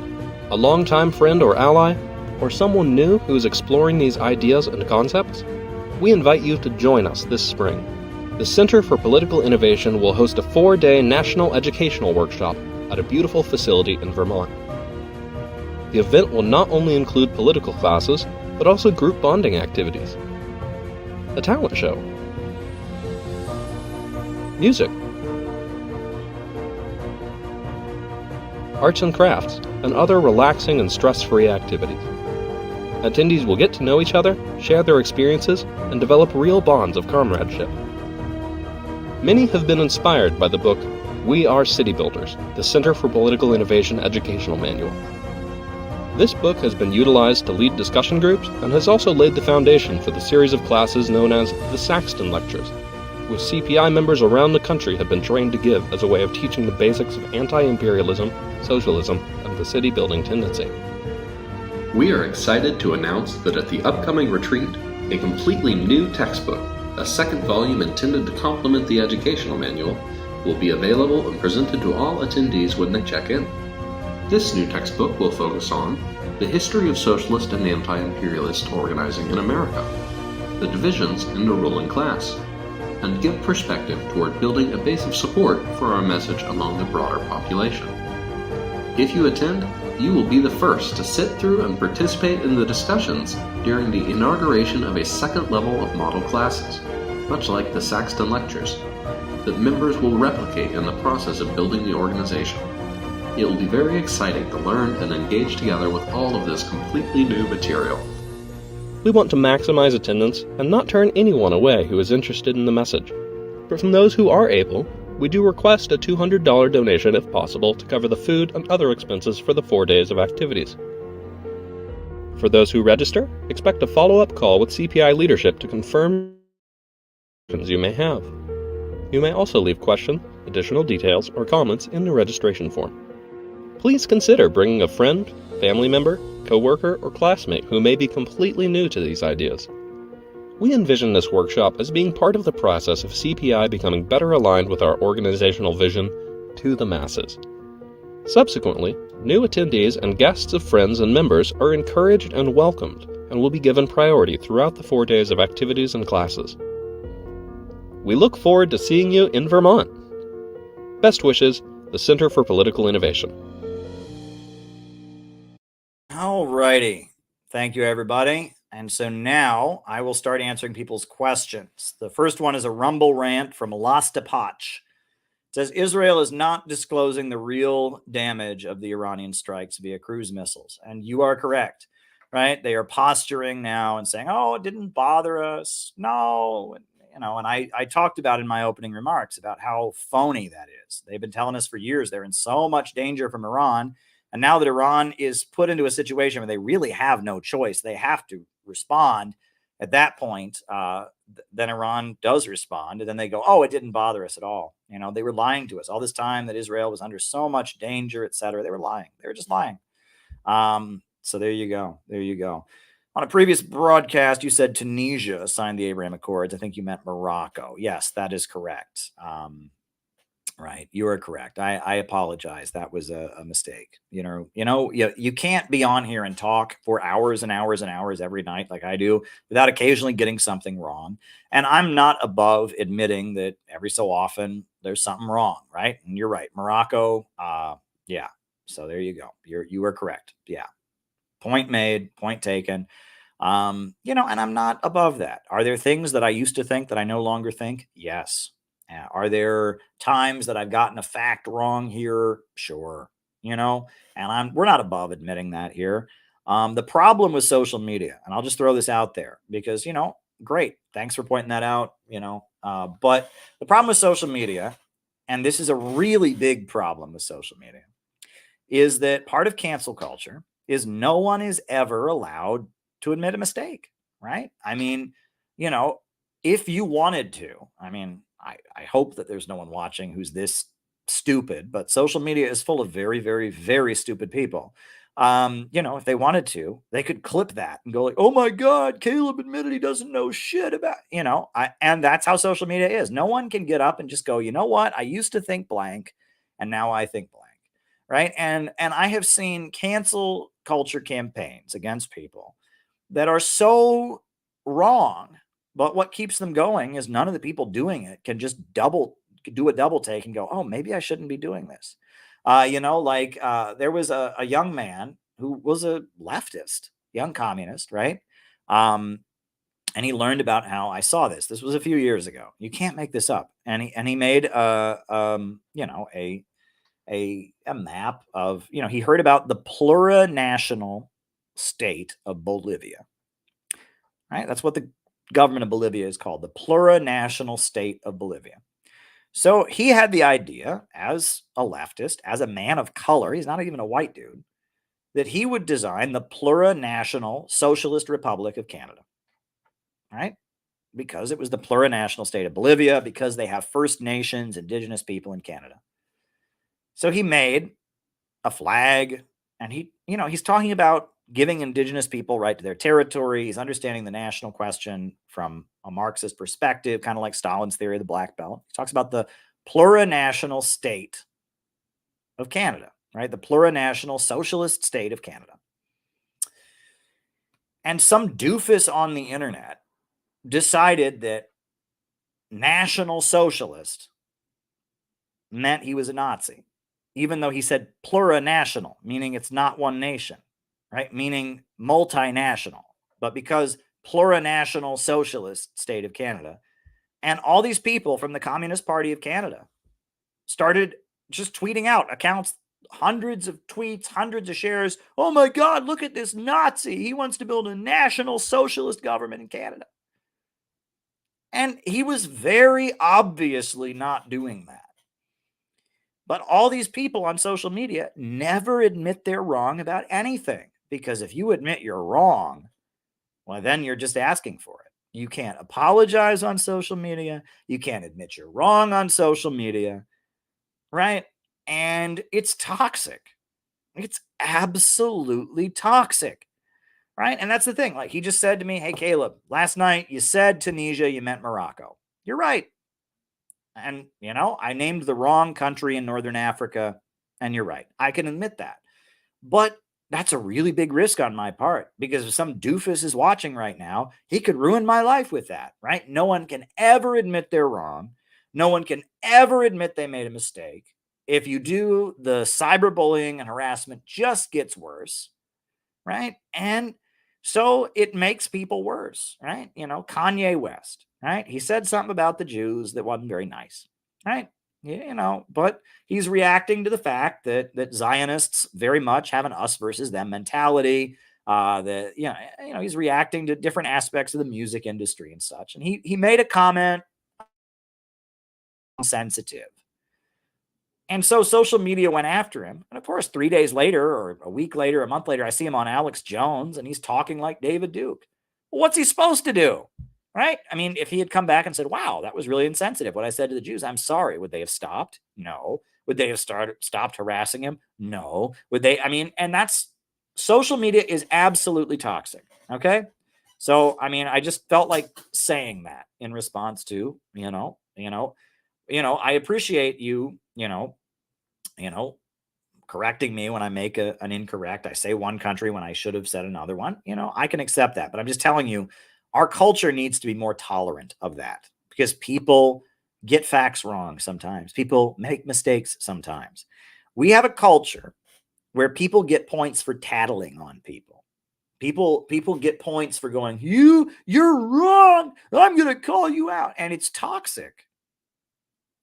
a longtime friend or ally, or someone new who is exploring these ideas and concepts, we invite you to join us this spring. The Center for Political Innovation will host a 4-day national educational workshop at a beautiful facility in Vermont. The event will not only include political classes, but also group bonding activities, a talent show, music, arts and crafts, and other relaxing and stress-free activities. Attendees will get to know each other, share their experiences, and develop real bonds of comradeship. Many have been inspired by the book We Are City Builders, the Center for Political Innovation Educational Manual. This book has been utilized to lead discussion groups and has also laid the foundation for the series of classes known as the Saxton Lectures, which CPI members around the country have been trained to give as a way of teaching the basics of anti-imperialism, socialism, and the city building tendency. We are excited to announce that at the upcoming retreat, a completely new textbook, a second volume intended to complement the educational manual, will be available and presented to all attendees when they check in. This new textbook will focus on the history of socialist and anti-imperialist organizing in America, the divisions in the ruling class, and give perspective toward building a base of support for our message among the broader population. If you attend, you will be the first to sit through and participate in the discussions during the inauguration of a second level of model classes, much like the Saxton Lectures, that members will replicate in the process of building the organization. It will be very exciting to learn and engage together with all of this completely new material. We want to maximize attendance and not turn anyone away who is interested in the message. But from those who are able, we do request a $200 donation if possible to cover the food and other expenses for the 4 days of activities. For those who register, expect a follow-up call with CPI leadership to confirm questions you may have. You may also leave questions, additional details, or comments in the registration form. Please consider bringing a friend, family member, coworker, or classmate who may be completely new to these ideas. We envision this workshop as being part of the process of CPI becoming better aligned with our organizational vision to the masses. Subsequently, new attendees and guests of friends and members are encouraged and welcomed and will be given priority throughout the 4 days of activities and classes. We look forward to seeing you in Vermont. Best wishes, the Center for Political Innovation. Alrighty. Thank you, everybody. And so now I will start answering people's questions. The first one is a Rumble rant from Lastapach. It says, Israel is not disclosing the real damage of the Iranian strikes via cruise missiles. And you are correct, right? They are posturing now and saying, oh, it didn't bother us. No. And I talked about in my opening remarks about how phony that is. They've been telling us for years they're in so much danger from Iran. And now that Iran is put into a situation where they really have no choice, they have to respond. At that point, then Iran does respond. And then they go, oh, it didn't bother us at all. They were lying to us all this time that Israel was under so much danger, et cetera. They were lying. They were just lying. So there you go. There you go. On a previous broadcast, you said Tunisia signed the Abraham Accords. I think you meant Morocco. Yes, that is correct. Right. You are correct. I apologize. That was a mistake. You can't be on here and talk for hours and hours and hours every night like I do without occasionally getting something wrong. And I'm not above admitting that every so often there's something wrong. Right. And you're right. Morocco. Yeah. So there you go. You are correct. Yeah. Point made, point taken. And I'm not above that. Are there things that I used to think that I no longer think? Yes. Are there times that I've gotten a fact wrong here? Sure. And we're not above admitting that here. The problem with social media, and I'll just throw this out there because, great. Thanks for pointing that out, but the problem with social media, and this is a really big problem with social media, is that part of cancel culture is no one is ever allowed to admit a mistake, right? I mean, if you wanted to, I hope that there's no one watching who's this stupid, but social media is full of very, very, very stupid people. If they wanted to, they could clip that and go like, oh my God, Caleb admitted he doesn't know shit about, and that's how social media is. No one can get up and just go, you know what? I used to think blank and now I think blank. Right. And I have seen cancel culture campaigns against people that are so wrong. But what keeps them going is none of the people doing it can just do a double take and go, oh, maybe I shouldn't be doing this. There was a young man who was a leftist, young communist, right? And he learned about how I saw this. This was a few years ago. You can't make this up. And he made a map of, he heard about the plurinational state of Bolivia, right? That's what the government of Bolivia is called, the plurinational state of Bolivia. So he had the idea as a leftist, as a man of color, he's not even a white dude, that he would design the plurinational socialist republic of Canada, right? Because it was the plurinational state of Bolivia, because they have First Nations, indigenous people in Canada. So he made a flag, and he's talking about giving indigenous people right to their territory. He's understanding the national question from a Marxist perspective, kind of like Stalin's theory of the Black Belt. He talks about the plurinational state of Canada, right? The plurinational socialist state of Canada. And some doofus on the internet decided that National Socialist meant he was a Nazi, even though he said plurinational, meaning it's not one nation, right? Meaning multinational. But because plurinational socialist state of Canada, and all these people from the Communist Party of Canada started just tweeting out accounts, hundreds of tweets, hundreds of shares. Oh my God, look at this Nazi. He wants to build a national socialist government in Canada. And he was very obviously not doing that. But all these people on social media never admit they're wrong about anything. Because if you admit you're wrong, well, then you're just asking for it. You can't apologize on social media. You can't admit you're wrong on social media, right? And it's toxic. It's absolutely toxic, right? And that's the thing. Like he just said to me, hey, Caleb, last night you said Tunisia, you meant Morocco. You're right. And, I named the wrong country in Northern Africa, and you're right. I can admit that. But that's a really big risk on my part because if some doofus is watching right now, he could ruin my life with that, right? No one can ever admit they're wrong. No one can ever admit they made a mistake. If you do, the cyberbullying and harassment just gets worse, right? And so it makes people worse, right? Kanye West, right? He said something about the Jews that wasn't very nice, right? But he's reacting to the fact that Zionists very much have an us versus them mentality. He's reacting to different aspects of the music industry and such. And he made a comment sensitive. And so social media went after him. And of course, 3 days later or a week later, a month later, I see him on Alex Jones and he's talking like David Duke. Well, what's he supposed to do? Right? I mean, if he had come back and said, wow, that was really insensitive, what I said to the Jews, I'm sorry. Would they have stopped? No. Would they have stopped harassing him? No. Would they? I mean, and that's social media is absolutely toxic. Okay. So, I mean, I just felt like saying that in response to, I appreciate you, correcting me when I make an incorrect. I say one country when I should have said another one. I can accept that. But I'm just telling you, our culture needs to be more tolerant of that because people get facts wrong sometimes. People make mistakes sometimes. We have a culture where people get points for tattling on people. People get points for going, you're wrong. I'm going to call you out. And it's toxic.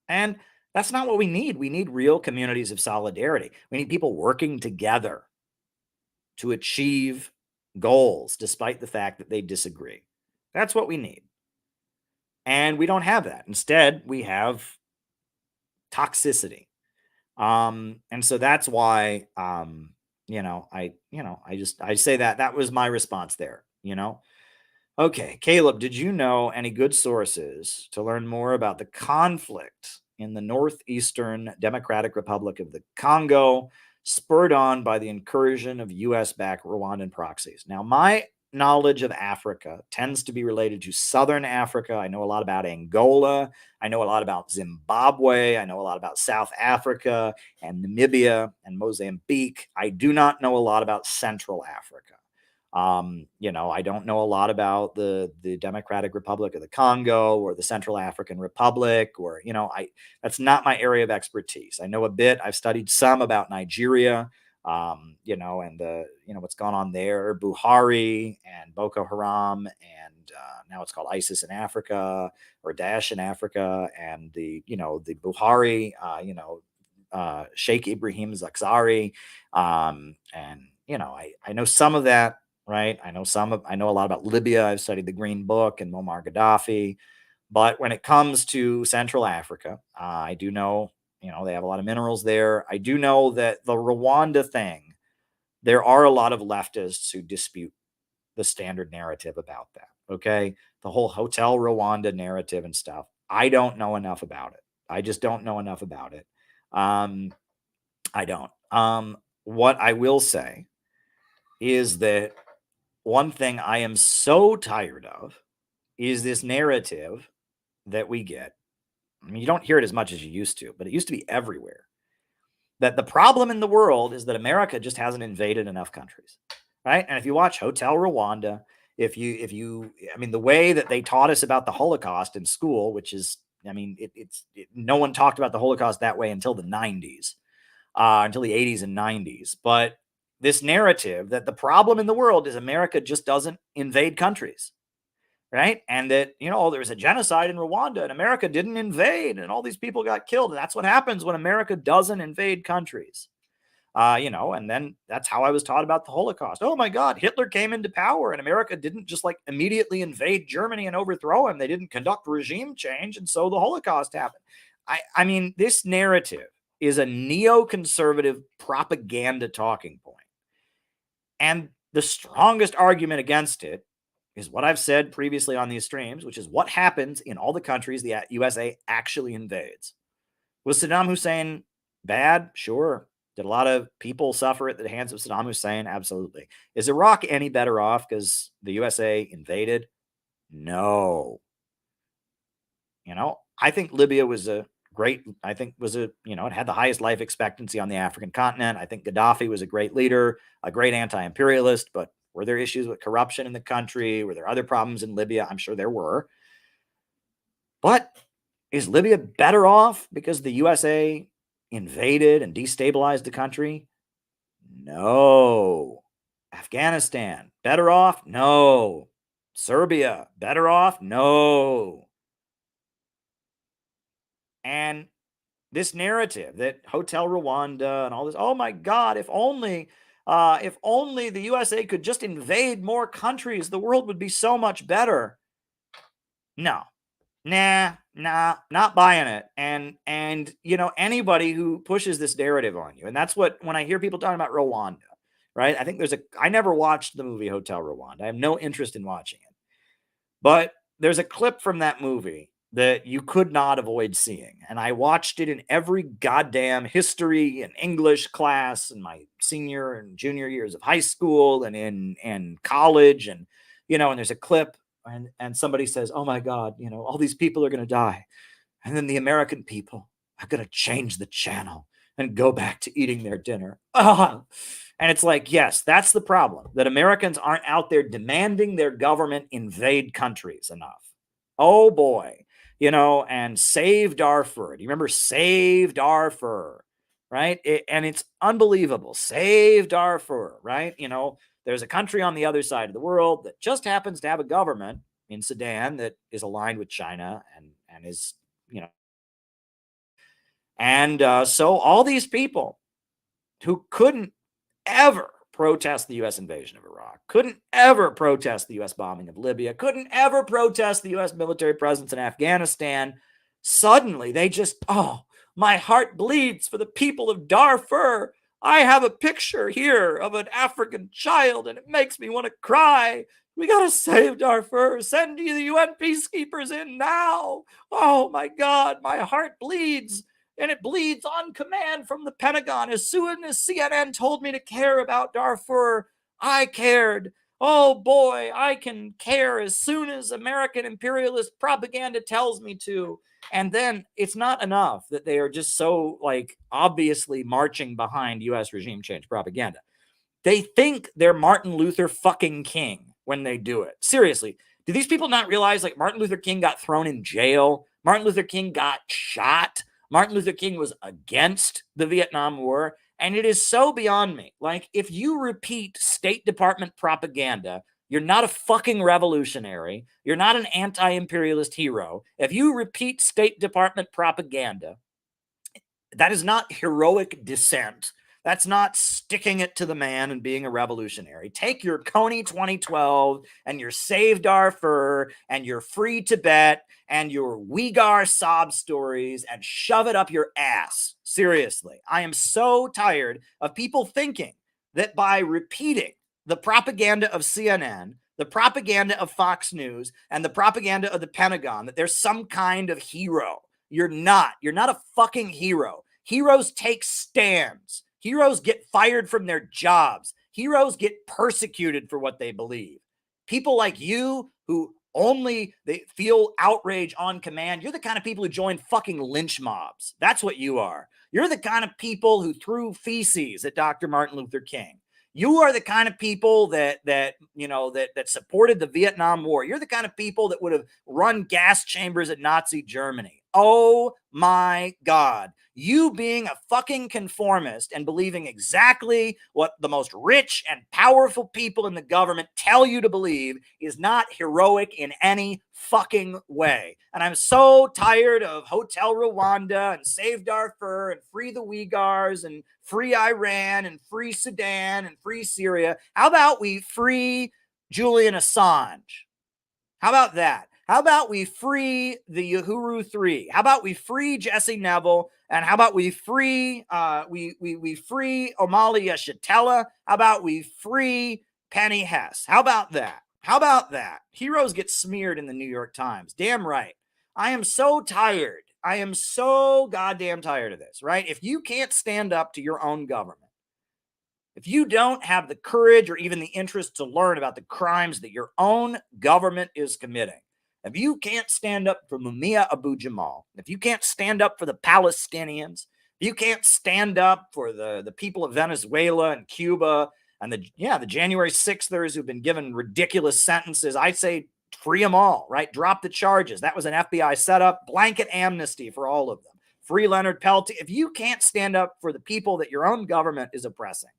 And that's not what we need. We need real communities of solidarity. We need people working together to achieve goals, despite the fact that they disagree. That's what we need. And we don't have that. Instead, we have toxicity. And so that's why, I say that was my response there, Okay, Caleb, did you know any good sources to learn more about the conflict in the Northeastern Democratic Republic of the Congo, spurred on by the incursion of US-backed Rwandan proxies? Now, my knowledge of Africa tends to be related to Southern Africa. I know a lot about Angola. I know a lot about Zimbabwe. I know a lot about South Africa and Namibia and Mozambique. I do not know a lot about Central Africa. I don't know a lot about the Democratic Republic of the Congo or the Central African Republic, or, that's not my area of expertise. I know a bit. I've studied some about Nigeria, and what's gone on there, Buhari and Boko Haram, and now it's called ISIS in Africa or Daesh in Africa, and the Buhari, Sheikh Ibrahim Zakzari, and I know some of that. Right. I know a lot about Libya. I've studied the Green Book and Muammar Gaddafi. But when it comes to Central Africa, I do know, they have a lot of minerals there. I do know that the Rwanda thing, there are a lot of leftists who dispute the standard narrative about that. Okay. The whole Hotel Rwanda narrative and stuff. I don't know enough about it. I just don't know enough about it. I don't. What I will say is that one thing I am so tired of is this narrative that we get. I mean, you don't hear it as much as you used to, but it used to be everywhere. That the problem in the world is that America just hasn't invaded enough countries, right? And if you watch Hotel Rwanda, I mean, the way that they taught us about the Holocaust in school, which is, I mean, no one talked about the Holocaust that way until the 90s, until the 80s and 90s. But this narrative that the problem in the world is America just doesn't invade countries, right? And that, there was a genocide in Rwanda and America didn't invade and all these people got killed. And that's what happens when America doesn't invade countries. And then that's how I was taught about the Holocaust. Oh my God, Hitler came into power and America didn't just like immediately invade Germany and overthrow him. They didn't conduct regime change. And so the Holocaust happened. I mean, this narrative is a neoconservative propaganda talking point. And the strongest argument against it is what I've said previously on these streams, which is what happens in all the countries the USA actually invades. Was Saddam Hussein bad? Sure. Did a lot of people suffer at the hands of Saddam Hussein? Absolutely. Is Iraq any better off because the USA invaded? No. I think Libya was it had the highest life expectancy on the African continent. I think Gaddafi was a great leader, a great anti-imperialist, but were there issues with corruption in the country? Were there other problems in Libya? I'm sure there were. But is Libya better off because the USA invaded and destabilized the country? No. Afghanistan, better off? No. Serbia, better off? No. And this narrative that Hotel Rwanda and all this, oh my God, if only the USA could just invade more countries, the world would be so much better. No. Nah, not buying it. And anybody who pushes this narrative on you, and that's what, when I hear people talking about Rwanda, right? I think I never watched the movie Hotel Rwanda. I have no interest in watching it. But there's a clip from that movie that you could not avoid seeing. And I watched it in every goddamn history and English class in my senior and junior years of high school and in college. And, and there's a clip and somebody says, oh my God, all these people are going to die. And then the American people are going to change the channel and go back to eating their dinner. And it's like, yes, that's the problem, that Americans aren't out there demanding their government invade countries enough. Oh boy. And Save Darfur. Do you remember Save Darfur? Right? And it's unbelievable. Save Darfur, right? There's a country on the other side of the world that just happens to have a government in Sudan that is aligned with China and is, and so all these people who couldn't ever protest the U.S. invasion of Iraq, couldn't ever protest the U.S. bombing of Libya, couldn't ever protest the U.S. military presence in Afghanistan, suddenly they just, my heart bleeds for the people of Darfur. I have a picture here of an African child and it makes me want to cry. We got to save Darfur. Send the UN peacekeepers in now. Oh my God, my heart bleeds. And it bleeds on command from the Pentagon. As soon as CNN told me to care about Darfur, I cared. Oh boy, I can care as soon as American imperialist propaganda tells me to. And then it's not enough that they are just so obviously marching behind U.S. regime change propaganda. They think they're Martin Luther fucking King when they do it. Seriously, do these people not realize Martin Luther King got thrown in jail? Martin Luther King got shot. Martin Luther King was against the Vietnam War. And it is so beyond me. If you repeat State Department propaganda, you're not a fucking revolutionary. You're not an anti-imperialist hero. If you repeat State Department propaganda, that is not heroic dissent. That's not sticking it to the man and being a revolutionary. Take your Coney 2012 and your Save Darfur and your Free Tibet and your Uyghur sob stories and shove it up your ass. Seriously, I am so tired of people thinking that by repeating the propaganda of CNN, the propaganda of Fox News, and the propaganda of the Pentagon, that there's some kind of hero. You're not. You're not a fucking hero. Heroes take stands. Heroes get fired from their jobs. Heroes get persecuted for what they believe. People like you who they feel outrage on command, you're the kind of people who join fucking lynch mobs. That's what you are. You're the kind of people who threw feces at Dr. Martin Luther King. You are the kind of people that supported the Vietnam War. You're the kind of people that would have run gas chambers at Nazi Germany. Oh my God. You being a fucking conformist and believing exactly what the most rich and powerful people in the government tell you to believe is not heroic in any fucking way. And I'm so tired of Hotel Rwanda and Save Darfur and Free the Uyghurs and Free Iran and Free Sudan and Free Syria. How about we free Julian Assange? How about that? How about we free the Uhuru 3? How about we free Jesse Neville? And how about we free we free Amalia Shatella? How about we free Penny Hess? How about that? How about that? Heroes get smeared in the New York Times. Damn right. I am so tired. I am so goddamn tired of this, right? If you can't stand up to your own government, if you don't have the courage or even the interest to learn about the crimes that your own government is committing, if you can't stand up for Mumia Abu Jamal, if you can't stand up for the Palestinians, if you can't stand up for the people of Venezuela and Cuba and the January 6thers who've been given ridiculous sentences, I'd say free them all, right? Drop the charges. That was an FBI setup, blanket amnesty for all of them. Free Leonard Peltier. If you can't stand up for the people that your own government is oppressing,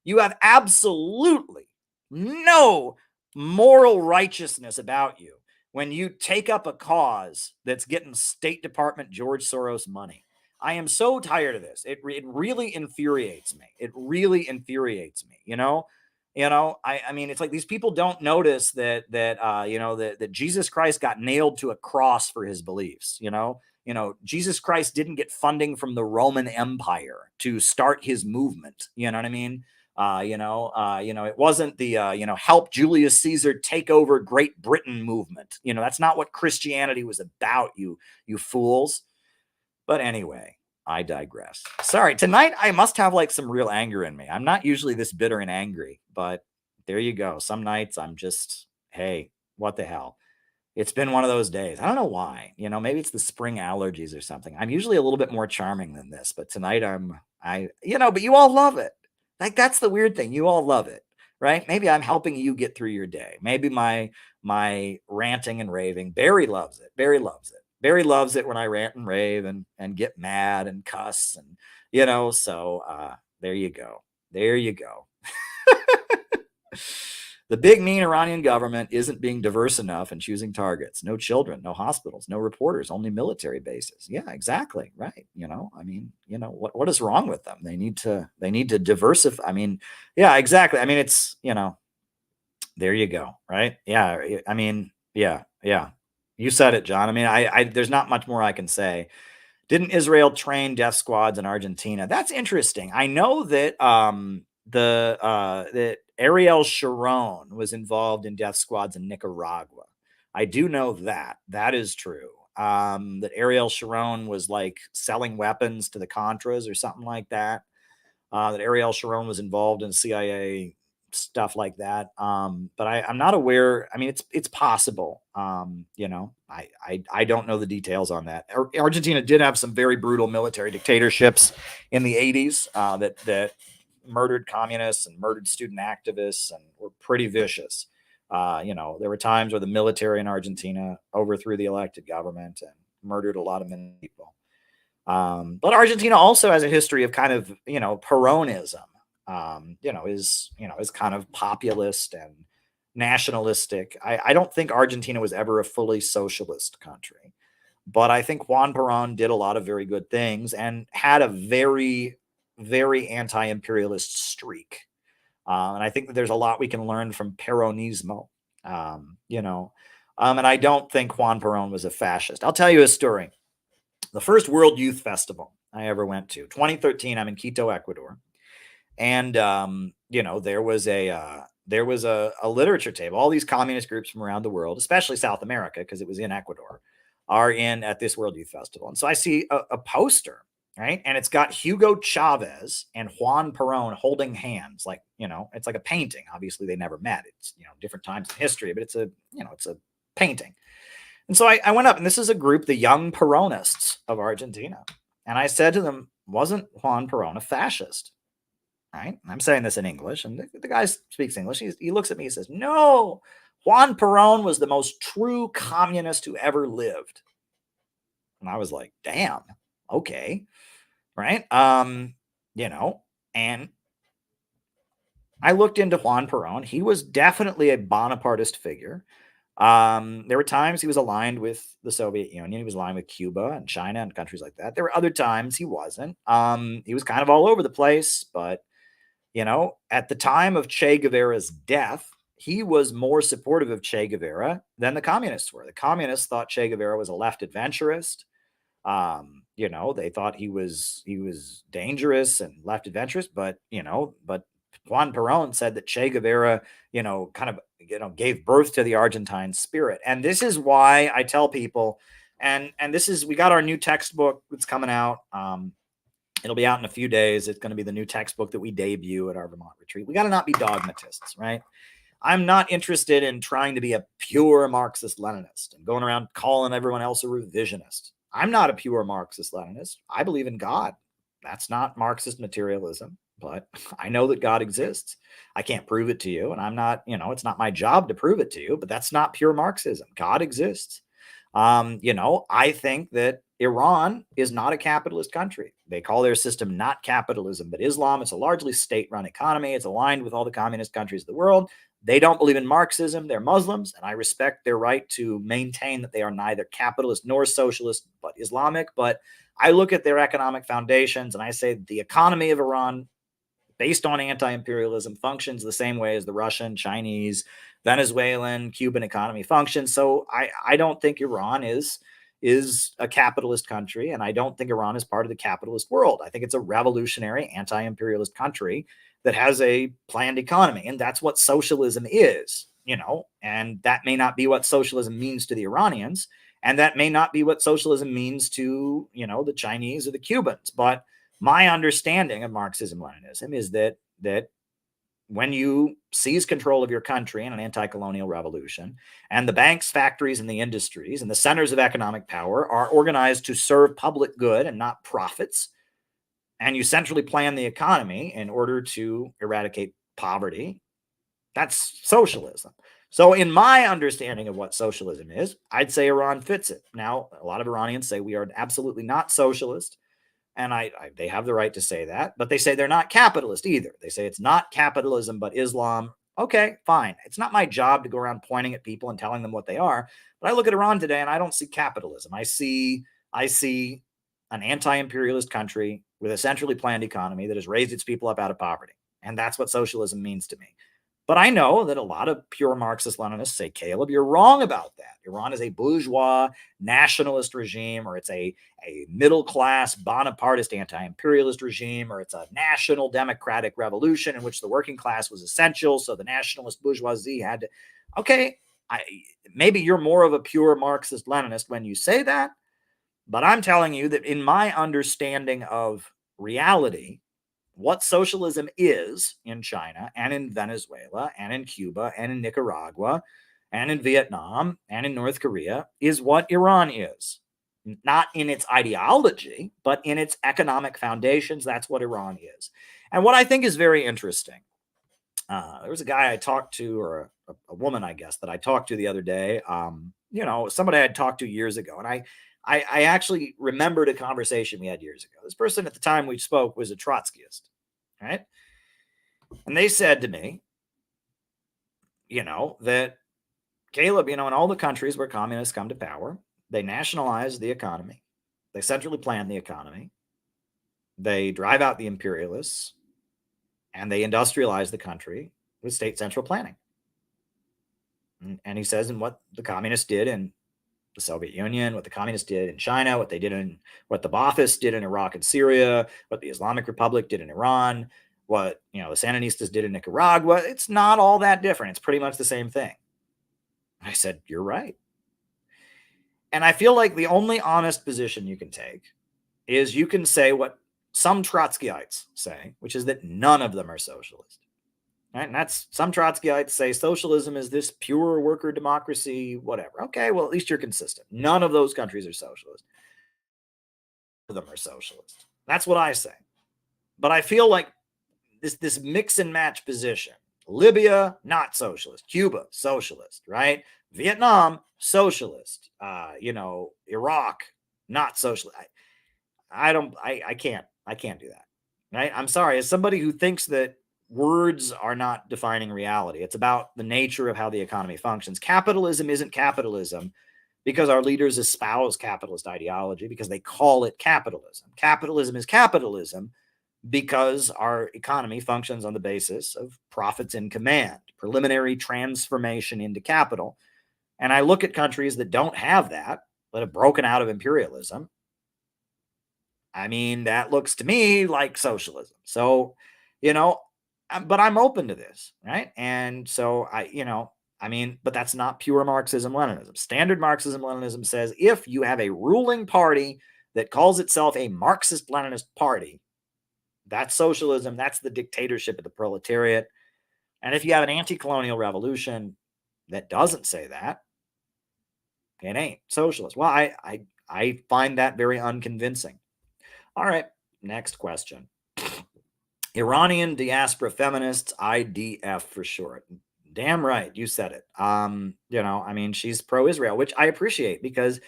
you have absolutely no moral righteousness about you when you take up a cause that's getting State Department George Soros money. I am so tired of this. It really infuriates me. It really infuriates me. I mean, it's like these people don't notice that Jesus Christ got nailed to a cross for his beliefs. Jesus Christ didn't get funding from the Roman Empire to start his movement. You know what I mean? It wasn't the help Julius Caesar take over Great Britain movement. That's not what Christianity was about, you fools. But anyway, I digress. Sorry, tonight I must have like some real anger in me. I'm not usually this bitter and angry, but there you go. Some nights I'm just, hey, what the hell? It's been one of those days. I don't know why. Maybe it's the spring allergies or something. I'm usually a little bit more charming than this, but tonight but you all love it. Like, that's the weird thing. You all love it, right? Maybe I'm helping you get through your day. Maybe my ranting and raving. Barry loves it. Barry loves it. Barry loves it when I rant and rave and get mad and cuss and so there you go. There you go. The big mean Iranian government isn't being diverse enough in choosing targets. No children, no hospitals, no reporters, only military bases. Yeah, exactly. Right. What is wrong with them? They need to diversify. I mean, yeah, exactly. I mean, it's, there you go. Right. Yeah. I mean, yeah. You said it, John. I mean, there's not much more I can say. Didn't Israel train death squads in Argentina? That's interesting. I know that that Ariel Sharon was involved in death squads in Nicaragua. I do know that. That is true. That Ariel Sharon was like selling weapons to the Contras or something like that. That Ariel Sharon was involved in CIA stuff like that. But I'm not aware. I mean, it's possible. I don't know the details on that. Argentina did have some very brutal military dictatorships in the 80s that murdered communists and murdered student activists and were pretty vicious. There were times where the military in Argentina overthrew the elected government and murdered a lot of people. But Argentina also has a history of kind of, Peronism, is kind of populist and nationalistic. I don't think Argentina was ever a fully socialist country, but I think Juan Perón did a lot of very good things and had a very, very anti-imperialist streak. And I think that there's a lot we can learn from Peronismo, and I don't think Juan Perón was a fascist. I'll tell you a story. The first World Youth Festival I ever went to, 2013, I'm in Quito, Ecuador. And, there was a literature table. All these communist groups from around the world, especially South America, because it was in Ecuador, are in at this World Youth Festival. And so I see a poster, right? And it's got Hugo Chavez and Juan Perón holding hands. Like, it's like a painting. Obviously they never met. It's, different times in history, but it's a painting. And so I went up, and this is a group, the Young Peronists of Argentina. And I said to them, wasn't Juan Perón a fascist? right? I'm saying this in English, and the guy speaks English. He looks at me, he says, no, Juan Perón was the most true communist who ever lived. And I was like, damn, okay, right? And I looked into Juan Perón. He was definitely a Bonapartist figure. There were times he was aligned with the Soviet Union. He was aligned with Cuba and China and countries like that. There were other times he wasn't. He was kind of all over the place, but at the time of Che Guevara's death, he was more supportive of Che Guevara than the communists were. The communists thought Che Guevara was a left adventurist. They thought he was dangerous and left adventurous, but Juan Perón said that Che Guevara, gave birth to the Argentine spirit. And this is why I tell people, and we got our new textbook that's coming out. It'll be out in a few days. It's going to be the new textbook that we debut at our Vermont retreat. We got to not be dogmatists, right? I'm not interested in trying to be a pure Marxist-Leninist and going around calling everyone else a revisionist. I'm not a pure Marxist-Leninist. I believe in God. That's not Marxist materialism, but I know that God exists. I can't prove it to you, and I'm not, it's not my job to prove it to you, but that's not pure Marxism. God exists. I think that Iran is not a capitalist country. They call their system not capitalism, but Islam. It's a largely state-run economy. It's aligned with all the communist countries of the world. They don't believe in Marxism. They're Muslims, and I respect their right to maintain that they are neither capitalist nor socialist, but Islamic. But I look at their economic foundations, and I say the economy of Iran, based on anti-imperialism, functions the same way as the Russian, Chinese, Venezuelan, Cuban economy functions. So I don't think Iran is a capitalist country, and I don't think Iran is part of the capitalist world. I think it's a revolutionary anti-imperialist country that has a planned economy, and that's what socialism is, and that may not be what socialism means to the Iranians, and that may not be what socialism means to, the Chinese or the Cubans. But my understanding of Marxism-Leninism is that when you seize control of your country in an anti-colonial revolution, and the banks, factories, and the industries and the centers of economic power are organized to serve public good and not profits, and you centrally plan the economy in order to eradicate poverty, that's socialism. So in my understanding of what socialism is, I'd say Iran fits it. Now, a lot of Iranians say we are absolutely not socialist. And they have the right to say that, but they say they're not capitalist either. They say it's not capitalism, but Islam. Okay, fine. It's not my job to go around pointing at people and telling them what they are. But I look at Iran today and I don't see capitalism. I see an anti-imperialist country with a centrally planned economy that has raised its people up out of poverty. And that's what socialism means to me. But I know that a lot of pure Marxist-Leninists say, Caleb, you're wrong about that. Iran is a bourgeois nationalist regime, or it's a middle-class Bonapartist anti-imperialist regime, or it's a national democratic revolution in which the working class was essential, so the nationalist bourgeoisie had to... Okay, maybe you're more of a pure Marxist-Leninist when you say that, but I'm telling you that in my understanding of reality, what socialism is in China and in Venezuela and in Cuba and in Nicaragua and in Vietnam and in North Korea is what Iran is. Not in its ideology, but in its economic foundations. That's what Iran is. And what I think is very interesting, there was a guy I talked to, or a woman, I guess, that I talked to the other day, somebody I had talked to years ago. And I actually remembered a conversation we had years ago. This person at the time we spoke was a Trotskyist, right? And they said to me, that Caleb, in all the countries where communists come to power, they nationalize the economy. They centrally plan the economy. They drive out the imperialists, and they industrialize the country with state central planning. And he says, and what the communists did in the Soviet Union, what the communists did in China, what the Baathists did in Iraq and Syria, what the Islamic Republic did in Iran, what the Sandinistas did in Nicaragua, it's not all that different. It's pretty much the same thing. I said, you're right. And I feel like the only honest position you can take is you can say what some Trotskyites say, which is that none of them are socialist. Right? And that's, some Trotskyites say socialism is this pure worker democracy, whatever. Okay, well, at least you're consistent. None of those countries are socialist. None of them are socialist. That's what I say. But I feel like this mix and match position. Libya, not socialist. Cuba, socialist, right? Vietnam, socialist. Iraq, not socialist. I can't do that. Right? I'm sorry. As somebody who thinks that words are not defining reality, it's about the nature of how the economy functions. Capitalism isn't capitalism because our leaders espouse capitalist ideology, because they call it capitalism. Capitalism is capitalism because our economy functions on the basis of profits in command, preliminary transformation into capital. And I look at countries that don't have that have broken out of imperialism. I mean, that looks to me like socialism. So, but I'm open to this, right? And so but that's not pure Marxism Leninism. Standard Marxism Leninism says if you have a ruling party that calls itself a Marxist Leninist party, that's socialism. That's the dictatorship of the proletariat. And if you have an anti-colonial revolution that doesn't say that, it ain't socialist. Well, I find that very unconvincing. All right, next question. Iranian diaspora feminists, IDF for short. Damn right, you said it. She's pro-Israel, which I appreciate, because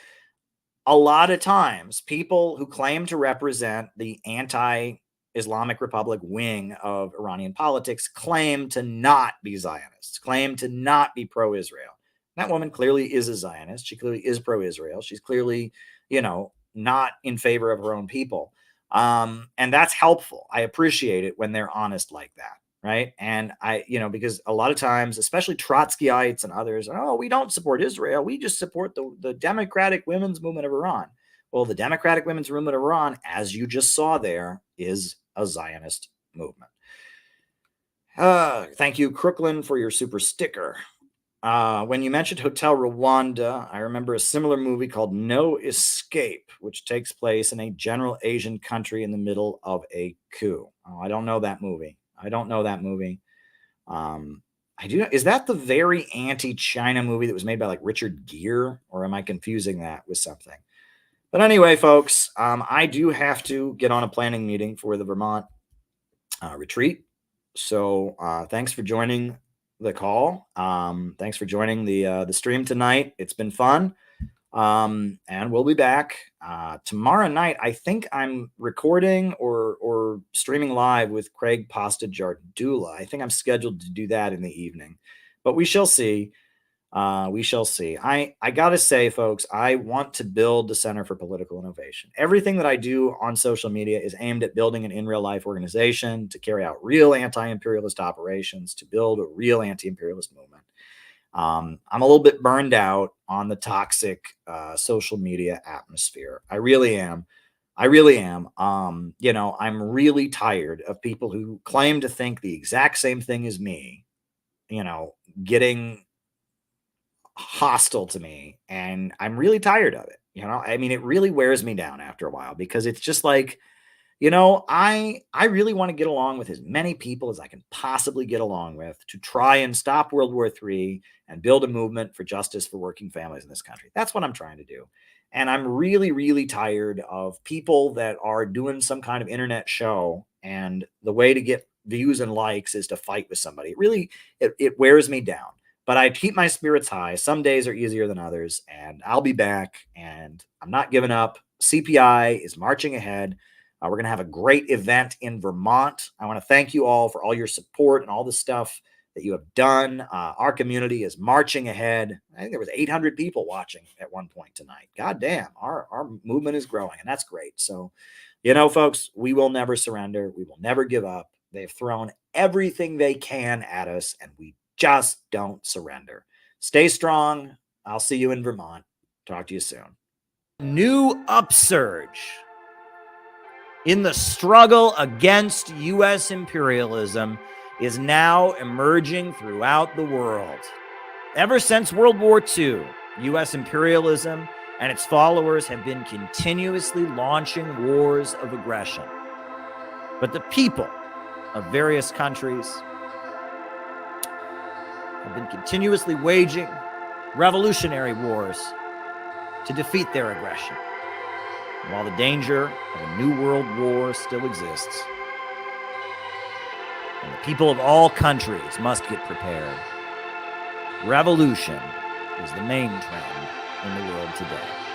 a lot of times people who claim to represent the anti-Islamic Republic wing of Iranian politics claim to not be Zionists, claim to not be pro-Israel. That woman clearly is a Zionist. She clearly is pro-Israel. She's clearly, not in favor of her own people. And that's helpful. I appreciate it when they're honest like that. Right. And because a lot of times, especially Trotskyites and others, we don't support Israel. We just support the Democratic Women's Movement of Iran. Well, the Democratic Women's Movement of Iran, as you just saw there, is a Zionist movement. Thank you, Crooklyn, for your super sticker. When you mentioned Hotel Rwanda, I remember a similar movie called No Escape, which takes place in a general Asian country in the middle of a coup. Oh, I don't know that movie. I do. Is that the very anti-China movie that was made by like Richard Gere, or am I confusing that with something? But anyway, folks, I do have to get on a planning meeting for the Vermont retreat. So thanks for joining the call. Thanks for joining the stream tonight. It's been fun. And we'll be back tomorrow night. I think I'm recording or streaming live with Craig Pasta Jardula. I think I'm scheduled to do that in the evening, but we shall see. We shall see. I gotta say, folks, I want to build the Center for Political Innovation. Everything that I do on social media is aimed at building an in real life organization to carry out real anti-imperialist operations, to build a real anti-imperialist movement. I'm a little bit burned out on the toxic social media atmosphere. I really am. I'm really tired of people who claim to think the exact same thing as me, getting hostile to me, and I'm really tired of it. It really wears me down after a while, because it's just like, I really want to get along with as many people as I can possibly get along with to try and stop World War III and build a movement for justice for working families in this country. That's what I'm trying to do. And I'm really, really tired of people that are doing some kind of internet show, and the way to get views and likes is to fight with somebody. It wears me down. But I keep my spirits high. Some days are easier than others, and I'll be back, and I'm not giving up. CPI is marching ahead. We're going to have a great event in Vermont. I want to thank you all for all your support and all the stuff that you have done. Our community is marching ahead. I think there was 800 people watching at one point tonight. God damn, our movement is growing, and that's great. So, folks, we will never surrender. We will never give up. They've thrown everything they can at us, and we just don't surrender. Stay strong. I'll see you in Vermont. Talk to you soon. New upsurge in the struggle against U.S. imperialism is now emerging throughout the world. Ever since World War II, U.S. imperialism and its followers have been continuously launching wars of aggression. But the people of various countries have been continuously waging revolutionary wars to defeat their aggression. And while the danger of a new world war still exists, And the people of all countries must get prepared. Revolution is the main trend in the world today.